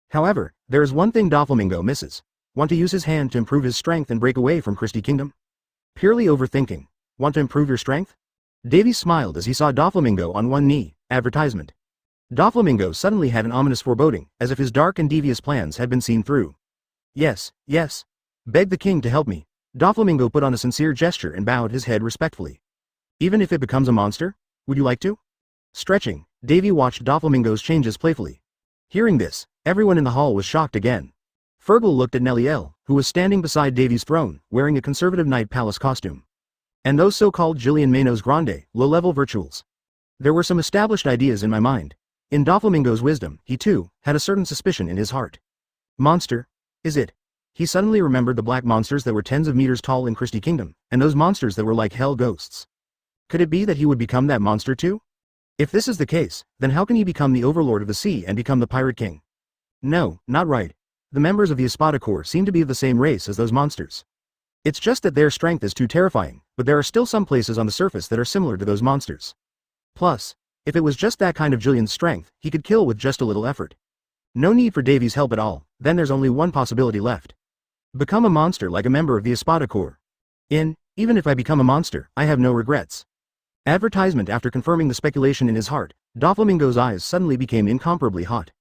However, there is one thing Doflamingo misses. Want to use his hand to improve his strength and break away from Christie Kingdom? Purely overthinking. Want to improve your strength? Davy smiled as he saw Doflamingo on one knee. Advertisement. Doflamingo suddenly had an ominous foreboding, as if his dark and devious plans had been seen through. Yes, yes. Beg the king to help me. Doflamingo put on a sincere gesture and bowed his head respectfully. Even if it becomes a monster? Would you like to? Stretching, Davy watched Doflamingo's changes playfully. Hearing this, everyone in the hall was shocked again. Fergal looked at Neliel, who was standing beside Davy's throne, wearing a conservative Night Palace costume. And those so-called Jillian Manos Grande, low-level virtuals. There were some established ideas in my mind. In Doflamingo's wisdom, he too, had a certain suspicion in his heart. Monster? Is it? He suddenly remembered the black monsters that were tens of meters tall in Christie Kingdom, and those monsters that were like hell ghosts. Could it be that he would become that monster too? If this is the case, then how can he become the overlord of the sea and become the Pirate King? No, not right. The members of the Espada Corps seem to be of the same race as those monsters. It's just that their strength is too terrifying, but there are still some places on the surface that are similar to those monsters. Plus, if it was just that kind of Jillian's strength, he could kill with just a little effort. No need for Davy's help at all, then there's only one possibility left. Become a monster like a member of the Espada Corps. Even if I become a monster, I have no regrets. Advertisement. After confirming the speculation in his heart, Doflamingo's eyes suddenly became incomparably hot.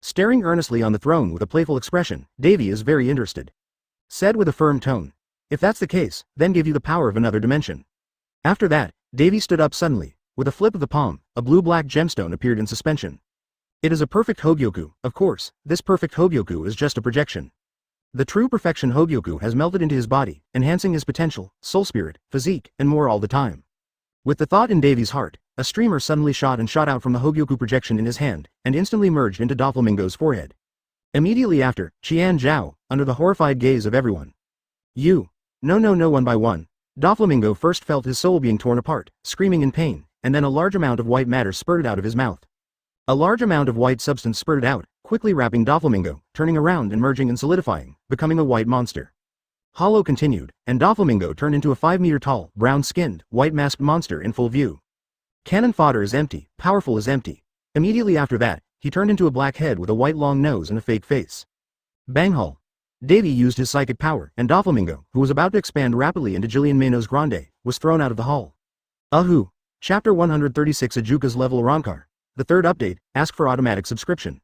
Staring earnestly on the throne with a playful expression, Davy is very interested. Said with a firm tone. If that's the case, then give you the power of another dimension. After that, Davy stood up suddenly. With a flip of the palm, a blue-black gemstone appeared in suspension. It is a perfect Hogyoku. Of course, this perfect Hogyoku is just a projection. The true perfection Hogyoku has melted into his body, enhancing his potential, soul spirit, physique, and more all the time. With the thought in Davy's heart, a streamer suddenly shot out from the Hogyoku projection in his hand, and instantly merged into Doflamingo's forehead. Immediately after, Qian Zhao, under the horrified gaze of everyone. You. No, one by one. Doflamingo first felt his soul being torn apart, screaming in pain, and then a large amount of white matter spurted out of his mouth. A large amount of white substance spurted out, quickly wrapping Doflamingo, turning around and merging and solidifying, becoming a white monster. Hollow continued, and Doflamingo turned into a 5-meter-tall, brown-skinned, white-masked monster in full view. Cannon fodder is empty, powerful is empty. Immediately after that, he turned into a black head with a white long nose and a fake face. Banghall. Davy used his psychic power, and Doflamingo, who was about to expand rapidly into Jillian Manos Grande, was thrown out of the hall. Ahoo! Chapter 136 Ajuka's Level Rankar. The third update, ask for automatic subscription.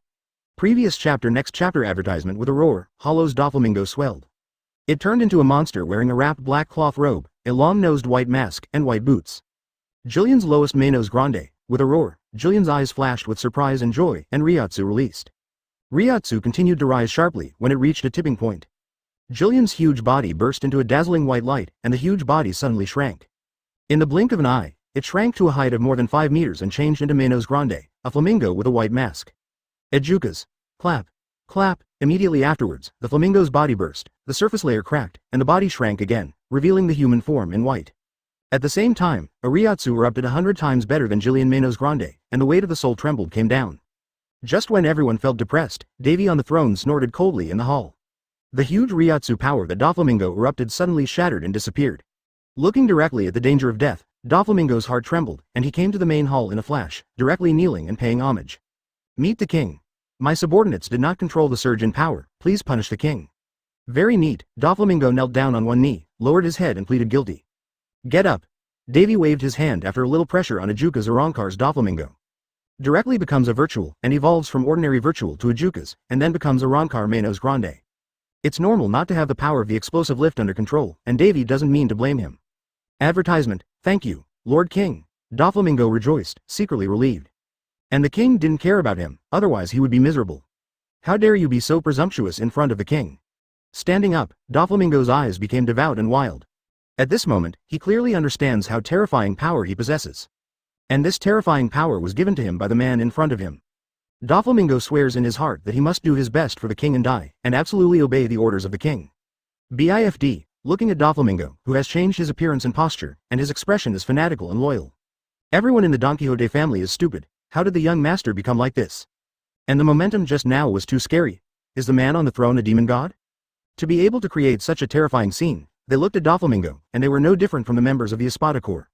Previous chapter. Next chapter. Advertisement. With a roar, Hollow's Doflamingo swelled. It turned into a monster wearing a wrapped black cloth robe, a long-nosed white mask, and white boots. Jillian's lowest Manos Grande. With a roar, Jillian's eyes flashed with surprise and joy, and Ryotsu released. Ryotsu continued to rise sharply when it reached a tipping point. Jillian's huge body burst into a dazzling white light, and the huge body suddenly shrank. In the blink of an eye, it shrank to a height of more than 5 meters and changed into Manos Grande, a flamingo with a white mask. Ajukas. Clap. Clap. Immediately afterwards, the flamingo's body burst, the surface layer cracked, and the body shrank again, revealing the human form in white. At the same time, a Ryotsu erupted 100 times better than Jillian Manos Grande, and the weight of the soul trembled came down. Just when everyone felt depressed, Davy on the throne snorted coldly in the hall. The huge Ryotsu power that Doflamingo erupted suddenly shattered and disappeared. Looking directly at the danger of death, Doflamingo's heart trembled, and he came to the main hall in a flash, directly kneeling and paying homage. Meet the king. My subordinates did not control the surge in power, please punish the king. Very neat, Doflamingo knelt down on one knee, lowered his head and pleaded guilty. Get up. Davy waved his hand after a little pressure on Ajuka's Arrancar's Doflamingo. Directly becomes a virtual, and evolves from ordinary virtual to Ajuka's, and then becomes Arrancar Menos Grande. It's normal not to have the power of the explosive lift under control, and Davy doesn't mean to blame him. Advertisement, thank you, Lord King. Doflamingo rejoiced, secretly relieved. And the king didn't care about him, otherwise he would be miserable. How dare you be so presumptuous in front of the king? Standing up, Doflamingo's eyes became devout and wild. At this moment, he clearly understands how terrifying power he possesses. And this terrifying power was given to him by the man in front of him. Doflamingo swears in his heart that he must do his best for the king and die, and absolutely obey the orders of the king. BIFD, looking at Doflamingo, who has changed his appearance and posture, and his expression is fanatical and loyal. Everyone in the Don Quixote family is stupid. How did the young master become like this? And the momentum just now was too scary. Is the man on the throne a demon god? To be able to create such a terrifying scene, they looked at Doflamingo, and they were no different from the members of the Espada Corps.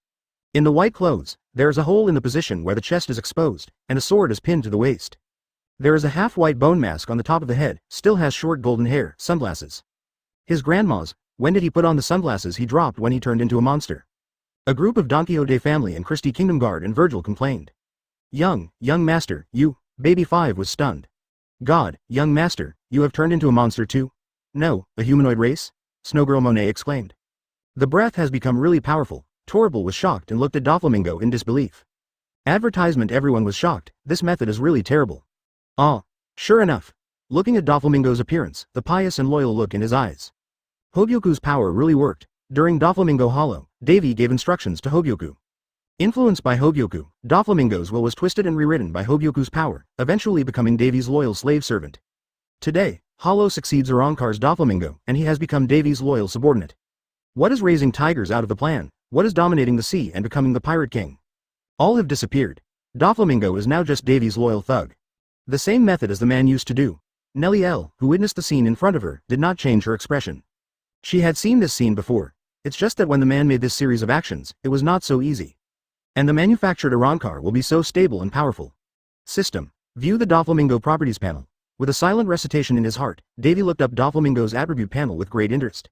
In the white clothes, there is a hole in the position where the chest is exposed, and a sword is pinned to the waist. There is a half-white bone mask on the top of the head, still has short golden hair, sunglasses. His grandma's, when did he put on the sunglasses he dropped when he turned into a monster? A group of Don Quixote family and Christie Kingdom Guard and Virgil complained. Young master, you, Baby 5 was stunned. God, young master, you have turned into a monster too? No, a humanoid race? Snowgirl Monet exclaimed. The breath has become really powerful. Torble was shocked and looked at Doflamingo in disbelief. Advertisement, everyone was shocked, this method is really terrible. Ah, sure enough. Looking at Doflamingo's appearance, the pious and loyal look in his eyes. Hobyoku's power really worked. During Doflamingo Hollow, Davy gave instructions to Hobyoku. Influenced by Hobyoku, Doflamingo's will was twisted and rewritten by Hobyoku's power, eventually becoming Davy's loyal slave servant. Today, Hollow succeeds Arrancar's Doflamingo, and he has become Davy's loyal subordinate. What is raising tigers out of the plan? What is dominating the sea and becoming the pirate king? All have disappeared. Doflamingo is now just Davy's loyal thug. The same method as the man used to do. Nellie L., who witnessed the scene in front of her, did not change her expression. She had seen this scene before. It's just that when the man made this series of actions, it was not so easy. And the manufactured Arrancar will be so stable and powerful. System. View the Doflamingo properties panel. With a silent recitation in his heart, Davy looked up Doflamingo's attribute panel with great interest.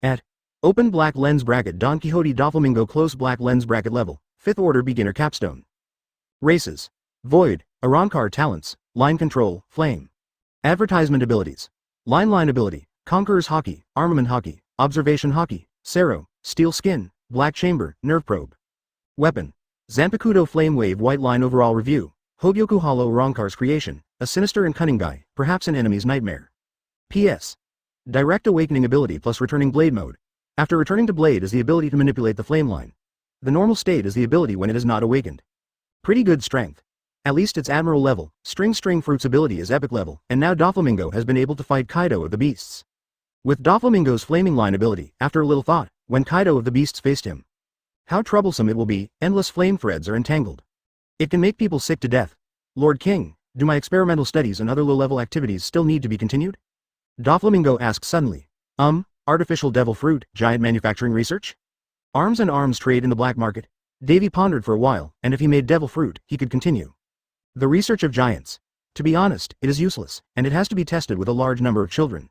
At Open black lens bracket Don Quixote Doflamingo close black lens bracket level, 5th order beginner capstone. Races. Void, Arrancar talents, line control, flame. Advertisement abilities. Line ability, Conqueror's Hockey, Armament Hockey, Observation Hockey, Sero, Steel Skin, Black Chamber, Nerve Probe. Weapon. Zanpakuto Flame Wave White Line Overall Review, Hobyoku Hollow Arrancar's creation, a sinister and cunning guy, perhaps an enemy's nightmare. P.S. Direct Awakening ability plus returning blade mode. After returning to blade is the ability to manipulate the flame line. The normal state is the ability when it is not awakened. Pretty good strength. At least it's Admiral level, String Fruit's ability is epic level, and now Doflamingo has been able to fight Kaido of the Beasts. With Doflamingo's flaming line ability, after a little thought, when Kaido of the Beasts faced him. How troublesome it will be, endless flame threads are entangled. It can make people sick to death. Lord King, do my experimental studies and other low-level activities still need to be continued? Doflamingo asked suddenly. Artificial devil fruit, giant manufacturing research? Arms and arms trade in the black market? Davy pondered for a while, and if he made devil fruit, he could continue. The research of giants. To be honest, it is useless, and it has to be tested with a large number of children.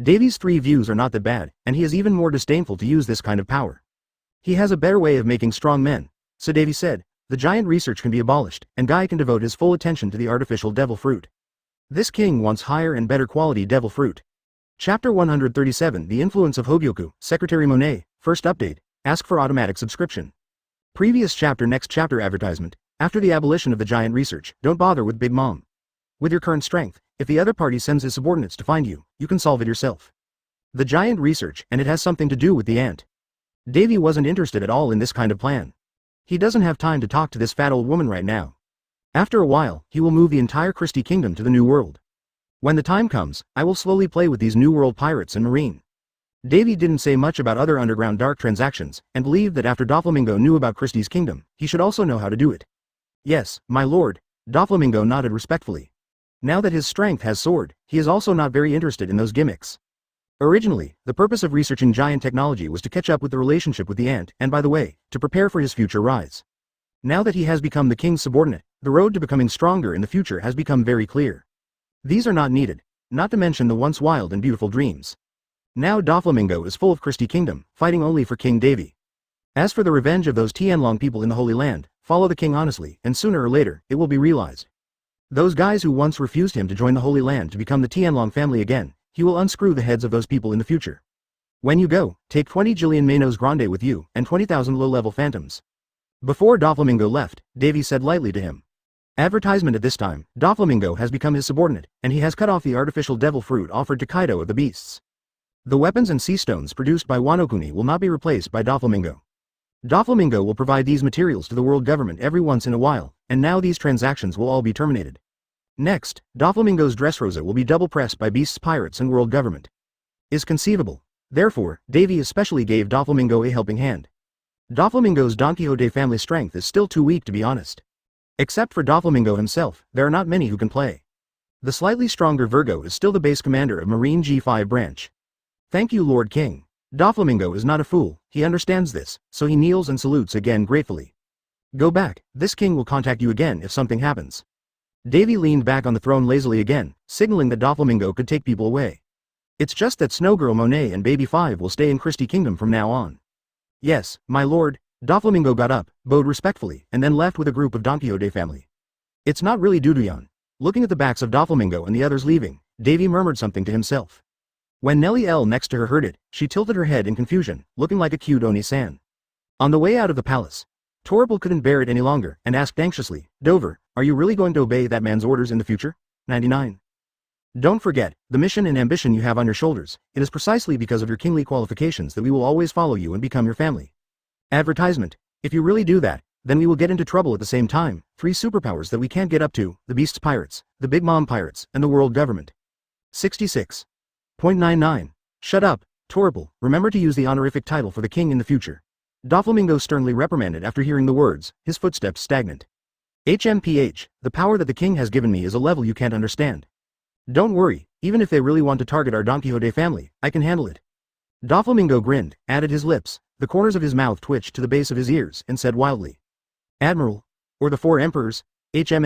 Davy's 3 views are not that bad, and he is even more disdainful to use this kind of power. He has a better way of making strong men, so Davy said, the giant research can be abolished, and Guy can devote his full attention to the artificial devil fruit. This king wants higher and better quality devil fruit. Chapter 137 The Influence of Hobyoku, Secretary Monet, first update, ask for automatic subscription. Previous chapter next chapter advertisement, after the abolition of the giant research, don't bother with Big Mom. With your current strength, if the other party sends his subordinates to find you, you can solve it yourself. The giant research, and it has something to do with the ant. Davy wasn't interested at all in this kind of plan. He doesn't have time to talk to this fat old woman right now. After a while, he will move the entire Christie Kingdom to the New World. When the time comes, I will slowly play with these New World pirates and marine. Davy didn't say much about other underground dark transactions, and believed that after Doflamingo knew about Christie's kingdom, he should also know how to do it. Yes, my lord, Doflamingo nodded respectfully. Now that his strength has soared, he is also not very interested in those gimmicks. Originally, the purpose of researching giant technology was to catch up with the relationship with the ant and, by the way, to prepare for his future rise. Now that he has become the king's subordinate, the road to becoming stronger in the future has become very clear. These are not needed, not to mention the once wild and beautiful dreams. Now Doflamingo is full of Christie Kingdom, fighting only for King Davy. As for the revenge of those Tianlong people in the Holy Land, follow the king honestly, and sooner or later, it will be realized. Those guys who once refused him to join the Holy Land to become the Tianlong family again, he will unscrew the heads of those people in the future. When you go, take 20 Jillian Manos Grande with you, and 20,000 low-level phantoms. Before Doflamingo left, Davy said lightly to him. Advertisement at this time, Doflamingo has become his subordinate, and he has cut off the artificial devil fruit offered to Kaido of the beasts. The weapons and sea stones produced by Wanokuni will not be replaced by Doflamingo. Doflamingo will provide these materials to the world government every once in a while, and now these transactions will all be terminated. Next, Doflamingo's Dressrosa will be double-pressed by beasts, pirates and world government. Is conceivable. Therefore, Davy especially gave Doflamingo a helping hand. Doflamingo's Don Quixote family strength is still too weak to be honest. Except for Doflamingo himself, there are not many who can play. The slightly stronger Virgo is still the base commander of Marine G5 branch. Thank you, Lord King. Doflamingo is not a fool, he understands this, so he kneels and salutes again gratefully. Go back, this king will contact you again if something happens. Davy leaned back on the throne lazily again, signaling that Doflamingo could take people away. It's just that Snowgirl Monet and Baby 5 will stay in Christie Kingdom from now on. Yes, my lord. Doflamingo got up, bowed respectfully, and then left with a group of Don Quixote family. It's not really Duduyan. Looking at the backs of Doflamingo and the others leaving, Davy murmured something to himself. When Nellie L next to her heard it, she tilted her head in confusion, looking like a cute Oni-san. On the way out of the palace, Torpal couldn't bear it any longer, and asked anxiously, Dover, are you really going to obey that man's orders in the future? 99. Don't forget, the mission and ambition you have on your shoulders, it is precisely because of your kingly qualifications that we will always follow you and become your family. Advertisement. If you really do that, then we will get into trouble at the same time, 3 superpowers that we can't get up to, the Beast's Pirates, the Big Mom Pirates, and the world government. 66.99. Shut up, Torpal, remember to use the honorific title for the king in the future. Doflamingo sternly reprimanded after hearing the words, his footsteps stagnant. HMPH, the power that the king has given me is a level you can't understand. Don't worry, even if they really want to target our Don Quixote family, I can handle it. Doflamingo grinned, added his lips, the corners of his mouth twitched to the base of his ears, and said wildly. Admiral, or the 4 emperors, Come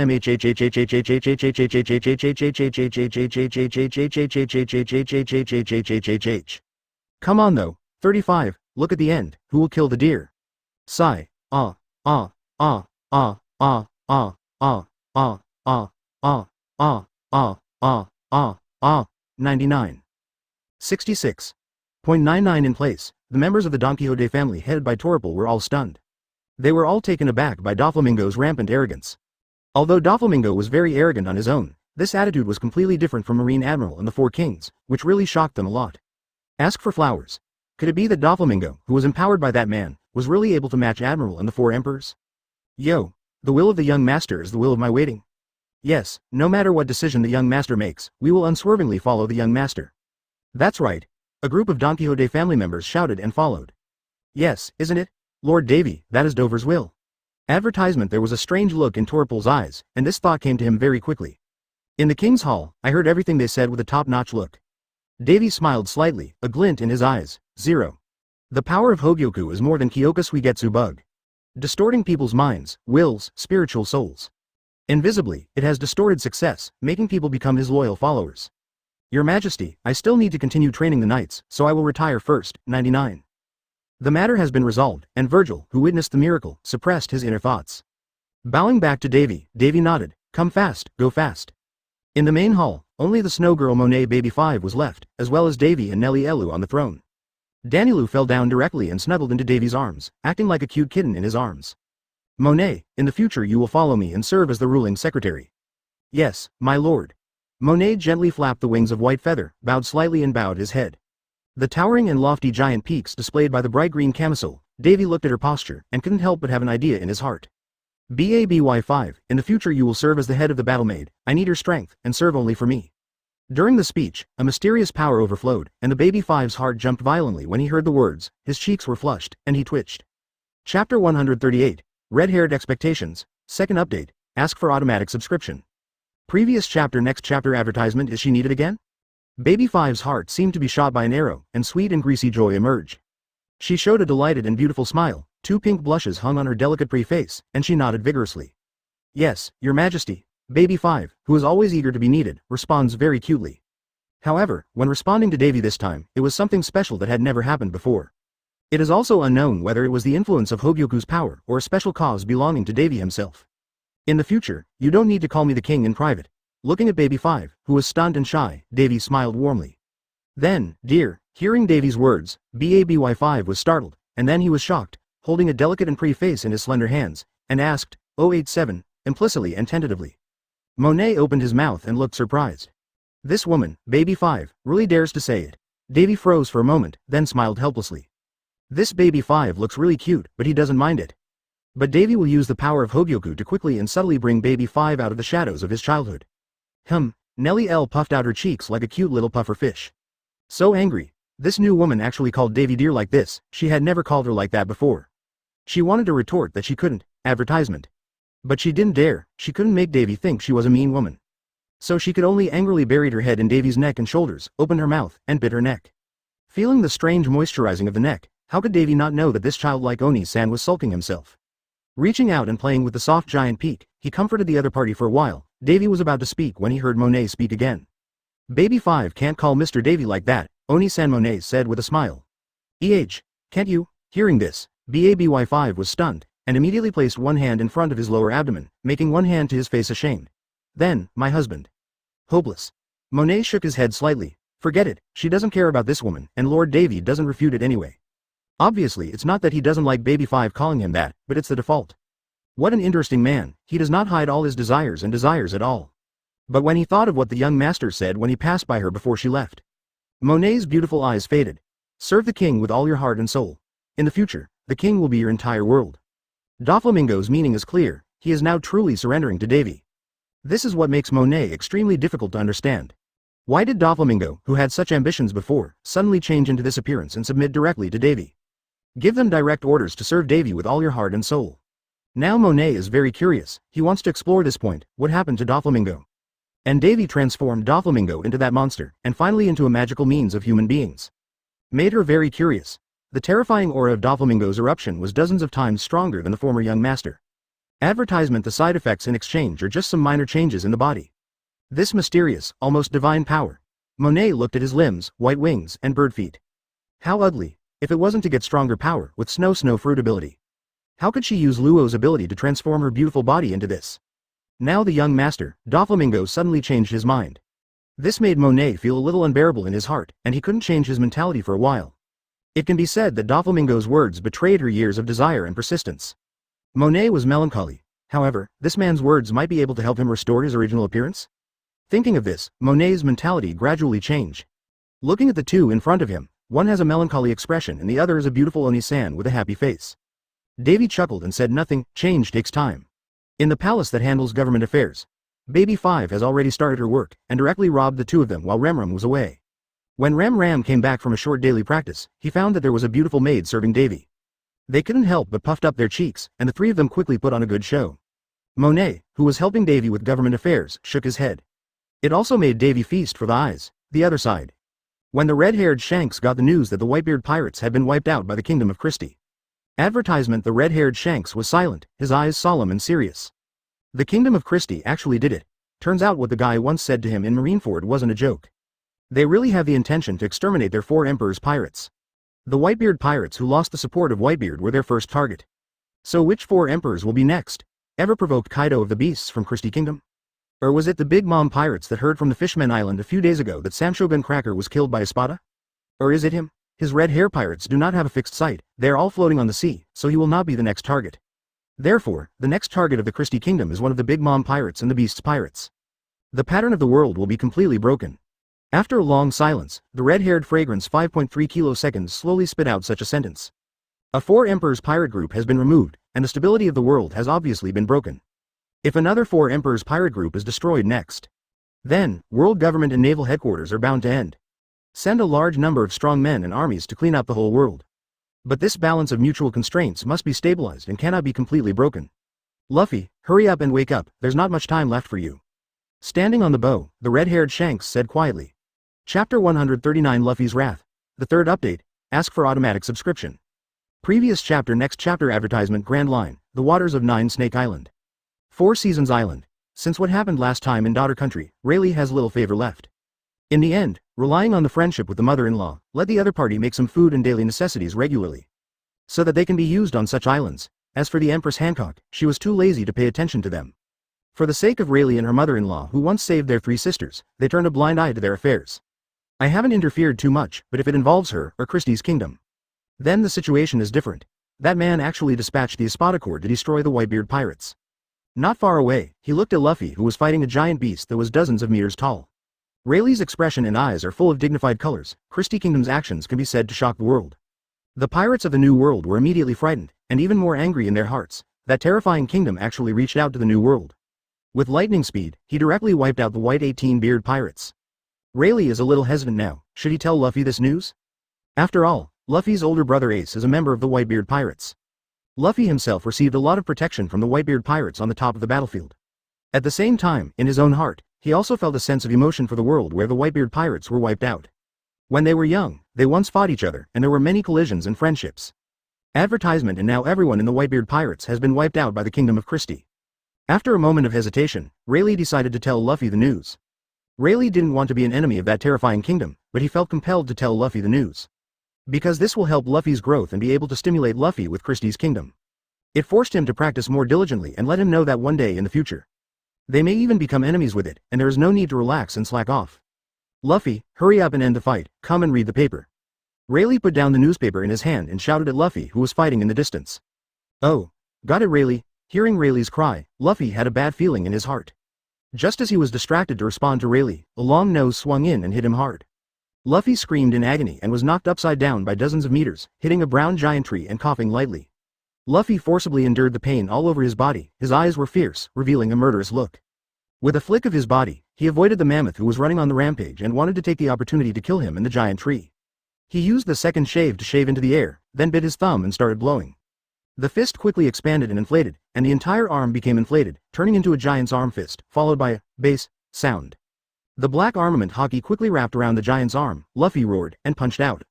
on though, 35, look at the end, who will kill the deer? Sigh, 99. 66.99 in place, the members of the Don Quixote family headed by Torpal were all stunned. They were all taken aback by Doflamingo's rampant arrogance. Although Doflamingo was very arrogant on his own, this attitude was completely different from Marine Admiral and the 4 kings, which really shocked them a lot. Ask for flowers. Could it be that Doflamingo, who was empowered by that man, was really able to match Admiral and the 4 emperors? Yo, the will of the young master is the will of my waiting. Yes, no matter what decision the young master makes, we will unswervingly follow the young master. That's right. A group of Don Quixote family members shouted and followed. Yes, isn't it? Lord Davy, that is Dover's will. Advertisement. There was a strange look in Torpal's eyes, and this thought came to him very quickly. In the king's hall, I heard everything they said with a top-notch look. Davy smiled slightly, a glint in his eyes. 0. The power of Hogyoku is more than Kyoka Suigetsu bug. Distorting people's minds, wills, spiritual souls. Invisibly, it has distorted success, making people become his loyal followers. Your Majesty, I still need to continue training the knights, so I will retire first. 99. The matter has been resolved, and Virgil, who witnessed the miracle, suppressed his inner thoughts. Bowing back to Davy, Davy nodded, come fast, go fast. In the main hall, only the snow girl Monet Baby 5 was left, as well as Davy and Nellie Elu on the throne. Danielu fell down directly and snuggled into Davy's arms, acting like a cute kitten in his arms. Monet, in the future you will follow me and serve as the ruling secretary. Yes, my lord. Monet gently flapped the wings of white feather, bowed slightly and bowed his head. The towering and lofty giant peaks displayed by the bright green camisole, Davy looked at her posture, and couldn't help but have an idea in his heart. BABY5, in the future you will serve as the head of the battle maid, I need your strength, and serve only for me. During the speech, a mysterious power overflowed, and the Baby 5's heart jumped violently when he heard the words, his cheeks were flushed, and he twitched. Chapter 138, Red-Haired Expectations, Second Update, Ask for Automatic Subscription. Previous chapter. Next chapter. Advertisement. Is she needed again? Baby Five's heart seemed to be shot by an arrow, and sweet and greasy joy emerged. She showed a delighted and beautiful smile, 2 pink blushes hung on her delicate pretty face, and she nodded vigorously. Yes, Your Majesty. Baby Five, who is always eager to be needed, responds very cutely. However, when responding to Davy this time, it was something special that had never happened before. It is also unknown whether it was the influence of Hogyoku's power or a special cause belonging to Davy himself. In the future, you don't need to call me the king in private. Looking at Baby Five, who was stunned and shy, Davy smiled warmly. Then, dear, hearing Davy's words, Baby5 was startled, and then he was shocked, holding a delicate and pretty face in his slender hands, and asked, 087, implicitly and tentatively. Monet opened his mouth and looked surprised. This woman, Baby Five, really dares to say it. Davy froze for a moment, then smiled helplessly. This Baby Five looks really cute, but he doesn't mind it. But Davy will use the power of Hogyoku to quickly and subtly bring Baby Five out of the shadows of his childhood. Nellie L puffed out her cheeks like a cute little puffer fish. So angry. This new woman actually called Davy dear like this, she had never called her like that before. She wanted to retort that she couldn't, advertisement. But she didn't dare, she couldn't make Davy think she was a mean woman. So she could only angrily bury her head in Davy's neck and shoulders, open her mouth, and bit her neck. Feeling the strange moisturizing of the neck, how could Davy not know that this childlike Oni-san was sulking himself? Reaching out and playing with the soft giant peak, he comforted the other party for a while. Davy was about to speak when he heard Monet speak again. Baby Five can't call Mr. Davy like that, Oni-san, Monet said with a smile. Can't you? Hearing this, Baby5 was stunned, and immediately placed one hand in front of his lower abdomen, making one hand to his face ashamed. Then, my husband. Hopeless. Monet shook his head slightly. Forget it, she doesn't care about this woman, and Lord Davy doesn't refute it anyway. Obviously it's not that he doesn't like Baby Five calling him that, but it's the default. What an interesting man, he does not hide all his desires and desires at all. But when he thought of what the young master said when he passed by her before she left. Monet's beautiful eyes faded. Serve the king with all your heart and soul. In the future, the king will be your entire world. Doflamingo's meaning is clear, he is now truly surrendering to Davy. This is what makes Monet extremely difficult to understand. Why did Doflamingo, who had such ambitions before, suddenly change into this appearance and submit directly to Davy? Give them direct orders to serve Davy with all your heart and soul. Now Monet is very curious, he wants to explore this point, what happened to Doflamingo. And Davy transformed Doflamingo into that monster, and finally into a magical means of human beings. Made her very curious. The terrifying aura of Doflamingo's eruption was dozens of times stronger than the former young master. Advertisement: the side effects in exchange are just some minor changes in the body. This mysterious, almost divine power. Monet looked at his limbs, white wings, and bird feet. How ugly, if it wasn't to get stronger power with snow fruit ability. How could she use Luo's ability to transform her beautiful body into this? Now the young master, Doflamingo, suddenly changed his mind. This made Monet feel a little unbearable in his heart, and he couldn't change his mentality for a while. It can be said that Doflamingo's words betrayed her years of desire and persistence. Monet was melancholy. However, this man's words might be able to help him restore his original appearance? Thinking of this, Monet's mentality gradually changed. Looking at the two in front of him, one has a melancholy expression and the other is a beautiful Oni-san with a happy face. Davy chuckled and said nothing, change takes time. In the palace that handles government affairs, Baby Five has already started her work, and directly robbed the two of them while Remram was away. When Ram came back from a short daily practice, he found that there was a beautiful maid serving Davy. They couldn't help but puffed up their cheeks, and the three of them quickly put on a good show. Monet, who was helping Davy with government affairs, shook his head. It also made Davy feast for the eyes, the other side. When the red-haired Shanks got the news that the Whitebeard pirates had been wiped out by the kingdom of Christie. Advertisement: the red-haired Shanks was silent, his eyes solemn and serious. The kingdom of Christie actually did it. Turns out what the guy once said to him in Marineford wasn't a joke. They really have the intention to exterminate their 4 emperors' pirates. The Whitebeard pirates who lost the support of Whitebeard were their first target. So which 4 emperors will be next? Ever provoked Kaido of the Beasts from Christie Kingdom? Or was it the Big Mom pirates that heard from the Fisherman Island a few days ago that Samshogun Cracker was killed by Espada? Or is it him? His red hair pirates do not have a fixed site, they are all floating on the sea, so he will not be the next target. Therefore, the next target of the Christie Kingdom is one of the Big Mom pirates and the Beasts pirates. The pattern of the world will be completely broken. After a long silence, the red-haired fragrance 5.3 kiloseconds slowly spit out such a sentence. A 4 Emperors pirate group has been removed, and the stability of the world has obviously been broken. If another 4 Emperors pirate group is destroyed next, then, world government and naval headquarters are bound to end. Send a large number of strong men and armies to clean up the whole world. But this balance of mutual constraints must be stabilized and cannot be completely broken. Luffy, hurry up and wake up, there's not much time left for you. Standing on the bow, the red-haired Shanks said quietly. Chapter 139 Luffy's Wrath. The third update. Ask for automatic subscription. Previous chapter. Next chapter advertisement. Grand Line. The waters of Nine Snake Island. Four Seasons Island. Since what happened last time in Daughter Country, Rayleigh has little favor left. In the end, relying on the friendship with the mother-in-law, let the other party make some food and daily necessities regularly, so that they can be used on such islands. As for the Empress Hancock, she was too lazy to pay attention to them. For the sake of Rayleigh and her mother-in-law who once saved their three sisters, they turned a blind eye to their affairs. I haven't interfered too much, but if it involves her, or Christie's kingdom, then the situation is different. That man actually dispatched the Espada Corps to destroy the Whitebeard pirates. Not far away, he looked at Luffy who was fighting a giant beast that was dozens of meters tall. Rayleigh's expression and eyes are full of dignified colors. Christie Kingdom's actions can be said to shock the world. The pirates of the New World were immediately frightened, and even more angry in their hearts. That terrifying kingdom actually reached out to the New World. With lightning speed, he directly wiped out the White 18-beard pirates. Rayleigh is a little hesitant now. Should he tell Luffy this news? After all, Luffy's older brother Ace is a member of the Whitebeard pirates. Luffy himself received a lot of protection from the Whitebeard pirates on the top of the battlefield. At the same time, in his own heart, he also felt a sense of emotion for the world where the Whitebeard pirates were wiped out. When they were young, they once fought each other, and there were many collisions and friendships. Advertisement, and now everyone in the Whitebeard pirates has been wiped out by the kingdom of Christie. After a moment of hesitation, Rayleigh decided to tell Luffy the news. Rayleigh didn't want to be an enemy of that terrifying kingdom, but he felt compelled to tell Luffy the news. Because this will help Luffy's growth and be able to stimulate Luffy with Christie's kingdom. It forced him to practice more diligently and let him know that one day in the future, they may even become enemies with it, and there is no need to relax and slack off. Luffy, hurry up and end the fight, come and read the paper. Rayleigh put down the newspaper in his hand and shouted at Luffy who was fighting in the distance. Oh, got it Rayleigh. Hearing Rayleigh's cry, Luffy had a bad feeling in his heart. Just as he was distracted to respond to Rayleigh, a long nose swung in and hit him hard. Luffy screamed in agony and was knocked upside down by dozens of meters, hitting a brown giant tree and coughing lightly. Luffy forcibly endured the pain all over his body. His eyes were fierce, revealing a murderous look. With a flick of his body, he avoided the mammoth who was running on the rampage and wanted to take the opportunity to kill him in the giant tree. He used the second shave to shave into the air, then bit his thumb and started blowing. The fist quickly expanded and inflated, and the entire arm became inflated, turning into a giant's arm fist, followed by a bass sound. The black armament hockey quickly wrapped around the giant's arm. Luffy roared and punched out.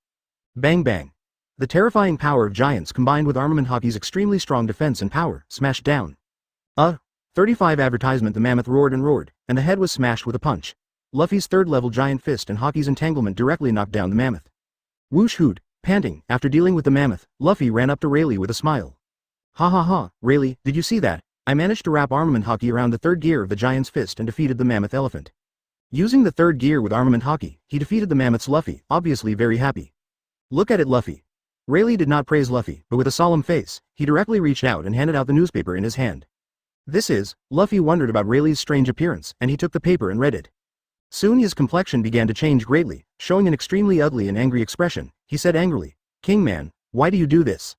Bang bang. The terrifying power of giants combined with armament hockey's extremely strong defense and power smashed down. 35 advertisement. The mammoth roared and roared, and the head was smashed with a punch. Luffy's third-level giant fist and hockey's entanglement directly knocked down the mammoth. Whoosh hoot, panting, after dealing with the mammoth, Luffy ran up to Rayleigh with a smile. Ha ha ha, Rayleigh, did you see that? I managed to wrap armament hockey around the third gear of the giant's fist and defeated the mammoth elephant. Using the third gear with armament hockey, he defeated the mammoth's Luffy, obviously very happy. Look at it Luffy. Rayleigh did not praise Luffy, but with a solemn face, he directly reached out and handed out the newspaper in his hand. Luffy wondered about Rayleigh's strange appearance, and he took the paper and read it. Soon his complexion began to change greatly, showing an extremely ugly and angry expression. He said angrily, King man, why do you do this?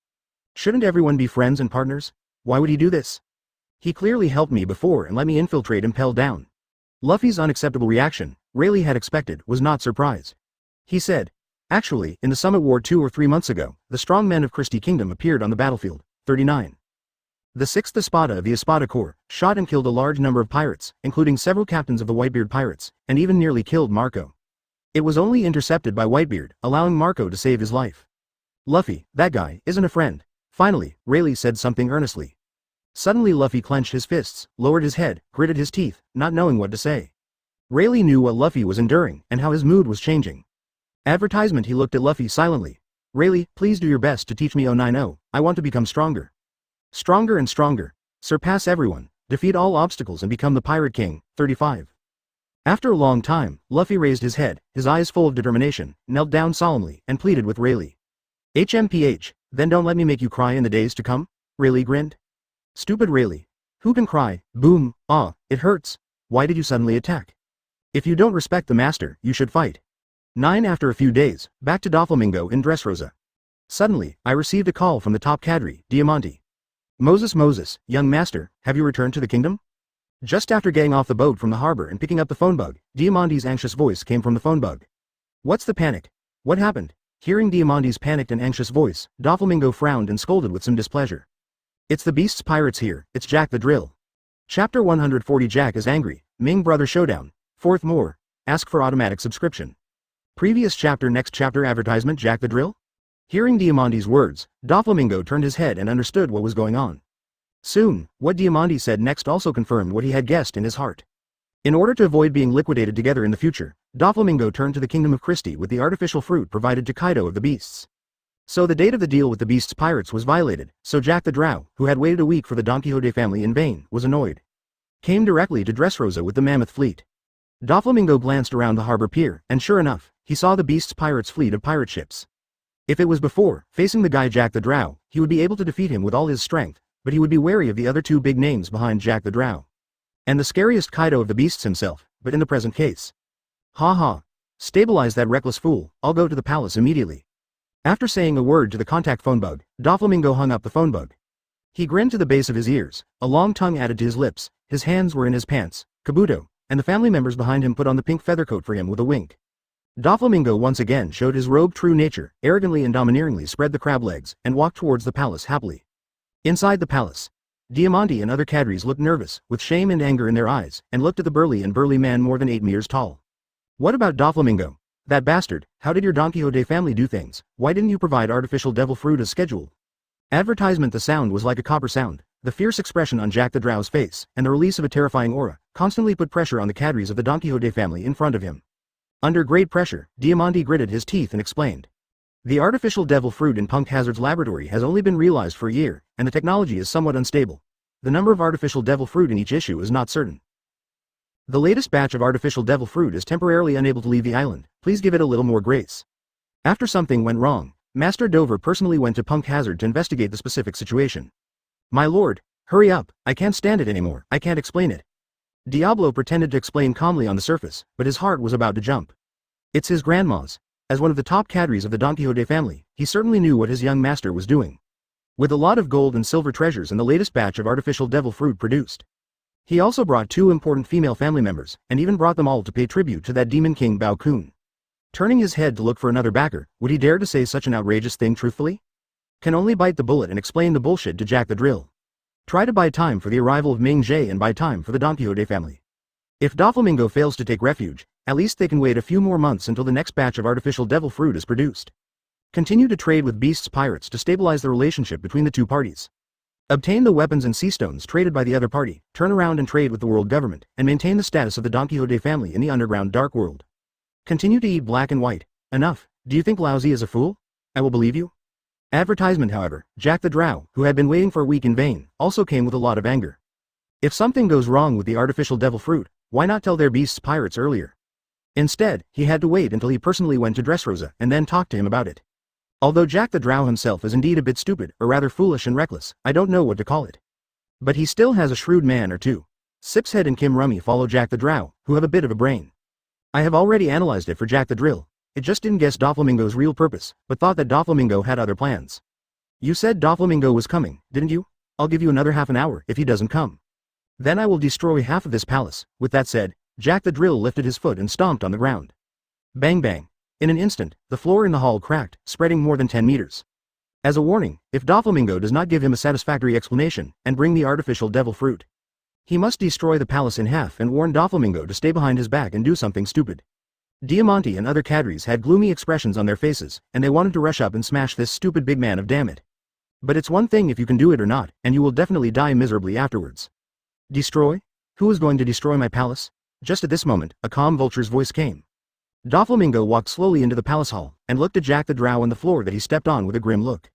Shouldn't everyone be friends and partners? Why would he do this? He clearly helped me before and let me infiltrate and Impel Down. Luffy's unacceptable reaction, Rayleigh had expected, was not surprised. He said, actually, in the Summit War 2 or 3 months ago, the strong men of Christie Kingdom appeared on the battlefield. 39. The 6th Espada of the Espada Corps shot and killed a large number of pirates, including several captains of the Whitebeard pirates, and even nearly killed Marco. It was only intercepted by Whitebeard, allowing Marco to save his life. Luffy, that guy, isn't a friend. Finally, Rayleigh said something earnestly. Suddenly Luffy clenched his fists, lowered his head, gritted his teeth, not knowing what to say. Rayleigh knew what Luffy was enduring, and how his mood was changing. Advertisement. He looked at Luffy silently. Rayleigh, please do your best to teach me 090, I want to become stronger. Stronger and stronger. Surpass everyone, defeat all obstacles and become the Pirate King. 35. After a long time, Luffy raised his head, his eyes full of determination, knelt down solemnly, and pleaded with Rayleigh. HMPH, then don't let me make you cry in the days to come? Rayleigh grinned. Stupid Rayleigh. Who can cry? Boom, it hurts. Why did you suddenly attack? If you don't respect the master, you should fight. 9. After a few days, back to Doflamingo in Dressrosa. Suddenly, I received a call from the top cadre, Diamante. Moses, young master, have you returned to the kingdom? Just after getting off the boat from the harbor and picking up the phone bug, Diamante's anxious voice came from the phone bug. What's the panic? What happened? Hearing Diamante's panicked and anxious voice, Doflamingo frowned and scolded with some displeasure. It's the beast's pirates here, it's Jack the Drill. Chapter 140. Jack is angry. Ming Brother Showdown. 4th more. Ask for automatic subscription. Previous chapter. Next chapter advertisement. Jack the Drill? Hearing Diamante's words, Doflamingo turned his head and understood what was going on. Soon, what Diamante said next also confirmed what he had guessed in his heart. In order to avoid being liquidated together in the future, Doflamingo turned to the Kingdom of Christie with the artificial fruit provided to Kaido of the Beasts. So the date of the deal with the Beasts pirates was violated, so Jack the Drow, who had waited a week for the Don Quixote family in vain, was annoyed. Came directly to Dressrosa with the mammoth fleet. Doflamingo glanced around the harbor pier, and sure enough, he saw the Beasts pirates' fleet of pirate ships. If it was before, facing the guy Jack the Drow, he would be able to defeat him with all his strength, but he would be wary of the other two big names behind Jack the Drow. And the scariest Kaido of the Beasts himself, but in the present case. Ha ha. Stabilize that reckless fool, I'll go to the palace immediately. After saying a word to the contact phone bug, Doflamingo hung up the phone bug. He grinned to the base of his ears, a long tongue added to his lips, his hands were in his pants, Kabuto, and the family members behind him put on the pink feather coat for him with a wink. Doflamingo once again showed his rogue true nature, arrogantly and domineeringly spread the crab legs, and walked towards the palace happily. Inside the palace, Diamante and other cadres looked nervous, with shame and anger in their eyes, and looked at the burly man more than 8 meters tall. What about Doflamingo? That bastard, how did your Don Quixote family do things? Why didn't you provide artificial devil fruit as scheduled? Advertisement. The sound was like a copper sound. The fierce expression on Jack the Drow's face, and the release of a terrifying aura, constantly put pressure on the cadres of the Don Quixote family in front of him. Under great pressure, Diamante gritted his teeth and explained. The artificial devil fruit in Punk Hazard's laboratory has only been realized for a year, and the technology is somewhat unstable. The number of artificial devil fruit in each issue is not certain. The latest batch of artificial devil fruit is temporarily unable to leave the island, please give it a little more grace. After something went wrong, Master Dover personally went to Punk Hazard to investigate the specific situation. My lord, hurry up, I can't stand it anymore, I can't explain it. Diablo pretended to explain calmly on the surface, but his heart was about to jump. It's his grandma's. As one of the top cadres of the Don Quixote family, he certainly knew what his young master was doing. With a lot of gold and silver treasures and the latest batch of artificial devil fruit produced. He also brought 2 important female family members, and even brought them all to pay tribute to that demon king Bao Kun. Turning his head to look for another backer, would he dare to say such an outrageous thing truthfully? Can only bite the bullet and explain the bullshit to Jack the Drill. Try to buy time for the arrival of Ming Jie and buy time for the Don Quixote family. If Doflamingo fails to take refuge, at least they can wait a few more months until the next batch of artificial devil fruit is produced. Continue to trade with Beast's pirates to stabilize the relationship between the two parties. Obtain the weapons and sea stones traded by the other party, turn around and trade with the world government, and maintain the status of the Don Quixote family in the underground dark world. Continue to eat black and white. Enough. Do you think Lousy is a fool? I will believe you. Advertisement. However, Jack the Drow, who had been waiting for a week in vain, also came with a lot of anger. If something goes wrong with the artificial devil fruit, why not tell their Beast's pirates earlier? Instead, he had to wait until he personally went to Dressrosa and then talked to him about it. Although Jack the Drow himself is indeed a bit stupid, or rather foolish and reckless, I don't know what to call it. But he still has a shrewd man or two. Sipshead and Kim Rummy follow Jack the Drow, who have a bit of a brain. I have already analyzed it for Jack the Drill. It just didn't guess Doflamingo's real purpose, but thought that Doflamingo had other plans. You said Doflamingo was coming, didn't you? I'll give you another half an hour if he doesn't come. Then I will destroy half of this palace. With that said, Jack the Drill lifted his foot and stomped on the ground. Bang bang. In an instant, the floor in the hall cracked, spreading more than 10 meters. As a warning, if Doflamingo does not give him a satisfactory explanation, and bring the artificial devil fruit, he must destroy the palace in half and warn Doflamingo to stay behind his back and do something stupid. Diamante and other cadres had gloomy expressions on their faces, and they wanted to rush up and smash this stupid big man of damn it. But it's one thing if you can do it or not, and you will definitely die miserably afterwards. Destroy? Who is going to destroy my palace? Just at this moment, a calm vulture's voice came. Doflamingo walked slowly into the palace hall, and looked at Jack the Drow on the floor that he stepped on with a grim look.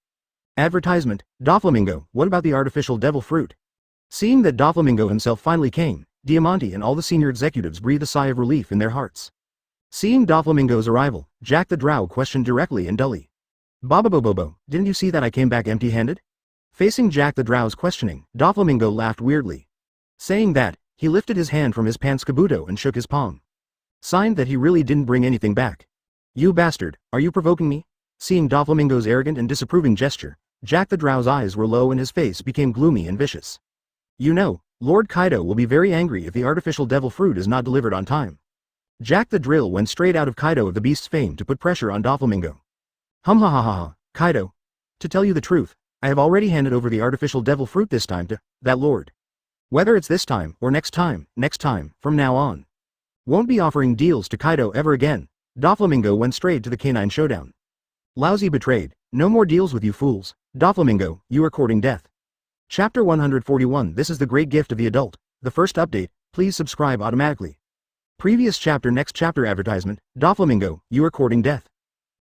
Advertisement. Doflamingo, what about the artificial devil fruit? Seeing that Doflamingo himself finally came, Diamante and all the senior executives breathed a sigh of relief in their hearts. Seeing Doflamingo's arrival, Jack the Drow questioned directly and dully. Bobo, didn't you see that I came back empty-handed? Facing Jack the Drow's questioning, Doflamingo laughed weirdly. Saying that, he lifted his hand from his pants kabuto and shook his palm. Signed that he really didn't bring anything back. You bastard, are you provoking me? Seeing Doflamingo's arrogant and disapproving gesture, Jack the Drow's eyes were low and his face became gloomy and vicious. You know, Lord Kaido will be very angry if the artificial devil fruit is not delivered on time. Jack the Drill went straight out of Kaido of the Beast's fame to put pressure on Doflamingo. Ha, Kaido. To tell you the truth, I have already handed over the artificial devil fruit this time to that lord. Whether it's this time or next time, from now on. Won't be offering deals to Kaido ever again. Doflamingo went straight to the canine showdown. Lousy betrayed. No more deals with you fools. Doflamingo, you are courting death. Chapter 141. This is the great gift of the adult. The first update, please subscribe automatically. Previous chapter. Next chapter advertisement, Doflamingo, you are courting death.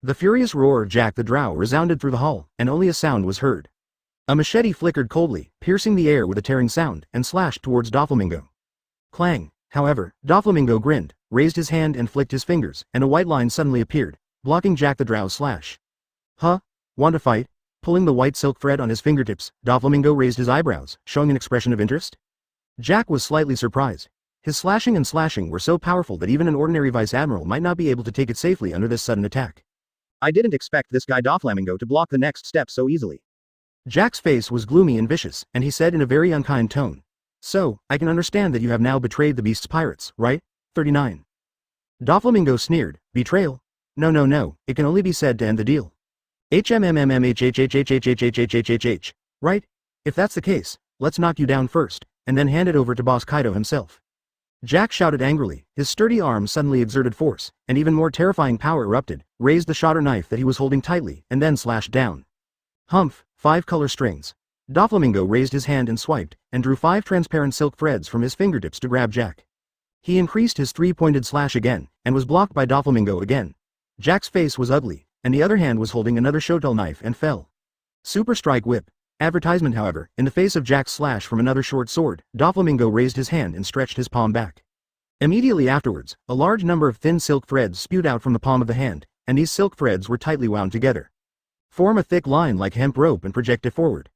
The furious roar of Jack the Drow resounded through the hall, and only a sound was heard. A machete flickered coldly, piercing the air with a tearing sound, and slashed towards Doflamingo. Clang! However, Doflamingo grinned, raised his hand and flicked his fingers, and a white line suddenly appeared, blocking Jack the Drow's slash. Huh? Want to fight? Pulling the white silk thread on his fingertips, Doflamingo raised his eyebrows, showing an expression of interest. Jack was slightly surprised. His slashing and slashing were so powerful that even an ordinary vice admiral might not be able to take it safely under this sudden attack. I didn't expect this guy Doflamingo to block the next step so easily. Jack's face was gloomy and vicious, and he said in a very unkind tone. So, I can understand that you have now betrayed the beast's pirates, right? 39. Doflamingo sneered. Betrayal? No, it can only be said to end the deal. HMMMMHHHHHHHHHHH. Right? If that's the case, let's knock you down first, and then hand it over to Boss Kaido himself. Jack shouted angrily, his sturdy arm suddenly exerted force, and even more terrifying power erupted, raised the shotter knife that he was holding tightly, and then slashed down. Humph, 5 color strings. Doflamingo raised his hand and swiped, and drew 5 transparent silk threads from his fingertips to grab Jack. He increased his 3-pointed slash again, and was blocked by Doflamingo again. Jack's face was ugly, and the other hand was holding another showtell knife and fell. Super Strike Whip. Advertisement. However, in the face of Jack's slash from another short sword, Doflamingo raised his hand and stretched his palm back. Immediately afterwards, a large number of thin silk threads spewed out from the palm of the hand, and these silk threads were tightly wound together. Form a thick line like hemp rope and project it forward.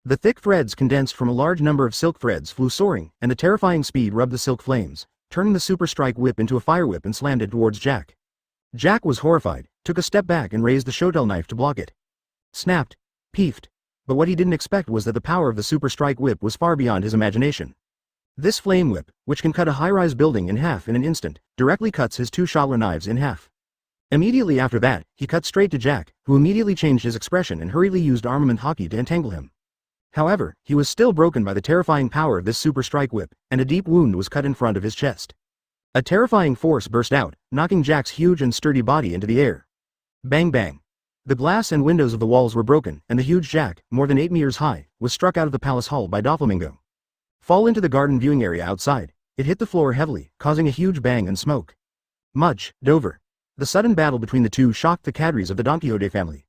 The thick threads condensed from a large number of silk threads flew soaring, and the terrifying speed rubbed the silk flames, turning the Super Strike Whip into a fire whip and slammed it towards Jack. Jack was horrified, took a step back and raised the showtell knife to block it. Snapped. Peefed. But what he didn't expect was that the power of the Super Strike Whip was far beyond his imagination. This flame whip, which can cut a high-rise building in half in an instant, directly cuts his 2 shottler knives in half. Immediately after that, he cut straight to Jack, who immediately changed his expression and hurriedly used armament hockey to entangle him. However, he was still broken by the terrifying power of this Super Strike Whip, and a deep wound was cut in front of his chest. A terrifying force burst out, knocking Jack's huge and sturdy body into the air. Bang bang. The glass and windows of the walls were broken, and the huge Jack, more than 8 meters high, was struck out of the palace hall by Doflamingo. Fall into the garden viewing area outside. It hit the floor heavily, causing a huge bang and smoke. Much, Dover. The sudden battle between the two shocked the cadres of the Don Quixote family.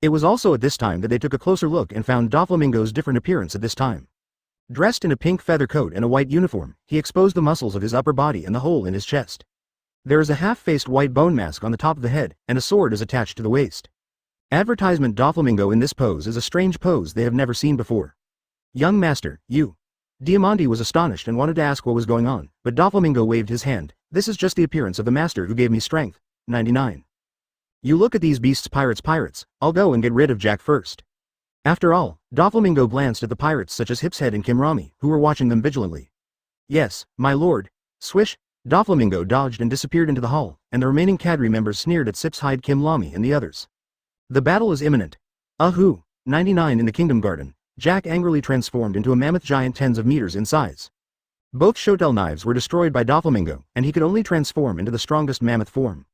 It was also at this time that they took a closer look and found Doflamingo's different appearance at this time. Dressed in a pink feather coat and a white uniform, he exposed the muscles of his upper body and the hole in his chest. There is a half-faced white bone mask on the top of the head, and a sword is attached to the waist. Advertisement. Doflamingo in this pose is a strange pose they have never seen before. Young master, you. Diamante was astonished and wanted to ask what was going on, but Doflamingo waved his hand. This is just the appearance of the master who gave me strength. 99. You look at these beasts. Pirates, I'll go and get rid of Jack first. After all, Doflamingo glanced at the pirates such as Hipshead and Kimrami, who were watching them vigilantly. Yes, my lord. Swish. Doflamingo dodged and disappeared into the hall, and the remaining cadre members sneered at Sipshide, Kimlami and the others. The battle is imminent. Ahoo! 99. In the Kingdom Garden, Jack angrily transformed into a mammoth giant tens of meters in size. Both showtell knives were destroyed by Doflamingo, and he could only transform into the strongest mammoth form.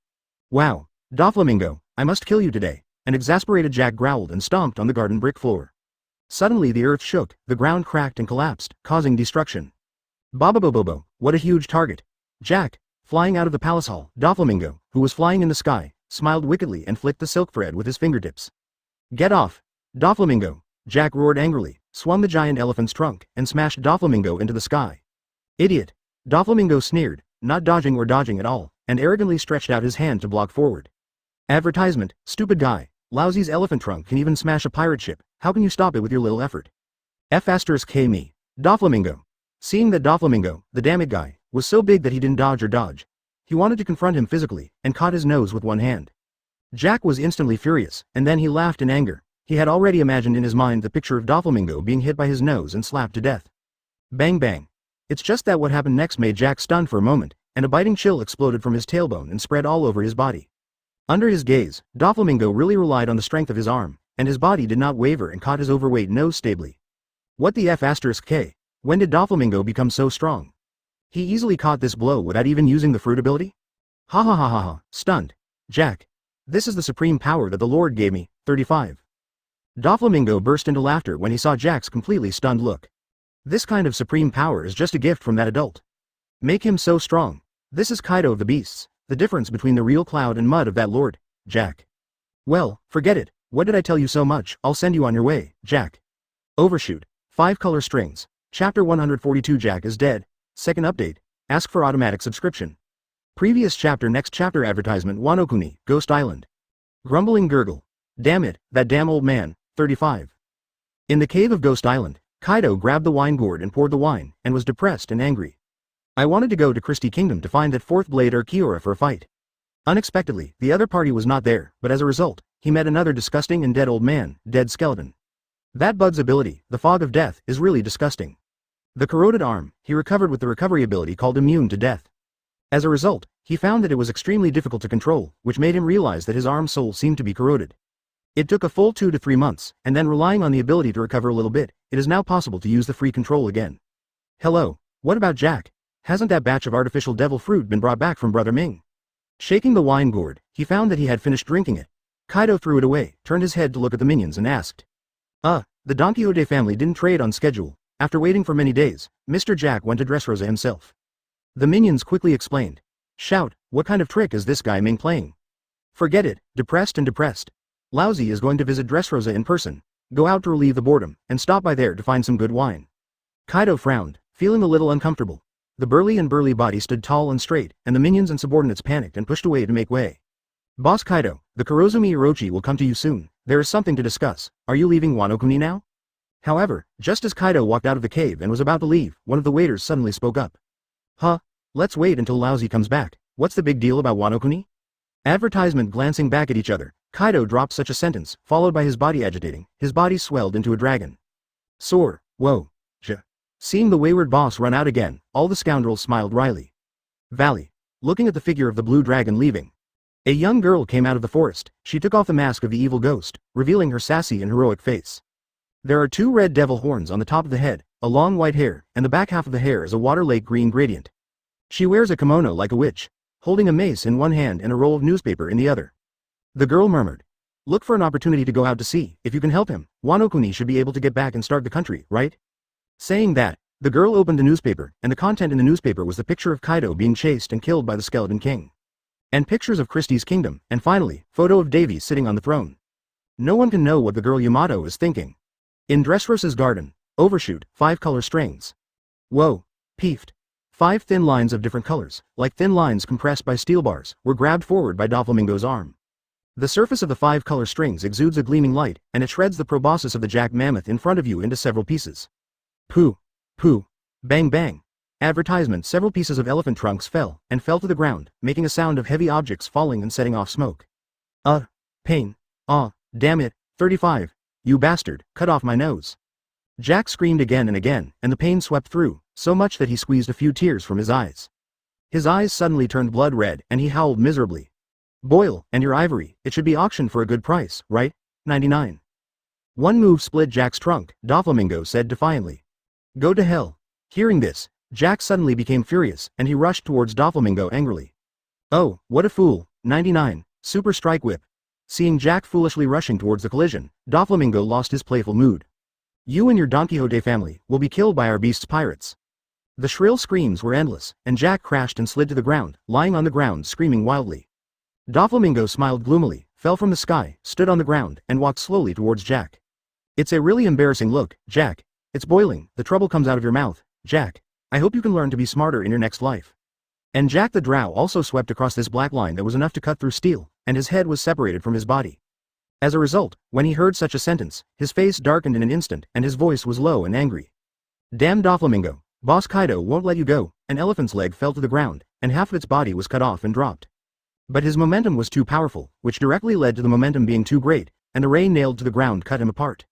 Wow! Doflamingo, I must kill you today, an exasperated Jack growled and stomped on the garden brick floor. Suddenly the earth shook, the ground cracked and collapsed, causing destruction. Bobobobobo, what a huge target! Jack, flying out of the palace hall, Doflamingo, who was flying in the sky, smiled wickedly and flicked the silk thread with his fingertips. Get off! Doflamingo! Jack roared angrily, swung the giant elephant's trunk, and smashed Doflamingo into the sky. Idiot! Doflamingo sneered, not dodging or dodging at all, and arrogantly stretched out his hand to block forward. Advertisement. Stupid guy. Lousy's elephant trunk can even smash a pirate ship. How can you stop it with your little effort? F***K me. Doflamingo. Seeing that Doflamingo, the damn it guy, was so big that he didn't dodge or dodge, he wanted to confront him physically, and caught his nose with one hand. Jack was instantly furious, and then he laughed in anger. He had already imagined in his mind the picture of Doflamingo being hit by his nose and slapped to death. Bang bang. It's just that what happened next made Jack stunned for a moment, and a biting chill exploded from his tailbone and spread all over his body. Under his gaze, Doflamingo really relied on the strength of his arm, and his body did not waver and caught his overweight nose stably. What the F***K? When did Doflamingo become so strong? He easily caught this blow without even using the fruit ability? Ha ha ha ha ha, stunned. Jack. This is the supreme power that the Lord gave me. 35. Doflamingo burst into laughter when he saw Jack's completely stunned look. This kind of supreme power is just a gift from that adult. Make him so strong. This is Kaido of the beasts, the difference between the real cloud and mud of that Lord, Jack. Well, forget it, what did I tell you so much? I'll send you on your way, Jack. Overshoot. 5 color strings. Chapter 142 Jack is dead. Second update. Ask for automatic subscription. Previous chapter next chapter advertisement Wano Kuni, Ghost Island. Grumbling gurgle. Damn it, that damn old man. 35. In the cave of Ghost Island, Kaido grabbed the wine gourd and poured the wine, and was depressed and angry. I wanted to go to Christie Kingdom to find that fourth blade Ulquiorra for a fight. Unexpectedly, the other party was not there, but as a result, he met another disgusting and dead old man, dead skeleton. That Bud's ability, the fog of death, is really disgusting. The corroded arm, he recovered with the recovery ability called immune to death. As a result, he found that it was extremely difficult to control, which made him realize that his arm's soul seemed to be corroded. It took a full 2 to 3 months, and then relying on the ability to recover a little bit, it is now possible to use the free control again. Hello, what about Jack? Hasn't that batch of artificial devil fruit been brought back from Brother Ming? Shaking the wine gourd, he found that he had finished drinking it. Kaido threw it away, turned his head to look at the minions and asked. The Don Quixote family didn't trade on schedule. After waiting for many days, Mr. Jack went to Dressrosa himself. The minions quickly explained. Shout, what kind of trick is this guy Ming playing? Forget it, depressed and depressed. Lousy is going to visit Dressrosa in person, go out to relieve the boredom, and stop by there to find some good wine. Kaido frowned, feeling a little uncomfortable. The burly and burly body stood tall and straight, and the minions and subordinates panicked and pushed away to make way. Boss Kaido, the Kurozumi Orochi will come to you soon. There is something to discuss. Are you leaving Wano Kuni now? However, just as Kaido walked out of the cave and was about to leave, one of the waiters suddenly spoke up. Let's wait until Lousy comes back. What's the big deal about Wano Kuni? Advertisement glancing back at each other, Kaido dropped such a sentence, followed by his body agitating, his body swelled into a dragon. Soar, whoa, Seeing the wayward boss run out again, all the scoundrels smiled wryly. Valley. Looking at the figure of the blue dragon leaving. A young girl came out of the forest. She took off the mask of the evil ghost, revealing her sassy and heroic face. There are 2 red devil horns on the top of the head, a long white hair, and the back half of the hair is a water lake green gradient. She wears a kimono like a witch, holding a mace in one hand and a roll of newspaper in the other. The girl murmured. Look for an opportunity to go out to sea. If you can help him, Wano Kuni should be able to get back and start the country, right? Saying that, the girl opened a newspaper, and the content in the newspaper was the picture of Kaido being chased and killed by the Skeleton King. And pictures of Christie's kingdom, and finally, photo of Davy sitting on the throne. No one can know what the girl Yamato is thinking. In Dressrosa's garden, overshoot, 5 color strings. Whoa, peefed. 5 thin lines of different colors, like thin lines compressed by steel bars, were grabbed forward by Doflamingo's arm. The surface of the 5 color strings exudes a gleaming light, and it shreds the proboscis of the jack mammoth in front of you into several pieces. Pooh. Pooh. Bang bang. Advertisement. Several pieces of elephant trunks fell to the ground, making a sound of heavy objects falling and setting off smoke. Pain. Damn it. 35. You bastard, cut off my nose. Jack screamed again and again, and the pain swept through, so much that he squeezed a few tears from his eyes. His eyes suddenly turned blood red, and he howled miserably. Boil, and your ivory, it should be auctioned for a good price, right? 99. One move split Jack's trunk, Doflamingo said defiantly. Go to hell. Hearing this, Jack suddenly became furious, and he rushed towards Doflamingo angrily. Oh, what a fool. 99. Super Strike Whip. Seeing Jack foolishly rushing towards the collision, Doflamingo lost his playful mood. You and your Don Quixote family will be killed by our beast's pirates. The shrill screams were endless, and Jack crashed and slid to the ground, lying on the ground screaming wildly. Doflamingo smiled gloomily, fell from the sky, stood on the ground, and walked slowly towards Jack. It's a really embarrassing look, Jack. It's boiling, the trouble comes out of your mouth, Jack. I hope you can learn to be smarter in your next life. And Jack the Drow also swept across this black line that was enough to cut through steel, and his head was separated from his body. As a result, when he heard such a sentence, his face darkened in an instant, and his voice was low and angry. Damn Doflamingo, Boss Kaido won't let you go. An elephant's leg fell to the ground, and half of its body was cut off and dropped. But his momentum was too powerful, which directly led to the momentum being too great, and the ray nailed to the ground cut him apart.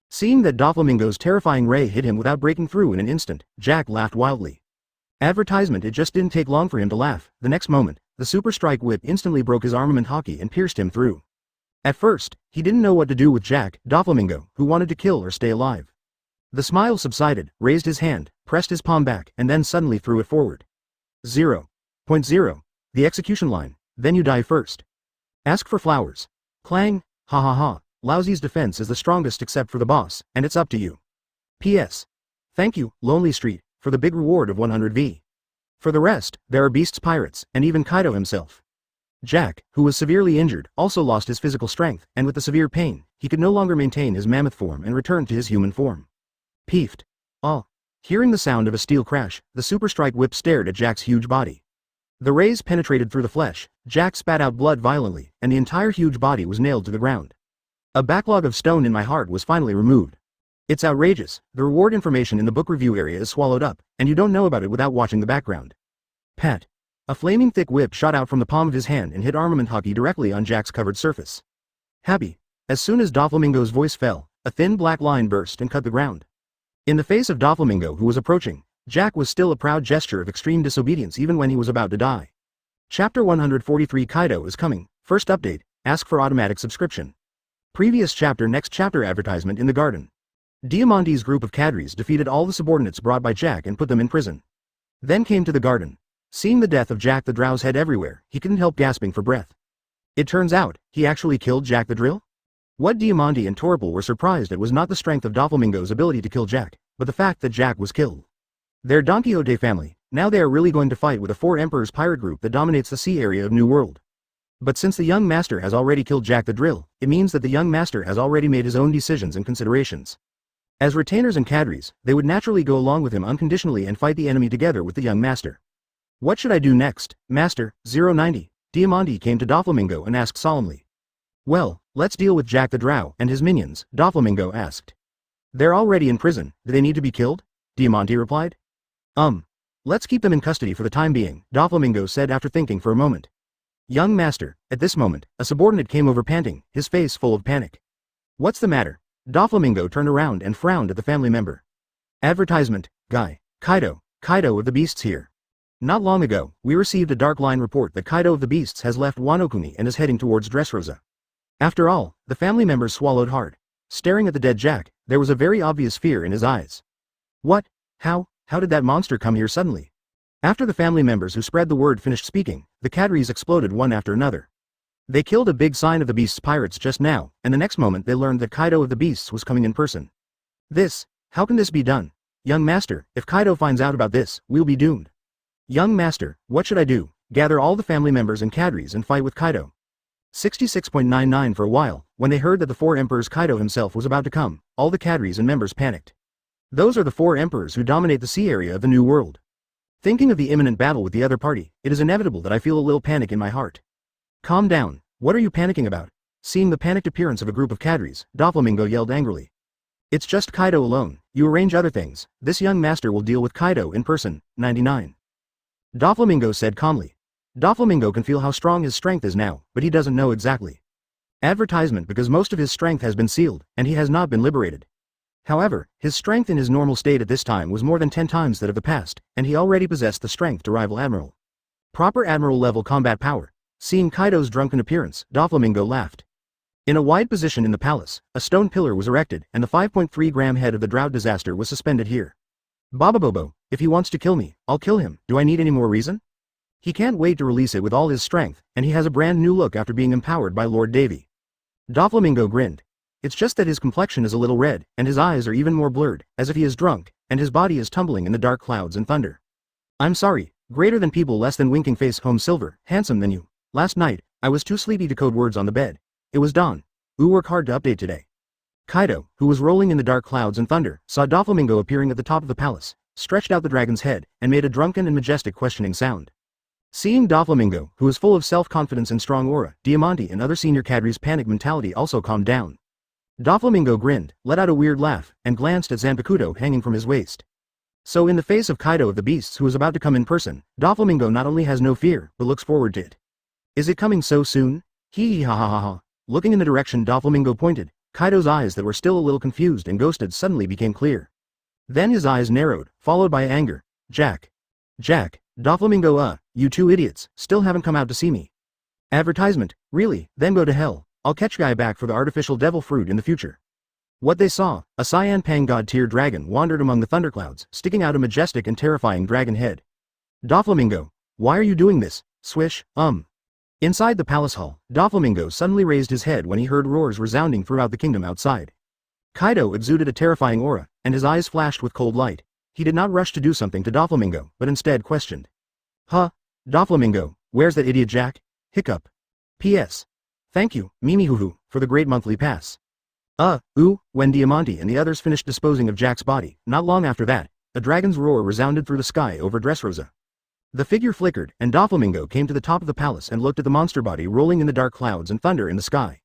Seeing that Doflamingo's terrifying ray hit him without breaking through in an instant, Jack laughed wildly. Advertisement. It just didn't take long for him to laugh. The next moment, the Super Strike Whip instantly broke his armament hockey and pierced him through. At first, he didn't know what to do with Jack, Doflamingo, who wanted to kill or stay alive. The smile subsided, raised his hand, pressed his palm back, and then suddenly threw it forward. 0.0. The execution line. Then you die first. Ask for flowers. Clang, ha ha ha, Lousy's defense is the strongest except for the boss, and it's up to you. P.S. Thank you, Lonely Street, for the big reward of 100V. For the rest, there are Beast's pirates, and even Kaido himself. Jack, who was severely injured, also lost his physical strength, and with the severe pain, he could no longer maintain his mammoth form and returned to his human form. Peeved. Oh. Hearing the sound of a steel crash, the Super Strike Whip stared at Jack's huge body. The rays penetrated through the flesh, Jack spat out blood violently, and the entire huge body was nailed to the ground. A backlog of stone in my heart was finally removed. It's outrageous, the reward information in the book review area is swallowed up, and you don't know about it without watching the background. Pat. A flaming thick whip shot out from the palm of his hand and hit armament hockey directly on Jack's covered surface. Happy. As soon as Doflamingo's voice fell, a thin black line burst and cut the ground. In the face of Doflamingo who was approaching, Jack was still a proud gesture of extreme disobedience even when he was about to die. Chapter 143 Kaido is coming, first update, ask for automatic subscription. Previous chapter next chapter advertisement in the garden. Diamante's group of cadres defeated all the subordinates brought by Jack and put them in prison. Then came to the garden. Seeing the death of Jack the Drow's head everywhere, he couldn't help gasping for breath. It turns out, he actually killed Jack the Drill? What Diamante and Torpal were surprised at was not the strength of Doflamingo's ability to kill Jack, but the fact that Jack was killed. They're Don Quixote family, now they are really going to fight with the Four Emperors pirate group that dominates the sea area of New World. But since the young master has already killed Jack the Drill, it means that the young master has already made his own decisions and considerations. As retainers and cadres, they would naturally go along with him unconditionally and fight the enemy together with the young master. What should I do next, Master? 090, Diamante came to Doflamingo and asked solemnly. Well, let's deal with Jack the Drow and his minions, Doflamingo asked. They're already in prison, do they need to be killed? Diamante replied. Let's keep them in custody for the time being, Doflamingo said after thinking for a moment. Young master, at this moment, a subordinate came over panting, his face full of panic. What's the matter? Doflamingo turned around and frowned at the family member. Advertisement, guy, Kaido of the Beasts here. Not long ago, we received a dark line report that Kaido of the Beasts has left Wano Kuni and is heading towards Dressrosa. After all, the family members swallowed hard. Staring at the dead Jack, there was a very obvious fear in his eyes. What? How did that monster come here suddenly? After the family members who spread the word finished speaking, the cadres exploded one after another. They killed a big sign of the Beasts pirates just now, and the next moment they learned that Kaido of the Beasts was coming in person. How can this be done? Young master, if Kaido finds out about this, we'll be doomed. Young master, what should I do? Gather all the family members and cadres and fight with Kaido. 66.99 For a while, when they heard that the Four Emperors Kaido himself was about to come, all the cadres and members panicked. Those are the Four Emperors who dominate the sea area of the New World. Thinking of the imminent battle with the other party, it is inevitable that I feel a little panic in my heart. Calm down, what are you panicking about? Seeing the panicked appearance of a group of cadres, Doflamingo yelled angrily. It's just Kaido alone, you arrange other things, this young master will deal with Kaido in person, 99. Doflamingo said calmly. Doflamingo can feel how strong his strength is now, but he doesn't know exactly. Advertisement because most of his strength has been sealed, and he has not been liberated. However, his strength in his normal state at this time was more than 10 times that of the past, and he already possessed the strength to rival Admiral. Proper Admiral level combat power. Seeing Kaido's drunken appearance, Doflamingo laughed. In a wide position in the palace, a stone pillar was erected, and the 5.3-gram head of the drought disaster was suspended here. Bababobo, if he wants to kill me, I'll kill him, do I need any more reason? He can't wait to release it with all his strength, and he has a brand new look after being empowered by Lord Davy. Doflamingo grinned. It's just that his complexion is a little red, and his eyes are even more blurred, as if he is drunk, and his body is tumbling in the dark clouds and thunder. I'm sorry, greater than people less than winking face home silver, handsome than you. Last night, I was too sleepy to code words on the bed. It was dawn. Work hard to update today. Kaido, who was rolling in the dark clouds and thunder, saw Doflamingo appearing at the top of the palace, stretched out the dragon's head, and made a drunken and majestic questioning sound. Seeing Doflamingo, who was full of self-confidence and strong aura, Diamante and other senior cadres' panic mentality also calmed down. Doflamingo grinned, let out a weird laugh, and glanced at Zanpakuto hanging from his waist. So in the face of Kaido of the Beasts who is about to come in person, Doflamingo not only has no fear, but looks forward to it. Is it coming so soon? Hee ha ha ha ha. Looking in the direction Doflamingo pointed, Kaido's eyes that were still a little confused and ghosted suddenly became clear. Then his eyes narrowed, followed by anger. Jack, Doflamingo, you two idiots, still haven't come out to see me. Advertisement, really, then go to hell, I'll catch guy back for the artificial devil fruit in the future. What they saw, a cyan pang god tier dragon wandered among the thunderclouds, sticking out a majestic and terrifying dragon head. Doflamingo, why are you doing this? Swish, Inside the palace hall, Doflamingo suddenly raised his head when he heard roars resounding throughout the kingdom outside. Kaido exuded a terrifying aura, and his eyes flashed with cold light. He did not rush to do something to Doflamingo, but instead questioned. Huh? Doflamingo, where's that idiot Jack? Hiccup. P.S. Thank you, Mimihuhu, for the great monthly pass. When Diamante and the others finished disposing of Jack's body, not long after that, a dragon's roar resounded through the sky over Dressrosa. The figure flickered, and Doflamingo came to the top of the palace and looked at the monster body rolling in the dark clouds and thunder in the sky.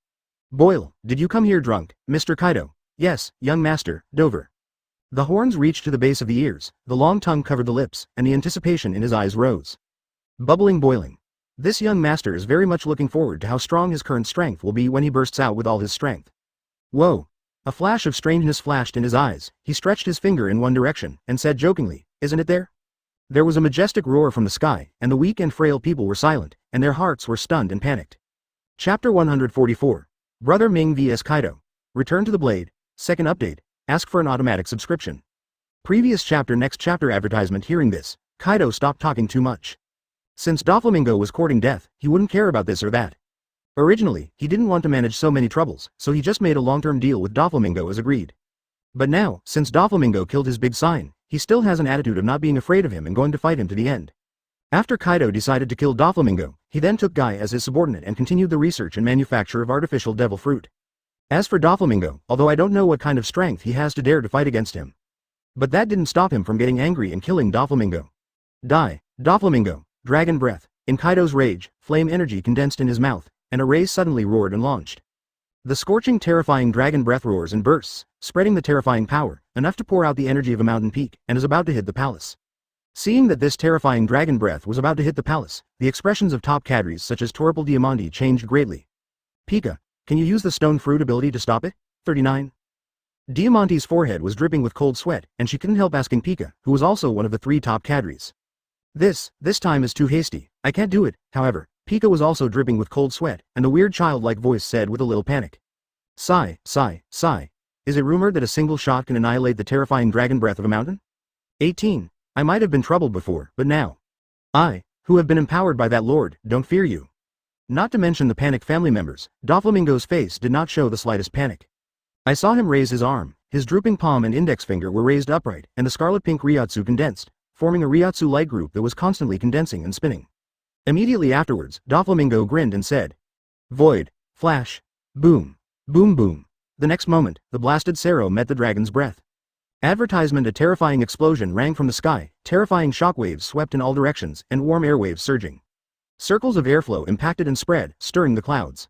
Boyle, did you come here drunk, Mr. Kaido? Yes, young master, Dover. The horns reached to the base of the ears, the long tongue covered the lips, and the anticipation in his eyes rose. Bubbling boiling. This young master is very much looking forward to how strong his current strength will be when he bursts out with all his strength. Whoa! A flash of strangeness flashed in his eyes. He stretched his finger in one direction, and said jokingly, isn't it there? There was a majestic roar from the sky, and the weak and frail people were silent, and their hearts were stunned and panicked. Chapter 144. Brother Ming vs Kaido. Return to the Blade. Second update. Ask for an automatic subscription. Previous chapter. Next chapter advertisement. Hearing this, Kaido stopped talking too much. Since Doflamingo was courting death, he wouldn't care about this or that. Originally, he didn't want to manage so many troubles, so he just made a long-term deal with Doflamingo as agreed. But now, since Doflamingo killed his big sign, he still has an attitude of not being afraid of him and going to fight him to the end. After Kaido decided to kill Doflamingo, he then took Guy as his subordinate and continued the research and manufacture of artificial devil fruit. As for Doflamingo, although I don't know what kind of strength he has to dare to fight against him. But that didn't stop him from getting angry and killing Doflamingo. Die, Doflamingo, dragon breath. In Kaido's rage, flame energy condensed in his mouth, and a ray suddenly roared and launched. The scorching, terrifying dragon breath roars and bursts, spreading the terrifying power, enough to pour out the energy of a mountain peak, and is about to hit the palace. Seeing that this terrifying dragon breath was about to hit the palace, the expressions of top cadres such as Torpal Diamante changed greatly. Pika, can you use the stone fruit ability to stop it? 39. Diamante's forehead was dripping with cold sweat, and she couldn't help asking Pika, who was also one of the 3 top cadres. This time is too hasty. I can't do it, however. Pika was also dripping with cold sweat, and the weird childlike voice said with a little panic. Sigh. Is it rumored that a single shot can annihilate the terrifying dragon breath of a mountain? 18. I might have been troubled before, but now. I, who have been empowered by that lord, don't fear you. Not to mention the panicked family members, Doflamingo's face did not show the slightest panic. I saw him raise his arm, his drooping palm and index finger were raised upright, and the scarlet-pink Ryotsu condensed, forming a Ryotsu light group that was constantly condensing and spinning. Immediately afterwards, Doflamingo grinned and said, Void, flash, boom, boom boom. The next moment, the blasted Sero met the dragon's breath. Advertisement. A terrifying explosion rang from the sky, terrifying shockwaves swept in all directions, and warm airwaves surging. Circles of airflow impacted and spread, stirring the clouds.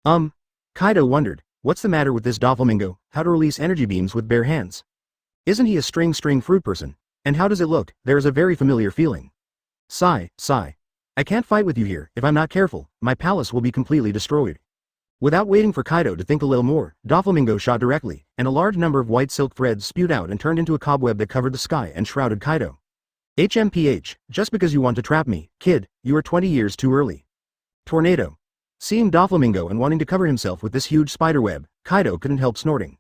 Kaido wondered, what's the matter with this Doflamingo? How to release energy beams with bare hands? Isn't he a string fruit person? And how does it look? There is a very familiar feeling. Sigh. I can't fight with you here. If I'm not careful, my palace will be completely destroyed. Without waiting for Kaido to think a little more, Doflamingo shot directly, and a large number of white silk threads spewed out and turned into a cobweb that covered the sky and shrouded Kaido. HMPH, just because you want to trap me, kid, you are 20 years too early. Tornado. Seeing Doflamingo and wanting to cover himself with this huge spiderweb, Kaido couldn't help snorting.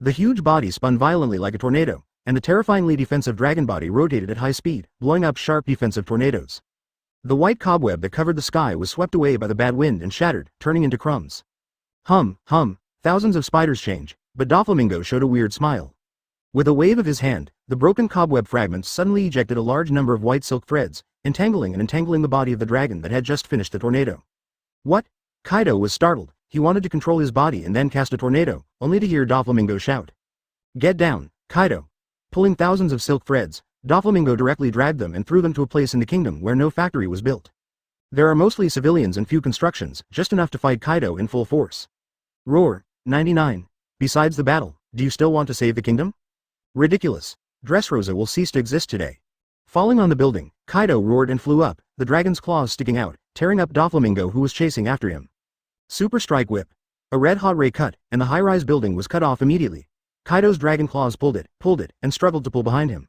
The huge body spun violently like a tornado, and the terrifyingly defensive dragon body rotated at high speed, blowing up sharp defensive tornadoes. The white cobweb that covered the sky was swept away by the bad wind and shattered, turning into crumbs. Thousands of spiders change, but Doflamingo showed a weird smile. With a wave of his hand, the broken cobweb fragments suddenly ejected a large number of white silk threads, entangling the body of the dragon that had just finished the tornado. What? Kaido was startled. He wanted to control his body and then cast a tornado, only to hear Doflamingo shout. Get down, Kaido. Pulling thousands of silk threads, Doflamingo directly dragged them and threw them to a place in the kingdom where no factory was built. There are mostly civilians and few constructions, just enough to fight Kaido in full force. Roar. 99. Besides the battle, do you still want to save the kingdom? Ridiculous. Dressrosa will cease to exist today. Falling on the building, Kaido roared and flew up, the dragon's claws sticking out, tearing up Doflamingo who was chasing after him. Super Strike Whip. A red-hot ray cut, and the high-rise building was cut off immediately. Kaido's dragon claws pulled it, and struggled to pull behind him.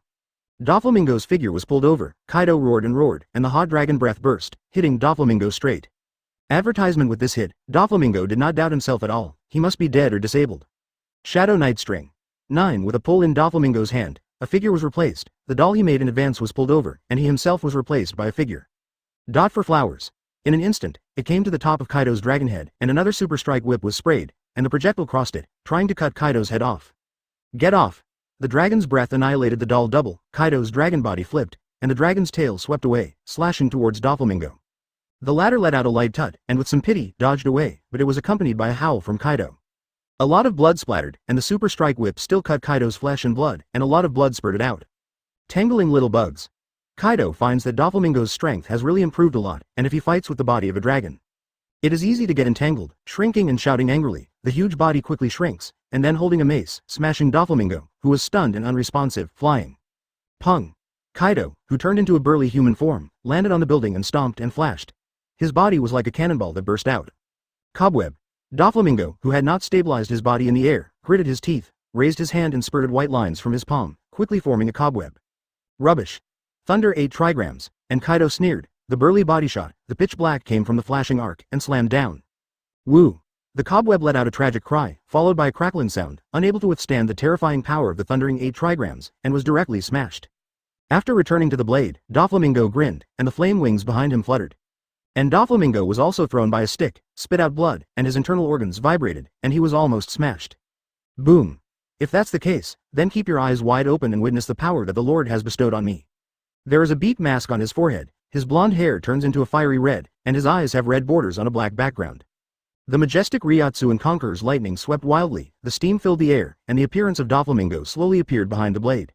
Doflamingo's figure was pulled over, Kaido roared, and the hot dragon breath burst, hitting Doflamingo straight. Advertisement. With this hit, Doflamingo did not doubt himself at all, he must be dead or disabled. Shadow Knight String. 9. With a pull in Doflamingo's hand, a figure was replaced, the doll he made in advance was pulled over, and he himself was replaced by a figure. Dot for flowers. In an instant, it came to the top of Kaido's dragon head, and another super strike whip was sprayed, and the projectile crossed it, trying to cut Kaido's head off. Get off! The dragon's breath annihilated the doll double, Kaido's dragon body flipped, and the dragon's tail swept away, slashing towards Doflamingo. The latter let out a light tut, and with some pity, dodged away, but it was accompanied by a howl from Kaido. A lot of blood splattered, and the super strike whip still cut Kaido's flesh and blood, and a lot of blood spurted out. Tangling little bugs. Kaido finds that Doflamingo's strength has really improved a lot, and if he fights with the body of a dragon, it is easy to get entangled. Shrinking and shouting angrily, the huge body quickly shrinks, and then holding a mace, smashing Doflamingo, who was stunned and unresponsive, flying. Pung! Kaido, who turned into a burly human form, landed on the building and stomped and flashed. His body was like a cannonball that burst out. Cobweb. Doflamingo, who had not stabilized his body in the air, gritted his teeth, raised his hand and spurted white lines from his palm, quickly forming a cobweb. Rubbish. Thunder ate trigrams, and Kaido sneered. The burly body shot, the pitch black came from the flashing arc, and slammed down. Woo! The cobweb let out a tragic cry, followed by a crackling sound, unable to withstand the terrifying power of the thundering 8 trigrams, and was directly smashed. After returning to the blade, Doflamingo grinned, and the flame wings behind him fluttered. And Doflamingo was also thrown by a stick, spit out blood, and his internal organs vibrated, and he was almost smashed. Boom! If that's the case, then keep your eyes wide open and witness the power that the Lord has bestowed on me. There is a beat mask on his forehead, his blonde hair turns into a fiery red, and his eyes have red borders on a black background. The majestic Ryotsu and Conqueror's lightning swept wildly, the steam filled the air, and the appearance of Doflamingo slowly appeared behind the blade.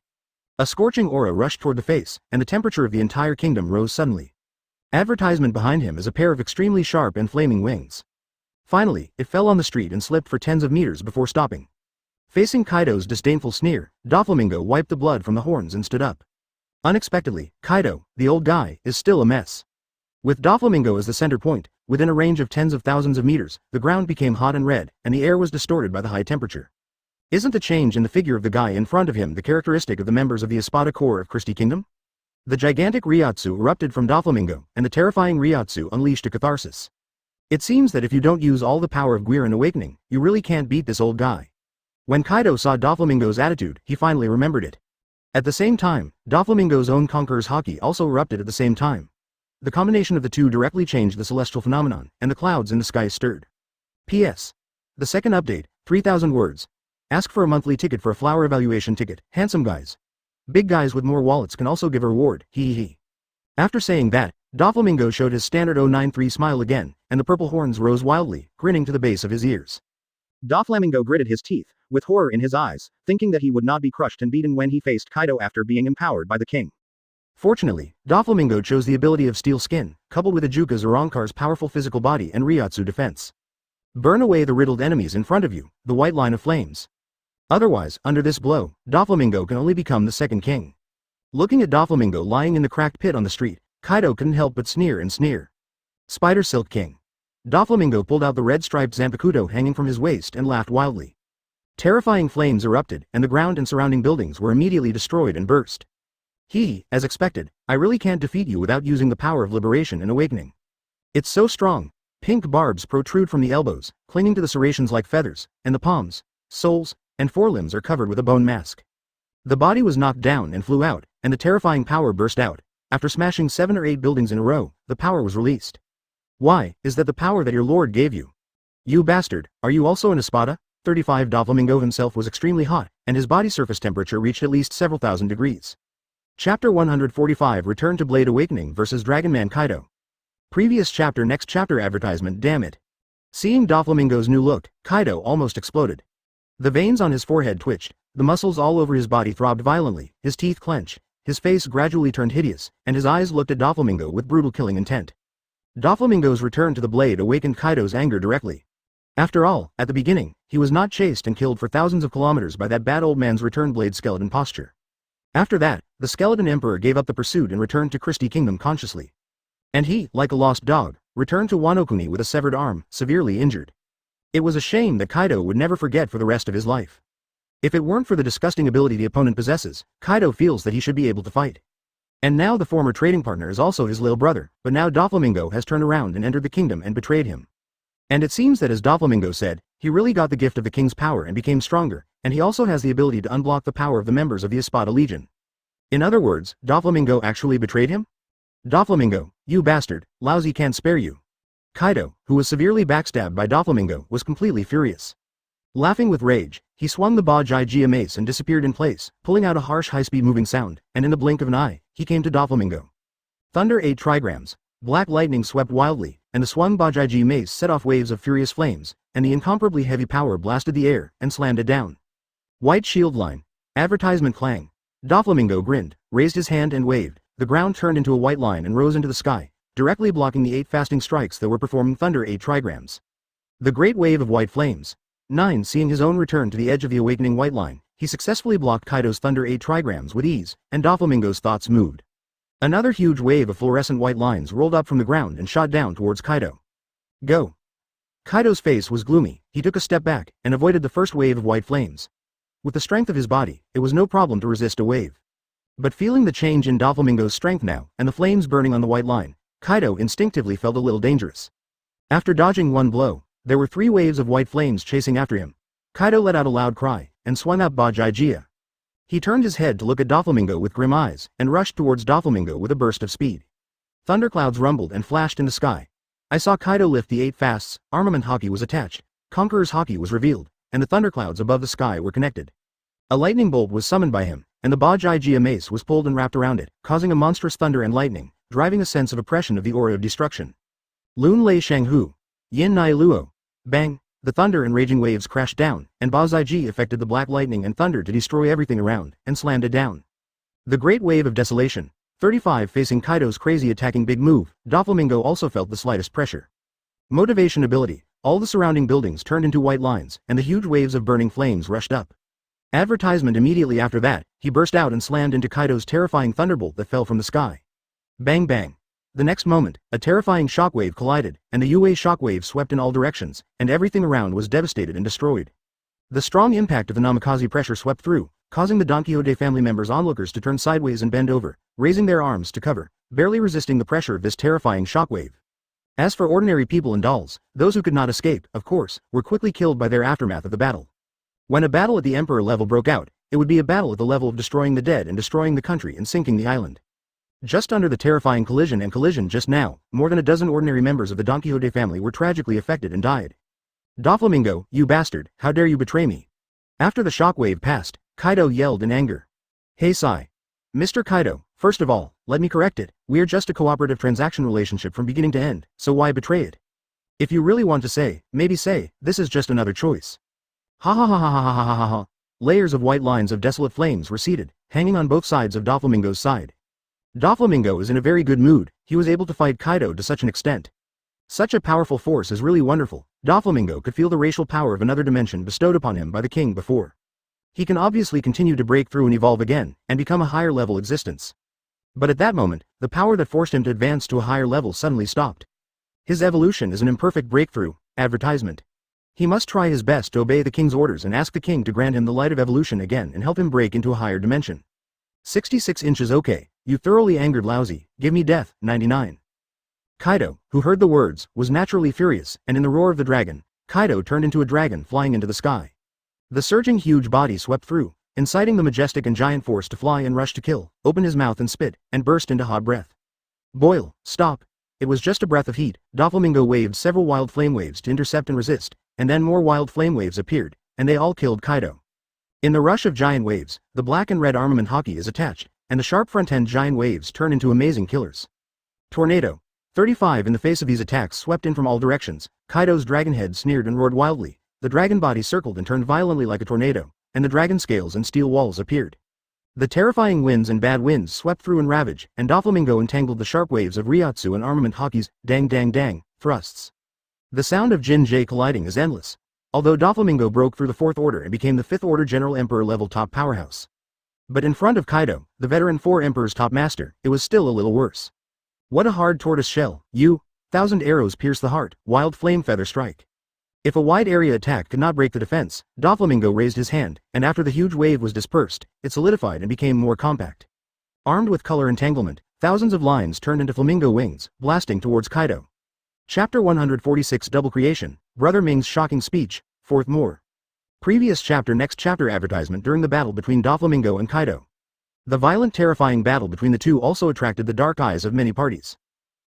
A scorching aura rushed toward the face, and the temperature of the entire kingdom rose suddenly. Advertisement behind him is a pair of extremely sharp and flaming wings. Finally, it fell on the street and slipped for tens of meters before stopping. Facing Kaido's disdainful sneer, Doflamingo wiped the blood from the horns and stood up. Unexpectedly, Kaido, the old guy, is still a mess. With Doflamingo as the center point, within a range of tens of thousands of meters, the ground became hot and red, and the air was distorted by the high temperature. Isn't the change in the figure of the guy in front of him the characteristic of the members of the Espada Corps of Christie Kingdom? The gigantic Ryotsu erupted from Doflamingo, and the terrifying Ryotsu unleashed a catharsis. It seems that if you don't use all the power of Guiran Awakening, you really can't beat this old guy. When Kaido saw Doflamingo's attitude, he finally remembered it. At the same time, Doflamingo's own Conqueror's Haki also erupted at the same time. The combination of the two directly changed the celestial phenomenon, and the clouds in the sky stirred. P.S. The second update, 3,000 words. Ask for a monthly ticket for a flower evaluation ticket, handsome guys. Big guys with more wallets can also give a reward, hee hee. After saying that, Doflamingo showed his standard 093 smile again, and the purple horns rose wildly, grinning to the base of his ears. Doflamingo gritted his teeth, with horror in his eyes, thinking that he would not be crushed and beaten when he faced Kaido after being empowered by the king. Fortunately, Doflamingo chose the ability of Steel Skin, coupled with Ajuka Zorankar's powerful physical body and Ryotsu defense. Burn away the riddled enemies in front of you, the white line of flames. Otherwise, under this blow, Doflamingo can only become the second king. Looking at Doflamingo lying in the cracked pit on the street, Kaido couldn't help but sneer and sneer. Spider Silk King. Doflamingo pulled out the red-striped Zanpakuto hanging from his waist and laughed wildly. Terrifying flames erupted, and the ground and surrounding buildings were immediately destroyed and burst. As expected, I really can't defeat you without using the power of liberation and awakening. It's so strong. Pink barbs protrude from the elbows, clinging to the serrations like feathers, and the palms, soles, and forelimbs are covered with a bone mask. The body was knocked down and flew out, and the terrifying power burst out. After smashing 7 or 8 buildings in a row, the power was released. Why, is that the power that your lord gave you? You bastard, are you also an Espada? 35 Doflamingo himself was extremely hot, and his body surface temperature reached at least several thousand degrees. Chapter 145 Return to Blade Awakening vs Dragonman Kaido. Previous chapter next chapter advertisement damn it. Seeing Doflamingo's new look, Kaido almost exploded. The veins on his forehead twitched, the muscles all over his body throbbed violently, his teeth clenched, his face gradually turned hideous, and his eyes looked at Doflamingo with brutal killing intent. Doflamingo's return to the blade awakened Kaido's anger directly. After all, at the beginning, he was not chased and killed for thousands of kilometers by that bad old man's return blade skeleton posture. After that, the skeleton emperor gave up the pursuit and returned to Christie Kingdom consciously. And he, like a lost dog, returned to Wano Kuni with a severed arm, severely injured. It was a shame that Kaido would never forget for the rest of his life. If it weren't for the disgusting ability the opponent possesses, Kaido feels that he should be able to fight. And now the former trading partner is also his little brother, but now Doflamingo has turned around and entered the kingdom and betrayed him. And it seems that as Doflamingo said, he really got the gift of the king's power and became stronger, and he also has the ability to unblock the power of the members of the Espada Legion. In other words, Doflamingo actually betrayed him? Doflamingo, you bastard, lousy can't spare you. Kaido, who was severely backstabbed by Doflamingo, was completely furious. Laughing with rage, he swung the Voyage mace and disappeared in place, pulling out a harsh high-speed moving sound, and in the blink of an eye, he came to Doflamingo. Thunder 8 trigrams. Black lightning swept wildly, and the swung Voyage mace set off waves of furious flames, and the incomparably heavy power blasted the air and slammed it down. White shield line. Advertisement clang. Doflamingo grinned, raised his hand and waved. The ground turned into a white line and rose into the sky, directly blocking the 8 fasting strikes that were performing Thunder 8 trigrams. The great wave of white flames. 9. Seeing his own return to the edge of the awakening white line, he successfully blocked Kaido's Thunder 8 trigrams with ease, and Doflamingo's thoughts moved. Another huge wave of fluorescent white lines rolled up from the ground and shot down towards Kaido. Go! Kaido's face was gloomy. He took a step back and avoided the first wave of white flames. With the strength of his body, it was no problem to resist a wave. But feeling the change in Doflamingo's strength now, and the flames burning on the white line, Kaido instinctively felt a little dangerous. After dodging one blow, there were 3 waves of white flames chasing after him. Kaido let out a loud cry, and swung up Voyage. He turned his head to look at Doflamingo with grim eyes, and rushed towards Doflamingo with a burst of speed. Thunderclouds rumbled and flashed in the sky. I saw Kaido lift the 8 fasts, armament hockey was attached, Conqueror's hockey was revealed, and the thunderclouds above the sky were connected. A lightning bolt was summoned by him, and the Voyage mace was pulled and wrapped around it, causing a monstrous thunder and lightning, driving a sense of oppression of the aura of destruction. Lun Lei Shanghu. Yin Nai Luo. Bang! The thunder and raging waves crashed down, and Voyage affected the black lightning and thunder to destroy everything around, and slammed it down. The great wave of desolation. 35 facing Kaido's crazy attacking big move, Doflamingo also felt the slightest pressure. Motivation ability. All the surrounding buildings turned into white lines, and the huge waves of burning flames rushed up. Advertisement immediately after that, he burst out and slammed into Kaido's terrifying thunderbolt that fell from the sky. Bang bang. The next moment, a terrifying shockwave collided, and the Yue shockwave swept in all directions, and everything around was devastated and destroyed. The strong impact of the Namikaze pressure swept through, causing the Don Quixote family members' onlookers to turn sideways and bend over, raising their arms to cover, barely resisting the pressure of this terrifying shockwave. As for ordinary people and dolls, those who could not escape, of course, were quickly killed by their aftermath of the battle. When a battle at the Emperor level broke out, it would be a battle at the level of destroying the dead and destroying the country and sinking the island. Just under the terrifying collision just now, more than a dozen ordinary members of the Don Quixote family were tragically affected and died. Doflamingo, you bastard, how dare you betray me? After the shockwave passed, Kaido yelled in anger. Hey Sai. Mr. Kaido, first of all, let me correct it, we are just a cooperative transaction relationship from beginning to end, so why betray it? If you really want to say, maybe say, this is just another choice. Ha ha ha ha ha ha ha ha ha. Layers of white lines of desolate flames were seated, hanging on both sides of Doflamingo's side. Doflamingo is in a very good mood, he was able to fight Kaido to such an extent. Such a powerful force is really wonderful. Doflamingo could feel the racial power of another dimension bestowed upon him by the king before. He can obviously continue to break through and evolve again, and become a higher level existence. But at that moment, the power that forced him to advance to a higher level suddenly stopped. His evolution is an imperfect breakthrough, advertisement. He must try his best to obey the king's orders and ask the king to grant him the light of evolution again and help him break into a higher dimension. 66 inches okay, you thoroughly angered lousy, give me death, 99. Kaido, who heard the words, was naturally furious, and in the roar of the dragon, Kaido turned into a dragon flying into the sky. The surging huge body swept through, inciting the majestic and giant force to fly and rush to kill, open his mouth and spit, and burst into hot breath. Boil, stop. It was just a breath of heat. Doflamingo waved several wild flame waves to intercept and resist, and then more wild flame waves appeared, and they all killed Kaido. In the rush of giant waves, the black and red armament hockey is attached, and the sharp front-end giant waves turn into amazing killers. Tornado. 35 in the face of these attacks swept in from all directions. Kaido's dragon head sneered and roared wildly, the dragon body circled and turned violently like a tornado, and the dragon scales and steel walls appeared. The terrifying winds and bad winds swept through and ravaged, and Doflamingo entangled the sharp waves of Ryotsu and armament hockey's dang dang dang thrusts. The sound of Jinjay colliding is endless. Although Doflamingo broke through the 4th order and became the 5th order general emperor level top powerhouse. But in front of Kaido, the veteran 4 emperor's top master, it was still a little worse. What a hard tortoise shell, you! 1,000 arrows pierce the heart, wild flame feather strike. If a wide area attack could not break the defense, Doflamingo raised his hand, and after the huge wave was dispersed, it solidified and became more compact. Armed with color entanglement, thousands of lines turned into flamingo wings, blasting towards Kaido. Chapter 146 Double Creation, Brother Ming's Shocking Speech, 4th More. Previous chapter Next chapter advertisement during the battle between Doflamingo and Kaido. The violent terrifying battle between the two also attracted the dark eyes of many parties.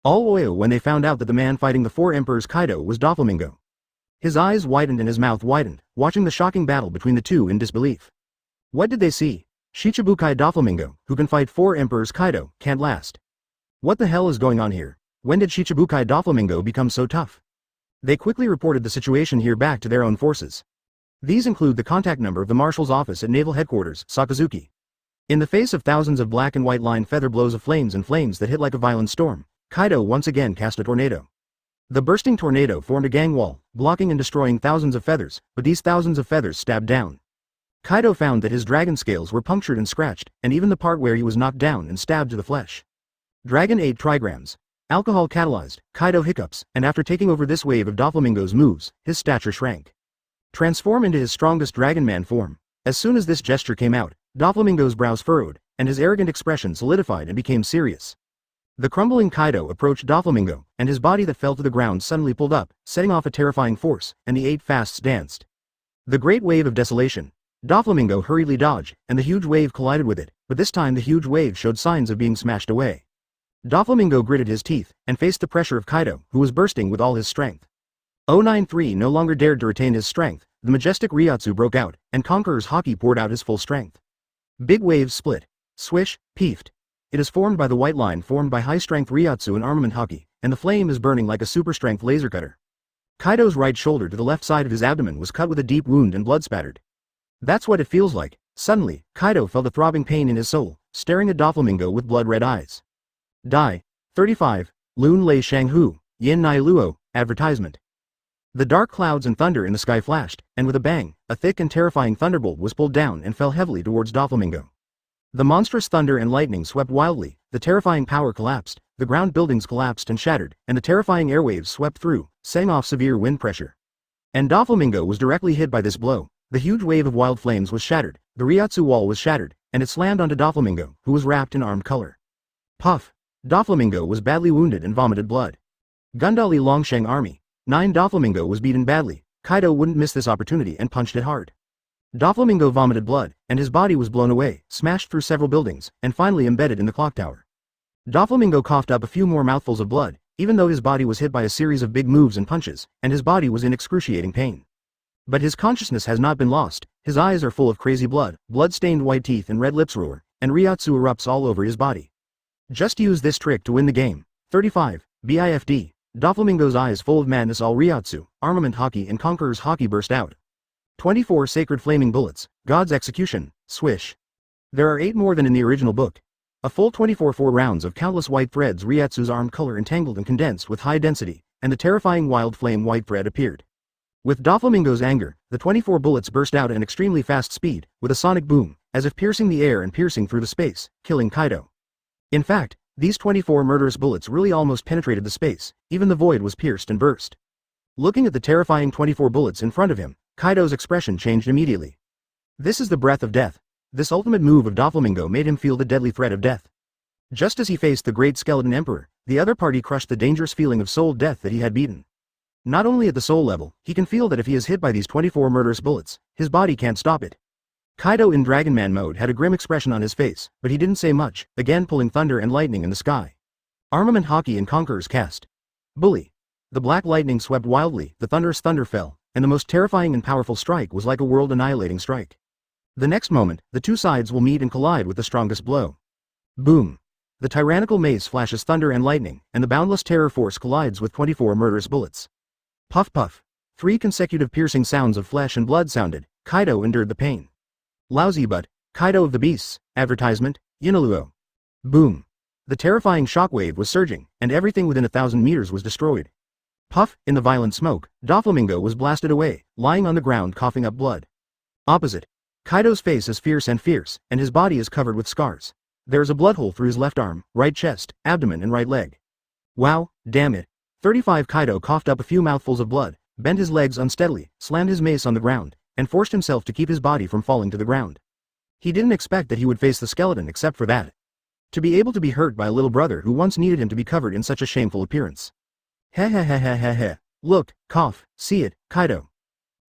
All oyo when they found out that the man fighting the four emperors Kaido was Doflamingo. His eyes widened and his mouth widened, watching the shocking battle between the two in disbelief. What did they see? Shichibukai Doflamingo, who can fight four emperors Kaido, can't last. What the hell is going on here? When did Shichibukai Doflamingo become so tough? They quickly reported the situation here back to their own forces. These include the contact number of the marshal's office at Naval Headquarters, Sakazuki. In the face of thousands of black and white line feather blows of flames and flames that hit like a violent storm, Kaido once again cast a tornado. The bursting tornado formed a gang wall, blocking and destroying thousands of feathers, but these thousands of feathers stabbed down. Kaido found that his dragon scales were punctured and scratched, and even the part where he was knocked down and stabbed to the flesh. Dragon 8 trigrams. Alcohol catalyzed, Kaido hiccups, and after taking over this wave of Doflamingo's moves, his stature shrank. Transform into his strongest dragon man form. As soon as this gesture came out, Doflamingo's brows furrowed, and his arrogant expression solidified and became serious. The crumbling Kaido approached Doflamingo, and his body that fell to the ground suddenly pulled up, setting off a terrifying force, and the 8 fasts danced. The great wave of desolation. Doflamingo hurriedly dodged, and the huge wave collided with it, but this time the huge wave showed signs of being smashed away. Doflamingo gritted his teeth, and faced the pressure of Kaido, who was bursting with all his strength. 093 no longer dared to retain his strength, the majestic Ryotsu broke out, and Conqueror's Haki poured out his full strength. Big waves split. Swish, peefed. It is formed by the white line formed by high-strength Ryotsu and armament Haki, and the flame is burning like a super-strength laser cutter. Kaido's right shoulder to the left side of his abdomen was cut with a deep wound and blood spattered. That's what it feels like. Suddenly, Kaido felt a throbbing pain in his soul, staring at Doflamingo with blood-red eyes. Die. 35. Lun Lei Shanghu, Yin Nai Luo, advertisement. The dark clouds and thunder in the sky flashed, and with a bang, a thick and terrifying thunderbolt was pulled down and fell heavily towards Doflamingo. The monstrous thunder and lightning swept wildly, the terrifying power collapsed, the ground buildings collapsed and shattered, and the terrifying airwaves swept through, setting off severe wind pressure. And Doflamingo was directly hit by this blow. The huge wave of wild flames was shattered, the Ryotsu wall was shattered, and it slammed onto Doflamingo, who was wrapped in armed color. Puff! Doflamingo was badly wounded and vomited blood. Gundali Longsheng Army. 9 Doflamingo was beaten badly. Kaido wouldn't miss this opportunity and punched it hard. Doflamingo vomited blood, and his body was blown away, smashed through several buildings, and finally embedded in the clock tower. Doflamingo coughed up a few more mouthfuls of blood, even though his body was hit by a series of big moves and punches, and his body was in excruciating pain. But his consciousness has not been lost, his eyes are full of crazy blood-stained white teeth and red lips roar, and Ryotsu erupts all over his body. Just use this trick to win the game. 35. BIFD. Doflamingo's eyes full of madness, all Ryotsu, armament Haki and Conqueror's Haki burst out. 24 sacred flaming bullets, God's execution, swish. There are 8 more than in the original book. A full 24 rounds of countless white threads, Ryotsu's armed color entangled and condensed with high density, and the terrifying wild flame white thread appeared. With Doflamingo's anger, the 24 bullets burst out at an extremely fast speed, with a sonic boom, as if piercing the air and piercing through the space, killing Kaido. In fact, these 24 murderous bullets really almost penetrated the space, even the void was pierced and burst. Looking at the terrifying 24 bullets in front of him, Kaido's expression changed immediately. This is the breath of death. This ultimate move of Doflamingo made him feel the deadly threat of death. Just as he faced the great skeleton emperor, the other party crushed the dangerous feeling of soul death that he had beaten. Not only at the soul level, he can feel that if he is hit by these 24 murderous bullets, his body can't stop it. Kaido in Dragon Man mode had a grim expression on his face, but he didn't say much, again pulling thunder and lightning in the sky. Armament Haki and Conqueror's cast. Bully. The black lightning swept wildly, the thunderous thunder fell, and the most terrifying and powerful strike was like a world-annihilating strike. The next moment, the two sides will meet and collide with the strongest blow. Boom. The tyrannical mace flashes thunder and lightning, and the boundless terror force collides with 24 murderous bullets. Puff puff. 3 consecutive piercing sounds of flesh and blood sounded. Kaido endured the pain. Lousy but, Kaido of the Beasts, advertisement, Yinaluo. Boom. The terrifying shockwave was surging, and everything within 1,000 meters was destroyed. Puff, in the violent smoke, Doflamingo was blasted away, lying on the ground coughing up blood. Opposite. Kaido's face is fierce, and his body is covered with scars. There is a blood hole through his left arm, right chest, abdomen and right leg. Wow, damn it. 35 Kaido coughed up a few mouthfuls of blood, bent his legs unsteadily, slammed his mace on the ground, and forced himself to keep his body from falling to the ground. He didn't expect that he would face the skeleton except for that. To be able to be hurt by a little brother who once needed him to be covered in such a shameful appearance. Heh. Look, cough, see it, Kaido.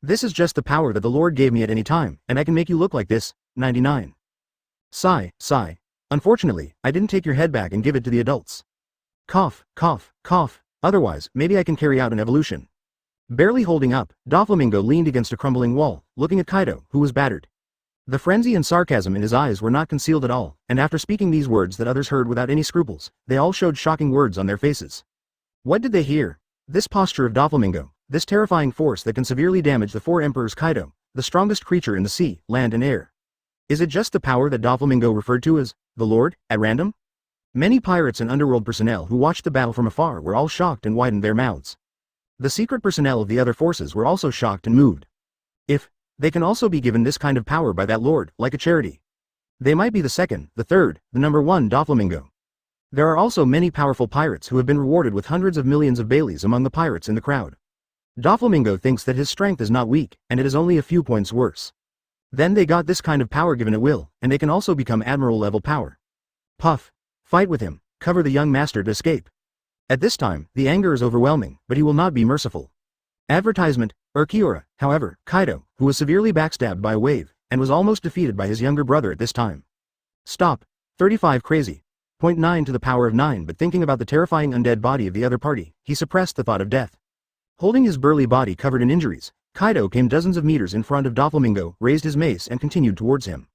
This is just the power that the Lord gave me at any time, and I can make you look like this. 99. Sigh. Unfortunately, I didn't take your head back and give it to the adults. Cough, cough, cough, otherwise, maybe I can carry out an evolution. Barely holding up, Doflamingo leaned against a crumbling wall, looking at Kaido, who was battered. The frenzy and sarcasm in his eyes were not concealed at all, and after speaking these words that others heard without any scruples, they all showed shocking words on their faces. What did they hear? This posture of Doflamingo, this terrifying force that can severely damage the four emperors Kaido, the strongest creature in the sea, land and air. Is it just the power that Doflamingo referred to as the Lord, at random? Many pirates and underworld personnel who watched the battle from afar were all shocked and widened their mouths. The secret personnel of the other forces were also shocked and moved. If they can also be given this kind of power by that lord, like a charity. They might be the second, the third, the number one Doflamingo. There are also many powerful pirates who have been rewarded with hundreds of millions of Baileys among the pirates in the crowd. Doflamingo thinks that his strength is not weak, and it is only a few points worse. Then they got this kind of power given at will, and they can also become admiral-level power. Puff. Fight with him, cover the young master to escape. At this time, the anger is overwhelming, but he will not be merciful. Advertisement, Ulquiorra, however, Kaido, who was severely backstabbed by a wave, and was almost defeated by his younger brother at this time. Stop. 35 crazy. 0.9 to the power of 9, but thinking about the terrifying undead body of the other party, he suppressed the thought of death. Holding his burly body covered in injuries, Kaido came dozens of meters in front of Doflamingo, raised his mace and continued towards him.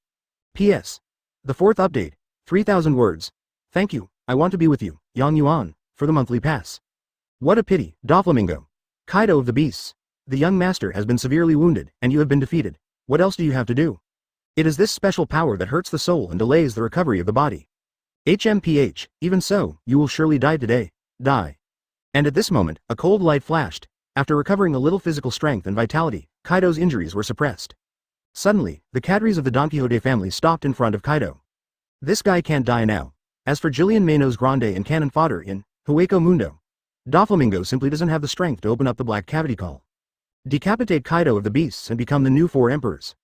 P.S. The fourth update, 3,000 words. Thank you, I want to be with you, Yang Yuan, for the monthly pass. What a pity, Doflamingo. Kaido of the Beasts. The young master has been severely wounded, and you have been defeated. What else do you have to do? It is this special power that hurts the soul and delays the recovery of the body. HMPH, even so, you will surely die today. Die. And at this moment, a cold light flashed. After recovering a little physical strength and vitality, Kaido's injuries were suppressed. Suddenly, the cadres of the Don Quixote family stopped in front of Kaido. This guy can't die now. As for Jillian Manos Grande and cannon fodder in Hueco Mundo, Doflamingo simply doesn't have the strength to open up the black cavity call. Decapitate Kaido of the Beasts and become the new four emperors.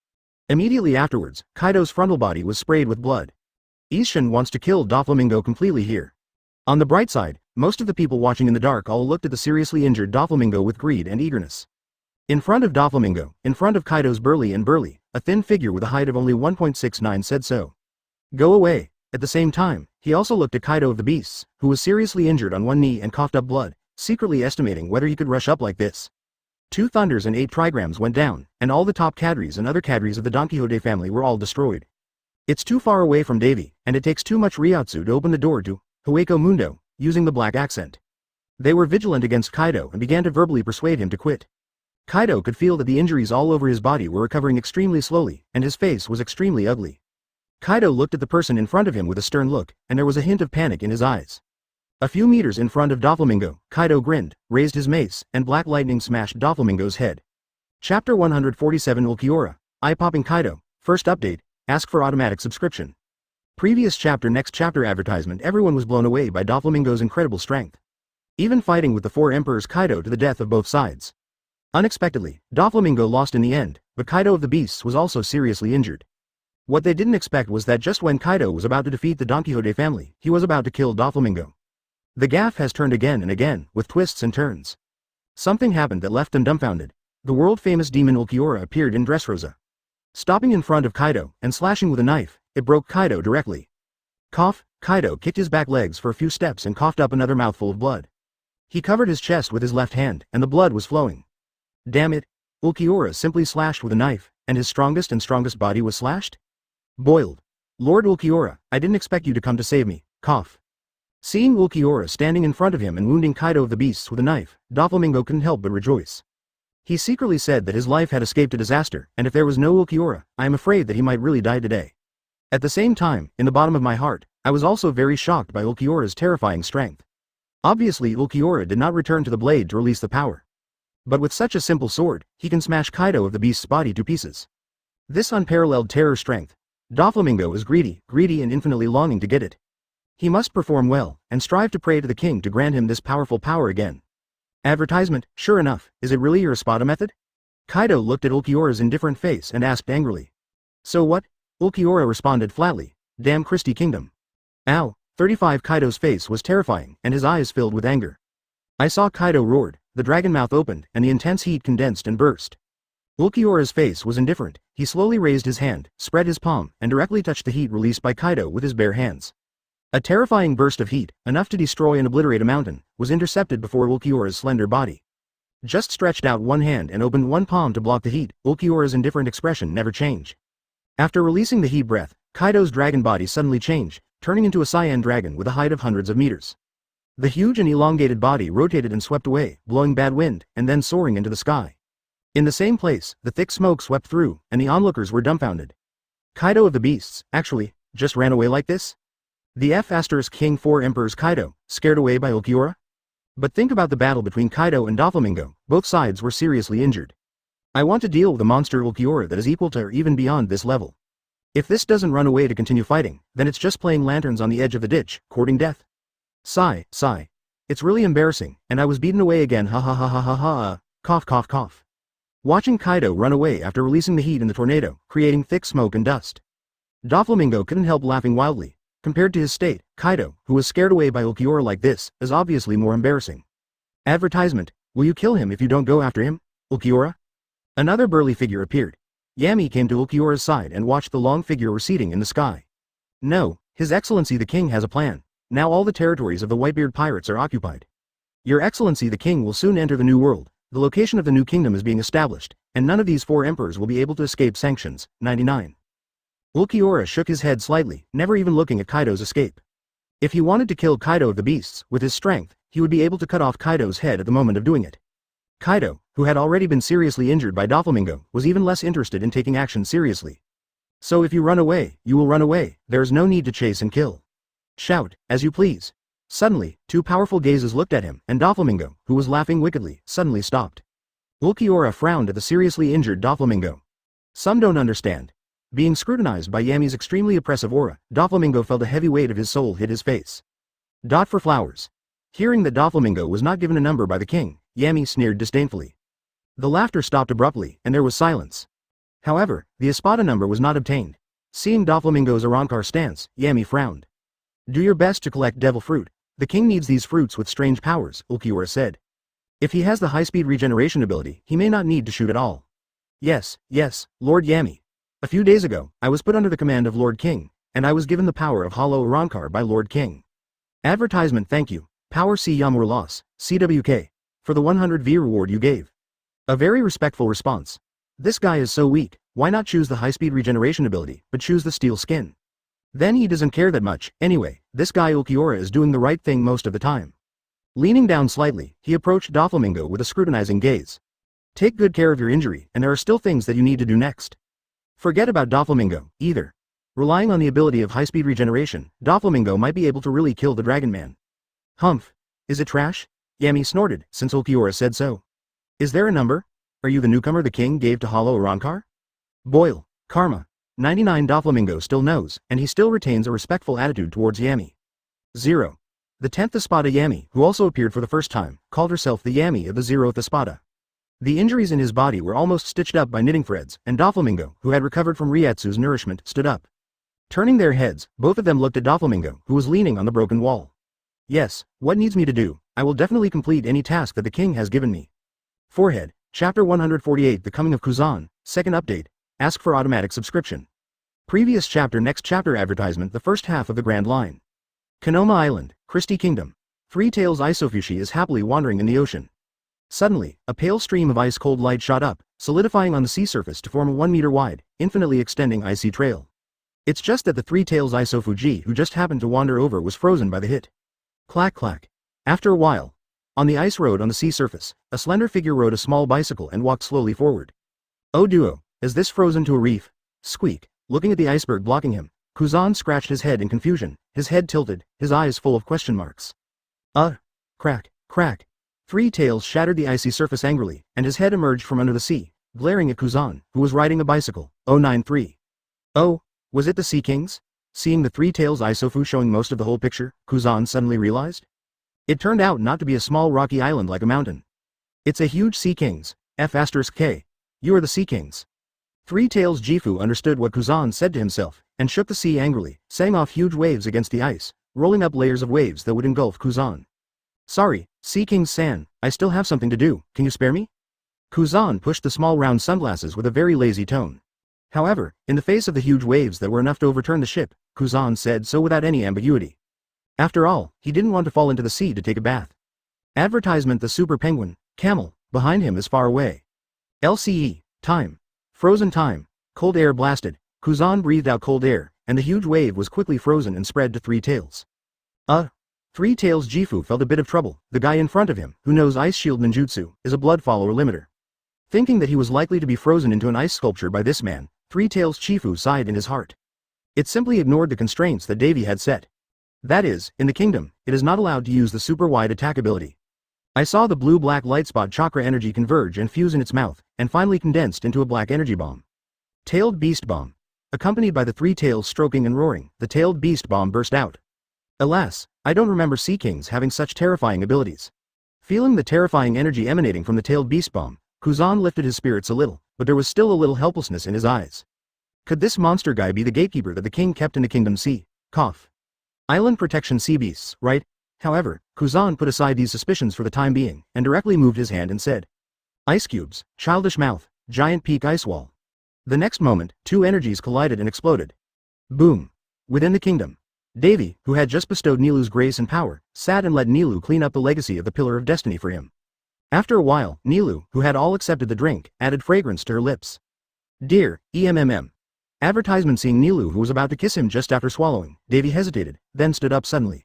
Immediately afterwards, Kaido's frontal body was sprayed with blood. Ishin wants to kill Doflamingo completely here. On the bright side, most of the people watching in the dark all looked at the seriously injured Doflamingo with greed and eagerness. In front of Doflamingo, in front of Kaido's burly, a thin figure with a height of only 1.69 said so. Go away. At the same time, he also looked at Kaido of the Beasts, who was seriously injured on one knee and coughed up blood, secretly estimating whether he could rush up like this. 2 thunders and 8 trigrams went down, and all the top cadres and other cadres of the Don Quixote family were all destroyed. It's too far away from Davy, and it takes too much Ryotsu to open the door to Hueco Mundo, using the black accent. They were vigilant against Kaido and began to verbally persuade him to quit. Kaido could feel that the injuries all over his body were recovering extremely slowly, and his face was extremely ugly. Kaido looked at the person in front of him with a stern look, and there was a hint of panic in his eyes. A few meters in front of Doflamingo, Kaido grinned, raised his mace, and black lightning smashed Doflamingo's head. Chapter 147 Ulquiorra, Eye-Popping Kaido, first update, ask for automatic subscription. Previous chapter next chapter advertisement everyone was blown away by Doflamingo's incredible strength. Even fighting with the 4 emperors Kaido to the death of both sides. Unexpectedly, Doflamingo lost in the end, but Kaido of the Beasts was also seriously injured. What they didn't expect was that just when Kaido was about to defeat the Don Quixote family, he was about to kill Doflamingo. The gaff has turned again and again, with twists and turns. Something happened that left them dumbfounded. The world-famous demon Ulquiorra appeared in Dressrosa. Stopping in front of Kaido, and slashing with a knife, it broke Kaido directly. Cough, Kaido kicked his back legs for a few steps and coughed up another mouthful of blood. He covered his chest with his left hand, and the blood was flowing. Damn it, Ulquiorra simply slashed with a knife, and his strongest body was slashed? Boiled. Lord Ulquiorra, I didn't expect you to come to save me, cough. Seeing Ulquiorra standing in front of him and wounding Kaido of the Beasts with a knife, Doflamingo couldn't help but rejoice. He secretly said that his life had escaped a disaster, and if there was no Ulquiorra, I am afraid that he might really die today. At the same time, in the bottom of my heart, I was also very shocked by Ulquiorra's terrifying strength. Obviously Ulquiorra did not return to the blade to release the power. But with such a simple sword, he can smash Kaido of the Beast's body to pieces. This unparalleled terror strength. Doflamingo is greedy and infinitely longing to get it. He must perform well, and strive to pray to the king to grant him this powerful power again. Advertisement, sure enough, is it really your Espada method? Kaido looked at Ulquiorra's indifferent face and asked angrily. So what? Ulquiorra responded flatly, damn Christie Kingdom. Ow, 35 Kaido's face was terrifying, and his eyes filled with anger. I saw Kaido roared, the dragon mouth opened, and the intense heat condensed and burst. Ulquiorra's face was indifferent, he slowly raised his hand, spread his palm, and directly touched the heat released by Kaido with his bare hands. A terrifying burst of heat, enough to destroy and obliterate a mountain, was intercepted before Ulquiorra's slender body. Just stretched out one hand and opened one palm to block the heat, Ulquiorra's indifferent expression never changed. After releasing the heat breath, Kaido's dragon body suddenly changed, turning into a cyan dragon with a height of hundreds of meters. The huge and elongated body rotated and swept away, blowing bad wind, and then soaring into the sky. In the same place, the thick smoke swept through, and the onlookers were dumbfounded. Kaido of the Beasts, actually, just ran away like this? The King 4 Emperor's Kaido, scared away by Ulquiorra? But think about the battle between Kaido and Doflamingo, both sides were seriously injured. I want to deal with a monster Ulquiorra that is equal to or even beyond this level. If this doesn't run away to continue fighting, then it's just playing lanterns on the edge of the ditch, courting death. Sigh. It's really embarrassing, and I was beaten away again, ha ha ha ha ha ha, cough cough cough. Watching Kaido run away after releasing the heat in the tornado, creating thick smoke and dust. Doflamingo couldn't help laughing wildly. Compared to his state, Kaido, who was scared away by Ulquiorra like this, is obviously more embarrassing. Advertisement: will you kill him if you don't go after him, Ulquiorra? Another burly figure appeared. Yami came to Ulquiorra's side and watched the long figure receding in the sky. No, His Excellency the King has a plan. Now all the territories of the Whitebeard pirates are occupied. Your Excellency the King will soon enter the New World. The location of the new kingdom is being established, and none of these 4 emperors will be able to escape sanctions. 99. Ulquiorra shook his head slightly, never even looking at Kaido's escape. If he wanted to kill Kaido of the Beasts, with his strength, he would be able to cut off Kaido's head at the moment of doing it. Kaido, who had already been seriously injured by Doflamingo, was even less interested in taking action seriously. So if you run away, you will run away, there is no need to chase and kill. Shout, as you please. Suddenly, 2 powerful gazes looked at him, and Doflamingo, who was laughing wickedly, suddenly stopped. Ulquiorra frowned at the seriously injured Doflamingo. Some don't understand. Being scrutinized by Yami's extremely oppressive aura, Doflamingo felt a heavy weight of his soul hit his face. Dot for flowers. Hearing that Doflamingo was not given a number by the king, Yami sneered disdainfully. The laughter stopped abruptly, and there was silence. However, the Espada number was not obtained. Seeing Doflamingo's Arrancar stance, Yami frowned. Do your best to collect devil fruit. The king needs these fruits with strange powers, Ulquiorra said. If he has the high-speed regeneration ability, he may not need to shoot at all. Yes, Lord Yami. A few days ago, I was put under the command of Lord King, and I was given the power of Hollow Arrancar by Lord King. Advertisement: thank you. Power C Yamur loss, CWK. For the 100V reward you gave. A very respectful response. This guy is so weak, why not choose the high-speed regeneration ability, but choose the steel skin? Then he doesn't care that much. Anyway, this guy Ulquiorra is doing the right thing most of the time. Leaning down slightly, he approached Doflamingo with a scrutinizing gaze. Take good care of your injury, and there are still things that you need to do next. Forget about Doflamingo, either. Relying on the ability of high-speed regeneration, Doflamingo might be able to really kill the Dragon Man. Humph. Is it trash? Yami snorted, since Ulquiorra said so. Is there a number? Are you the newcomer the king gave to Hollow Arrancar? Boil. Karma. 99 Doflamingo still knows, and he still retains a respectful attitude towards Yami. 0. The 10th Espada Yami, who also appeared for the first time, called herself the Yami of the 0th Espada. The injuries in his body were almost stitched up by knitting threads, and Doflamingo, who had recovered from Ryatsu's nourishment, stood up. Turning their heads, both of them looked at Doflamingo, who was leaning on the broken wall. Yes, what needs me to do? I will definitely complete any task that the king has given me. Forehead, Chapter 148 The Coming of Kuzan, Second Update, Ask for Automatic Subscription. Previous chapter Next chapter advertisement The first half of the Grand Line. Kanoma Island, Christie Kingdom. Three Tails Isofushi is happily wandering in the ocean. Suddenly, a pale stream of ice-cold light shot up, solidifying on the sea surface to form a 1 meter wide, infinitely extending icy trail. It's just that the Three Tails Isofuji who just happened to wander over was frozen by the hit. Clack clack. After a while, on the ice road on the sea surface, a slender figure rode a small bicycle and walked slowly forward. Oh duo, is this frozen to a reef? Squeak. Looking at the iceberg blocking him, Kuzan scratched his head in confusion, his head tilted, his eyes full of question marks. Crack, crack. Three Tails shattered the icy surface angrily, and his head emerged from under the sea, glaring at Kuzan, who was riding a bicycle. 093. Oh, was it the Sea Kings? Seeing the Three Tails Isofu showing most of the whole picture, Kuzan suddenly realized. It turned out not to be a small rocky island like a mountain. It's a huge Sea Kings, F*K. You are the Sea Kings. Three Tails Jifu understood what Kuzan said to himself, and shook the sea angrily, setting off huge waves against the ice, rolling up layers of waves that would engulf Kuzan. Sorry, Sea King-san, I still have something to do, can you spare me? Kuzan pushed the small round sunglasses with a very lazy tone. However, in the face of the huge waves that were enough to overturn the ship, Kuzan said so without any ambiguity. After all, he didn't want to fall into the sea to take a bath. Advertisement: the super penguin, camel, behind him is far away. LCE, time. Frozen time. Cold air blasted. Kuzan breathed out cold air, and the huge wave was quickly frozen and spread to Three Tails. Three Tails Gifu felt a bit of trouble. The guy in front of him, who knows Ice Shield Ninjutsu, is a blood follower limiter. Thinking that he was likely to be frozen into an ice sculpture by this man, Three Tails Chifu sighed in his heart. It simply ignored the constraints that Davy had set. That is, in the kingdom, it is not allowed to use the super wide attack ability. I saw the blue-black light spot chakra energy converge and fuse in its mouth, and finally condensed into a black energy bomb. Tailed Beast Bomb. Accompanied by the three tails stroking and roaring, the tailed beast bomb burst out. Alas, I don't remember Sea Kings having such terrifying abilities. Feeling the terrifying energy emanating from the tailed beast bomb, Kuzan lifted his spirits a little, but there was still a little helplessness in his eyes. Could this monster guy be the gatekeeper that the king kept in the Kingdom Sea? Cough. Island protection sea beasts, right? However, Kuzan put aside these suspicions for the time being, and directly moved his hand and said, Ice cubes, childish mouth, giant peak ice wall. The next moment, two energies collided and exploded. Boom. Within the kingdom, Davy, who had just bestowed Nilu's grace and power, sat and let Nilu clean up the legacy of the Pillar of Destiny for him. After a while, Nilu, who had all accepted the drink, added fragrance to her lips. Dear, EMMM. Advertisement. Seeing Nilu, who was about to kiss him just after swallowing, Davy hesitated, then stood up suddenly.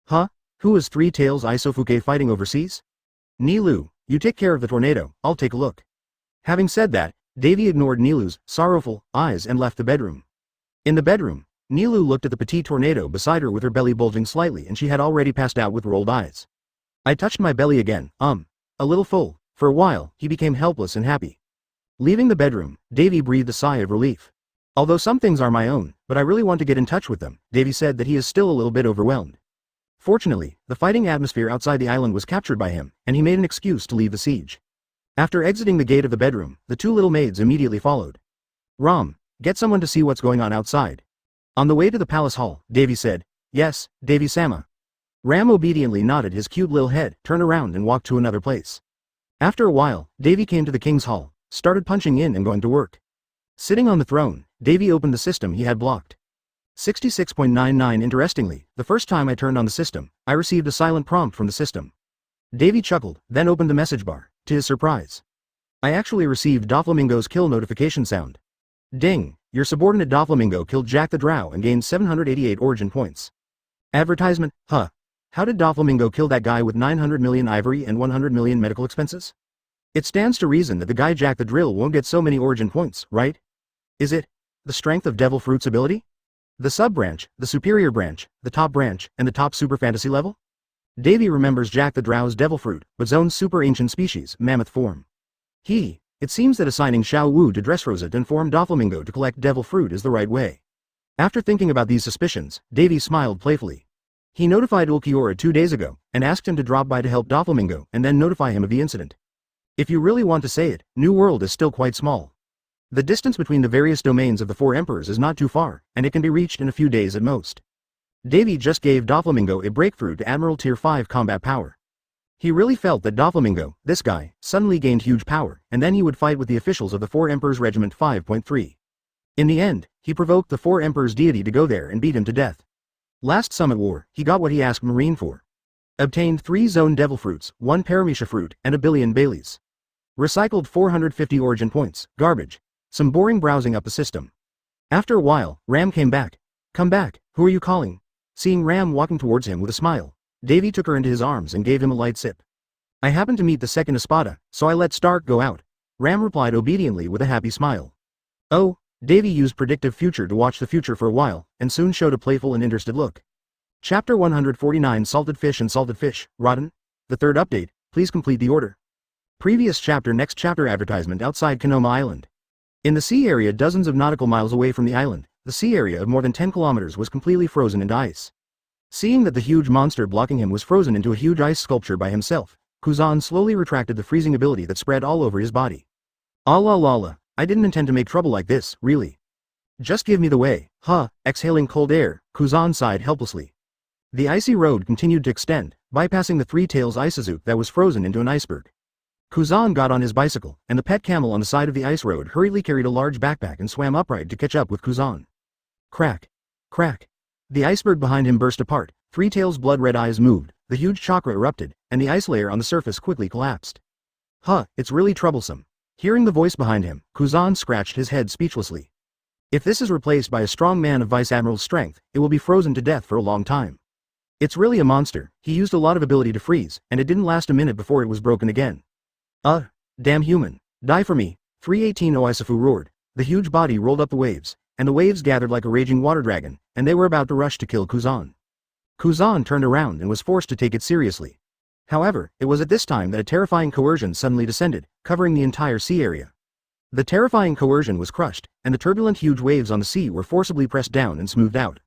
Huh? Who is Three Tails Isofuke fighting overseas? Nilu, you take care of the tornado, I'll take a look. Having said that, Davy ignored Nilu's sorrowful eyes and left the bedroom. In the bedroom, Nilu looked at the petite tornado beside her with her belly bulging slightly, and she had already passed out with rolled eyes. I touched my belly again, a little full. For a while, he became helpless and happy. Leaving the bedroom, Davy breathed a sigh of relief. Although some things are my own, but I really want to get in touch with them, Davy said that he is still a little bit overwhelmed. Fortunately, the fighting atmosphere outside the island was captured by him, and he made an excuse to leave the siege. After exiting the gate of the bedroom, the two little maids immediately followed. Rom, get someone to see what's going on outside. On the way to the palace hall, Davy said, Yes, Davy-sama. Ram obediently nodded his cute little head, turned around and walked to another place. After a while, Davy came to the king's hall, started punching in and going to work. Sitting on the throne, Davy opened the system he had blocked. 66.99 Interestingly, the first time I turned on the system, I received a silent prompt from the system. Davy chuckled, then opened the message bar. To his surprise, I actually received Doflamingo's kill notification sound. Ding, your subordinate Doflamingo killed Jack the Drow and gained 788 origin points. Advertisement, huh. How did Doflamingo kill that guy with 900 million ivory and 100 million medical expenses? It stands to reason that the guy Jack the Drill won't get so many origin points, right? Is it the strength of Devil Fruit's ability? The sub-branch, the superior branch, the top branch, and the top super fantasy level? Davy remembers Jack the Drow's Devil Fruit, but Zone's super ancient species, mammoth form. It seems that assigning Xiao Wu to Dressrosa to inform Doflamingo to collect Devil Fruit is the right way. After thinking about these suspicions, Davy smiled playfully. He notified Ulquiorra 2 days ago, and asked him to drop by to help Doflamingo and then notify him of the incident. If you really want to say it, New World is still quite small. The distance between the various domains of the four emperors is not too far, and it can be reached in a few days at most. Davy just gave Doflamingo a breakthrough to Admiral Tier 5 combat power. He really felt that Doflamingo, this guy, suddenly gained huge power, and then he would fight with the officials of the Four Emperors Regiment 5.3. In the end, he provoked the Four Emperors deity to go there and beat him to death. Last Summit War, he got what he asked Marine for. Obtained 3 Zone Devil Fruits, 1 Paramecia Fruit, and a billion Baileys. Recycled 450 origin points, garbage. Some boring browsing up the system. After a while, Ram came back. Come back, who are you calling? Seeing Ram walking towards him with a smile, Davy took her into his arms and gave him a light sip. I happened to meet the second Espada, so I let Stark go out. Ram replied obediently with a happy smile. Oh, Davy used predictive future to watch the future for a while, and soon showed a playful and interested look. Chapter 149 Salted Fish and Salted Fish, Rotten? The third update, please complete the order. Previous chapter. Next chapter. Advertisement outside Kanoma Island. In the sea area dozens of nautical miles away from the island, the sea area of more than 10 kilometers was completely frozen into ice. Seeing that the huge monster blocking him was frozen into a huge ice sculpture by himself, Kuzan slowly retracted the freezing ability that spread all over his body. La, I didn't intend to make trouble like this, really. Just give me the way, huh? Exhaling cold air, Kuzan sighed helplessly. The icy road continued to extend, bypassing the Three Tails Isozoot that was frozen into an iceberg. Kuzan got on his bicycle, and the pet camel on the side of the ice road hurriedly carried a large backpack and swam upright to catch up with Kuzan. Crack. Crack. The iceberg behind him burst apart, Three Tails' blood-red eyes moved, the huge chakra erupted, and the ice layer on the surface quickly collapsed. Huh, it's really troublesome. Hearing the voice behind him, Kuzan scratched his head speechlessly. If this is replaced by a strong man of Vice Admiral's strength, it will be frozen to death for a long time. It's really a monster. He used a lot of ability to freeze, and it didn't last a minute before it was broken again. Damn human. Die for me. 318 Oisafu roared. The huge body rolled up the waves, and the waves gathered like a raging water dragon, and they were about to rush to kill Kuzan. Kuzan turned around and was forced to take it seriously. However, it was at this time that a terrifying coercion suddenly descended, covering the entire sea area. The terrifying coercion was crushed, and the turbulent huge waves on the sea were forcibly pressed down and smoothed out.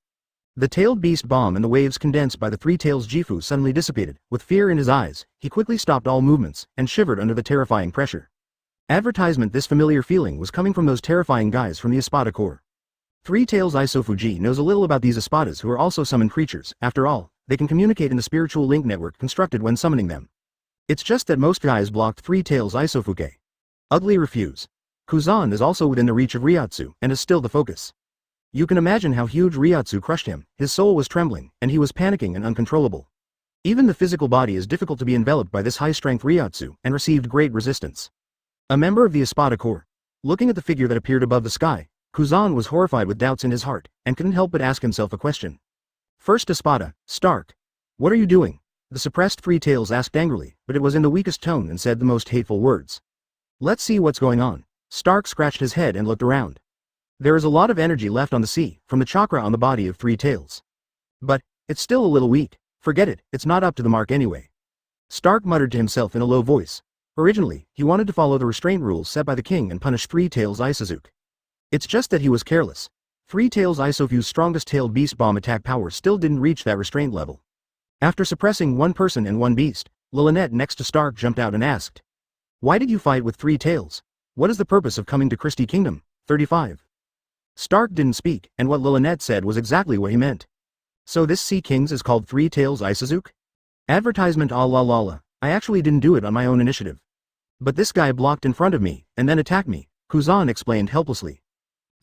The tailed beast bomb and the waves condensed by the Three Tails Gifu suddenly dissipated. With fear in his eyes, he quickly stopped all movements, and shivered under the terrifying pressure. Advertisement. This familiar feeling was coming from those terrifying guys from the Espada Corps. Three Tails Isofuji knows a little about these Espadas who are also summoned creatures. After all, they can communicate in the spiritual link network constructed when summoning them. It's just that most guys blocked Three Tails Isofuke. Ugly refuse. Kuzan is also within the reach of Ryotsu, and is still the focus. You can imagine how huge Ryotsu crushed him. His soul was trembling, and he was panicking and uncontrollable. Even the physical body is difficult to be enveloped by this high-strength Ryotsu, and received great resistance. A member of the Espada Corps. Looking at the figure that appeared above the sky, Kuzan was horrified with doubts in his heart, and couldn't help but ask himself a question. First Espada, Stark. What are you doing? The suppressed Three Tails asked angrily, but it was in the weakest tone and said the most hateful words. Let's see what's going on. Stark scratched his head and looked around. There is a lot of energy left on the sea, from the chakra on the body of Three Tails. But, it's still a little weak. Forget it, it's not up to the mark anyway. Stark muttered to himself in a low voice. Originally, he wanted to follow the restraint rules set by the king and punish Three Tails Isazuke. It's just that he was careless. Three Tails Isofu's strongest tailed beast bomb attack power still didn't reach that restraint level. After suppressing one person and one beast, Lilynette next to Stark jumped out and asked. Why did you fight with Three Tails? What is the purpose of coming to Christie Kingdom? 35. Stark didn't speak, and what Lilynette said was exactly what he meant. So this Sea Kings is called Three Tails Isazuke? Advertisement. Ah la la la. I actually didn't do it on my own initiative. But this guy blocked in front of me, and then attacked me, Kuzan explained helplessly.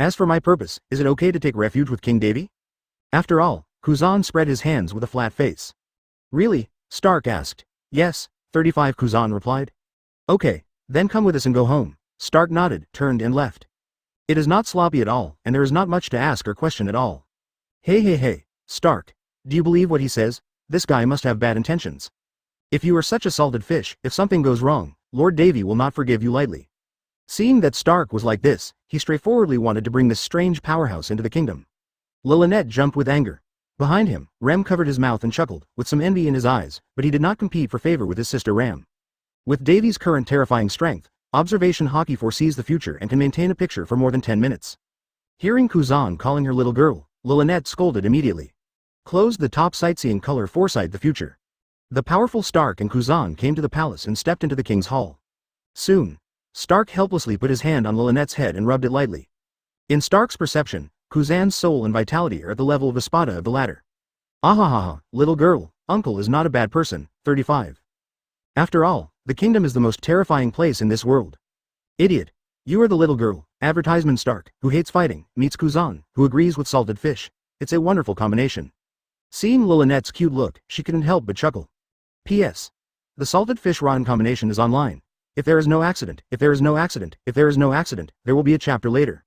As for my purpose, is it okay to take refuge with King Davy? After all, Kuzan spread his hands with a flat face. Really? Stark asked. Yes, 35 Kuzan replied. Okay, then come with us and go home. Stark nodded, turned and left. It is not sloppy at all, and there is not much to ask or question at all. Hey, Stark. Do you believe what he says? This guy must have bad intentions. If you are such a salted fish, if something goes wrong, Lord Davy will not forgive you lightly. Seeing that Stark was like this, he straightforwardly wanted to bring this strange powerhouse into the kingdom. Lilynette jumped with anger. Behind him, Rem covered his mouth and chuckled, with some envy in his eyes, but he did not compete for favor with his sister Ram. With Davy's current terrifying strength, observation hockey foresees the future and can maintain a picture for more than 10 minutes. Hearing Kuzan calling her little girl, Lilynette scolded immediately. Closed the top sightseeing color foresight the future. The powerful Stark and Kuzan came to the palace and stepped into the king's hall. Soon, Stark helplessly put his hand on Lilynette's head and rubbed it lightly. In Stark's perception, Kuzan's soul and vitality are at the level of Espada of the latter. Ahahaha, little girl, uncle is not a bad person. 35. After all, the kingdom is the most terrifying place in this world. Idiot. You are the little girl, advertisement Stark, who hates fighting, meets Kuzan, who agrees with salted fish. It's a wonderful combination. Seeing Lilynette's cute look, she couldn't help but chuckle. P.S. The salted fish rotten combination is online. If there is no accident, there will be a chapter later.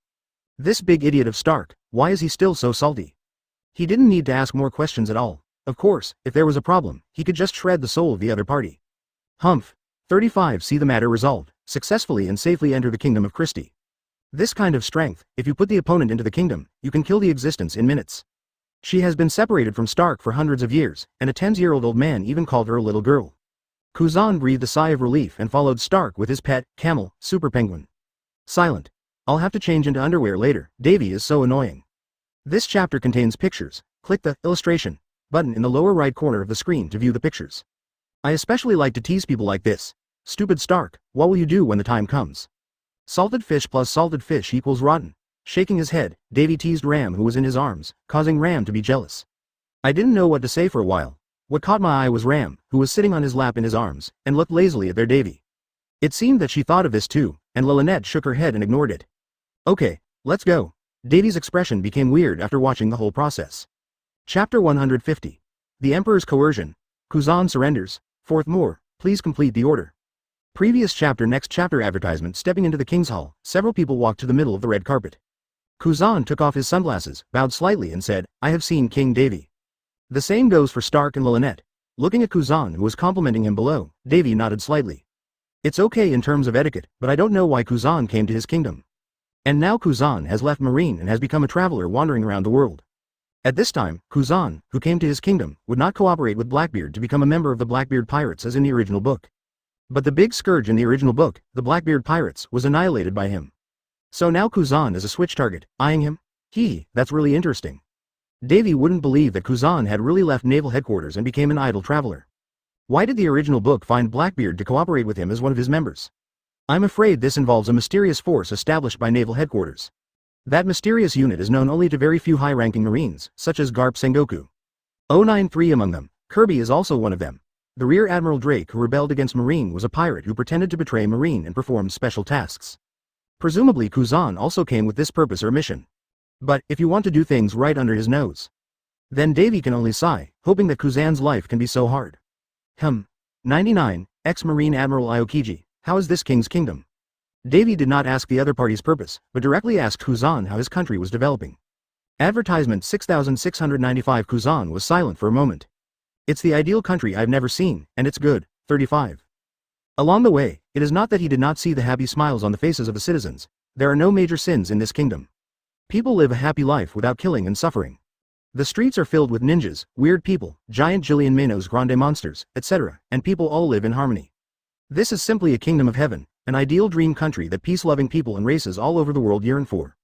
This big idiot of Stark, why is he still so salty? He didn't need to ask more questions at all. Of course, if there was a problem, he could just shred the soul of the other party. Humph. 35 See the matter resolved, successfully and safely enter the kingdom of Christie. This kind of strength, if you put the opponent into the kingdom, you can kill the existence in minutes. She has been separated from Stark for hundreds of years, and a 10-year-old man even called her a little girl. Kuzan breathed a sigh of relief and followed Stark with his pet, camel, Super Penguin. Silent. I'll have to change into underwear later, Davy is so annoying. This chapter contains pictures. Click the illustration button in the lower right corner of the screen to view the pictures. I especially like to tease people like this. Stupid Stark, what will you do when the time comes? Salted fish plus salted fish equals rotten. Shaking his head, Davy teased Ram who was in his arms, causing Ram to be jealous. I didn't know what to say for a while. What caught my eye was Ram, who was sitting on his lap in his arms, and looked lazily at their Davy. It seemed that she thought of this too, and Lilynette shook her head and ignored it. Okay, let's go. Davy's expression became weird after watching the whole process. Chapter 150. The Emperor's coercion. Kuzan surrenders. Fourth more, please complete the order. Previous chapter. Next chapter advertisement. Stepping into the King's Hall, several people walked to the middle of the red carpet. Kuzan took off his sunglasses, bowed slightly and said, I have seen King Davy. The same goes for Stark and Lynette. Looking at Kuzan, who was complimenting him below, Davy nodded slightly. It's okay in terms of etiquette, but I don't know why Kuzan came to his kingdom. And now Kuzan has left Marine and has become a traveler wandering around the world. At this time, Kuzan, who came to his kingdom, would not cooperate with Blackbeard to become a member of the Blackbeard Pirates as in the original book. But the big scourge in the original book, the Blackbeard Pirates, was annihilated by him. So now Kuzan is a switch target, eyeing him? That's really interesting. Davy wouldn't believe that Kuzan had really left naval headquarters and became an idle traveler. Why did the original book find Blackbeard to cooperate with him as one of his members? I'm afraid this involves a mysterious force established by naval headquarters. That mysterious unit is known only to very few high-ranking Marines, such as Garp Sengoku. 093 among them. Kirby is also one of them. The Rear Admiral Drake, who rebelled against Marine, was a pirate who pretended to betray Marine and performed special tasks. Presumably Kuzan also came with this purpose or mission. But, if you want to do things right under his nose, then Davy can only sigh, hoping that Kuzan's life can be so hard. 99, ex-Marine Admiral Aokiji, how is this king's kingdom? Davy did not ask the other party's purpose, but directly asked Kuzan how his country was developing. Advertisement 6695. Kuzan was silent for a moment. It's the ideal country I've never seen, and it's good. 35. Along the way, it is not that he did not see the happy smiles on the faces of the citizens. There are no major sins in this kingdom. People live a happy life without killing and suffering. The streets are filled with ninjas, weird people, giant Jillian Manos Grande monsters, etc., and people all live in harmony. This is simply a kingdom of heaven, an ideal dream country that peace-loving people and races all over the world yearn for.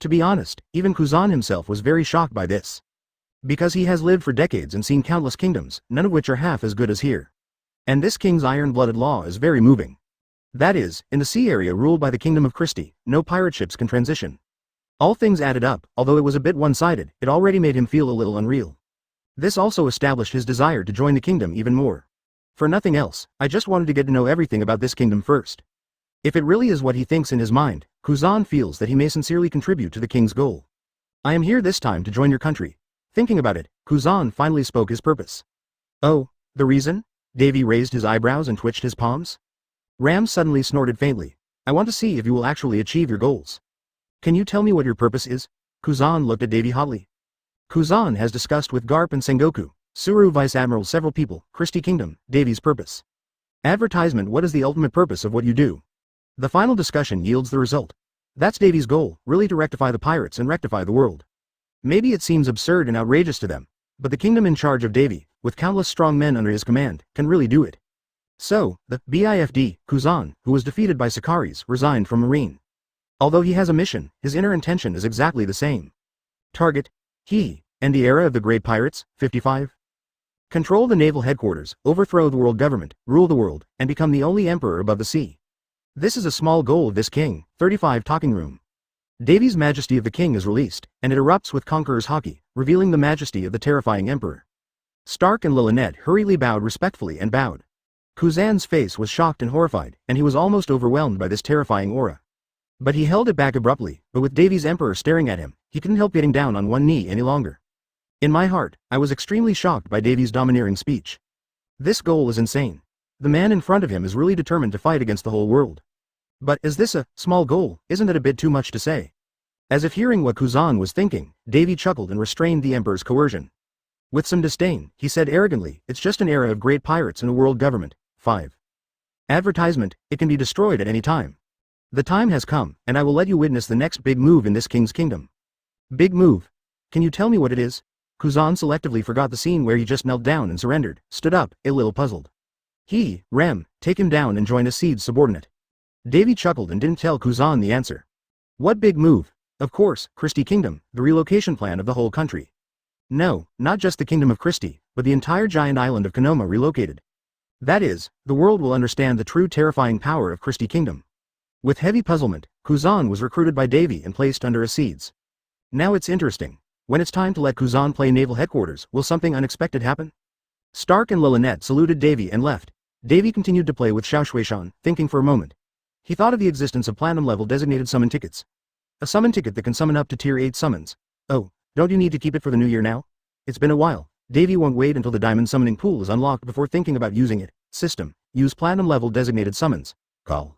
To be honest, even Kuzan himself was very shocked by this. Because he has lived for decades and seen countless kingdoms, none of which are half as good as here. And this king's iron-blooded law is very moving. That is, in the sea area ruled by the Kingdom of Christie, no pirate ships can transition. All things added up, although it was a bit one-sided, it already made him feel a little unreal. This also established his desire to join the kingdom even more. For nothing else, I just wanted to get to know everything about this kingdom first. If it really is what he thinks in his mind, Kuzan feels that he may sincerely contribute to the king's goal. I am here this time to join your country. Thinking about it, Kuzan finally spoke his purpose. Oh, the reason? Davy raised his eyebrows and twitched his palms. Ram suddenly snorted faintly. I want to see if you will actually achieve your goals. Can you tell me what your purpose is? Kuzan looked at Davy hotly. Kuzan has discussed with Garp and Sengoku, Suru Vice Admiral several people, Christie Kingdom, Davy's purpose. Advertisement. What is the ultimate purpose of what you do? The final discussion yields the result. That's Davy's goal, really to rectify the pirates and rectify the world. Maybe it seems absurd and outrageous to them, but the kingdom in charge of Davy, with countless strong men under his command, can really do it. So, the BIFD, Kuzan, who was defeated by Sakaris, resigned from Marine. Although he has a mission, his inner intention is exactly the same. Target, he, and the era of the great pirates, 55. Control the naval headquarters, overthrow the world government, rule the world, and become the only emperor above the sea. This is a small goal of this king. 35. Talking room. Davy's Majesty of the King is released, and it erupts with Conqueror's Haki, revealing the majesty of the terrifying emperor. Stark and Lynette hurriedly bowed respectfully and bowed. Kuzan's face was shocked and horrified, and he was almost overwhelmed by this terrifying aura. But he held it back abruptly, but with Davy's emperor staring at him, he couldn't help getting down on one knee any longer. In my heart, I was extremely shocked by Davy's domineering speech. This goal is insane. The man in front of him is really determined to fight against the whole world. But is this a small goal? Isn't it a bit too much to say? As if hearing what Kuzan was thinking, Davy chuckled and restrained the emperor's coercion. With some disdain, he said arrogantly, it's just an era of great pirates and a world government. 5. Advertisement, it can be destroyed at any time. The time has come, and I will let you witness the next big move in this king's kingdom. Big move? Can you tell me what it is? Kuzan selectively forgot the scene where he just knelt down and surrendered, stood up, a little puzzled. Rem, take him down and join Esdes' subordinate. Davy chuckled and didn't tell Kuzan the answer. What big move? Of course, Christie Kingdom, the relocation plan of the whole country. No, not just the Kingdom of Christie, but the entire giant island of Konoma relocated. That is, the world will understand the true terrifying power of Christie Kingdom. With heavy puzzlement, Kuzan was recruited by Davy and placed under Esdes. Now it's interesting. When it's time to let Kuzan play naval headquarters, will something unexpected happen? Stark and Lynette saluted Davy and left. Davy continued to play with Xiaoshuishan, thinking for a moment. He thought of the existence of platinum-level designated summon tickets. A summon ticket that can summon up to tier 8 summons. Oh, don't you need to keep it for the new year now? It's been a while. Davy won't wait until the diamond summoning pool is unlocked before thinking about using it. System. Use platinum level designated summons. Call.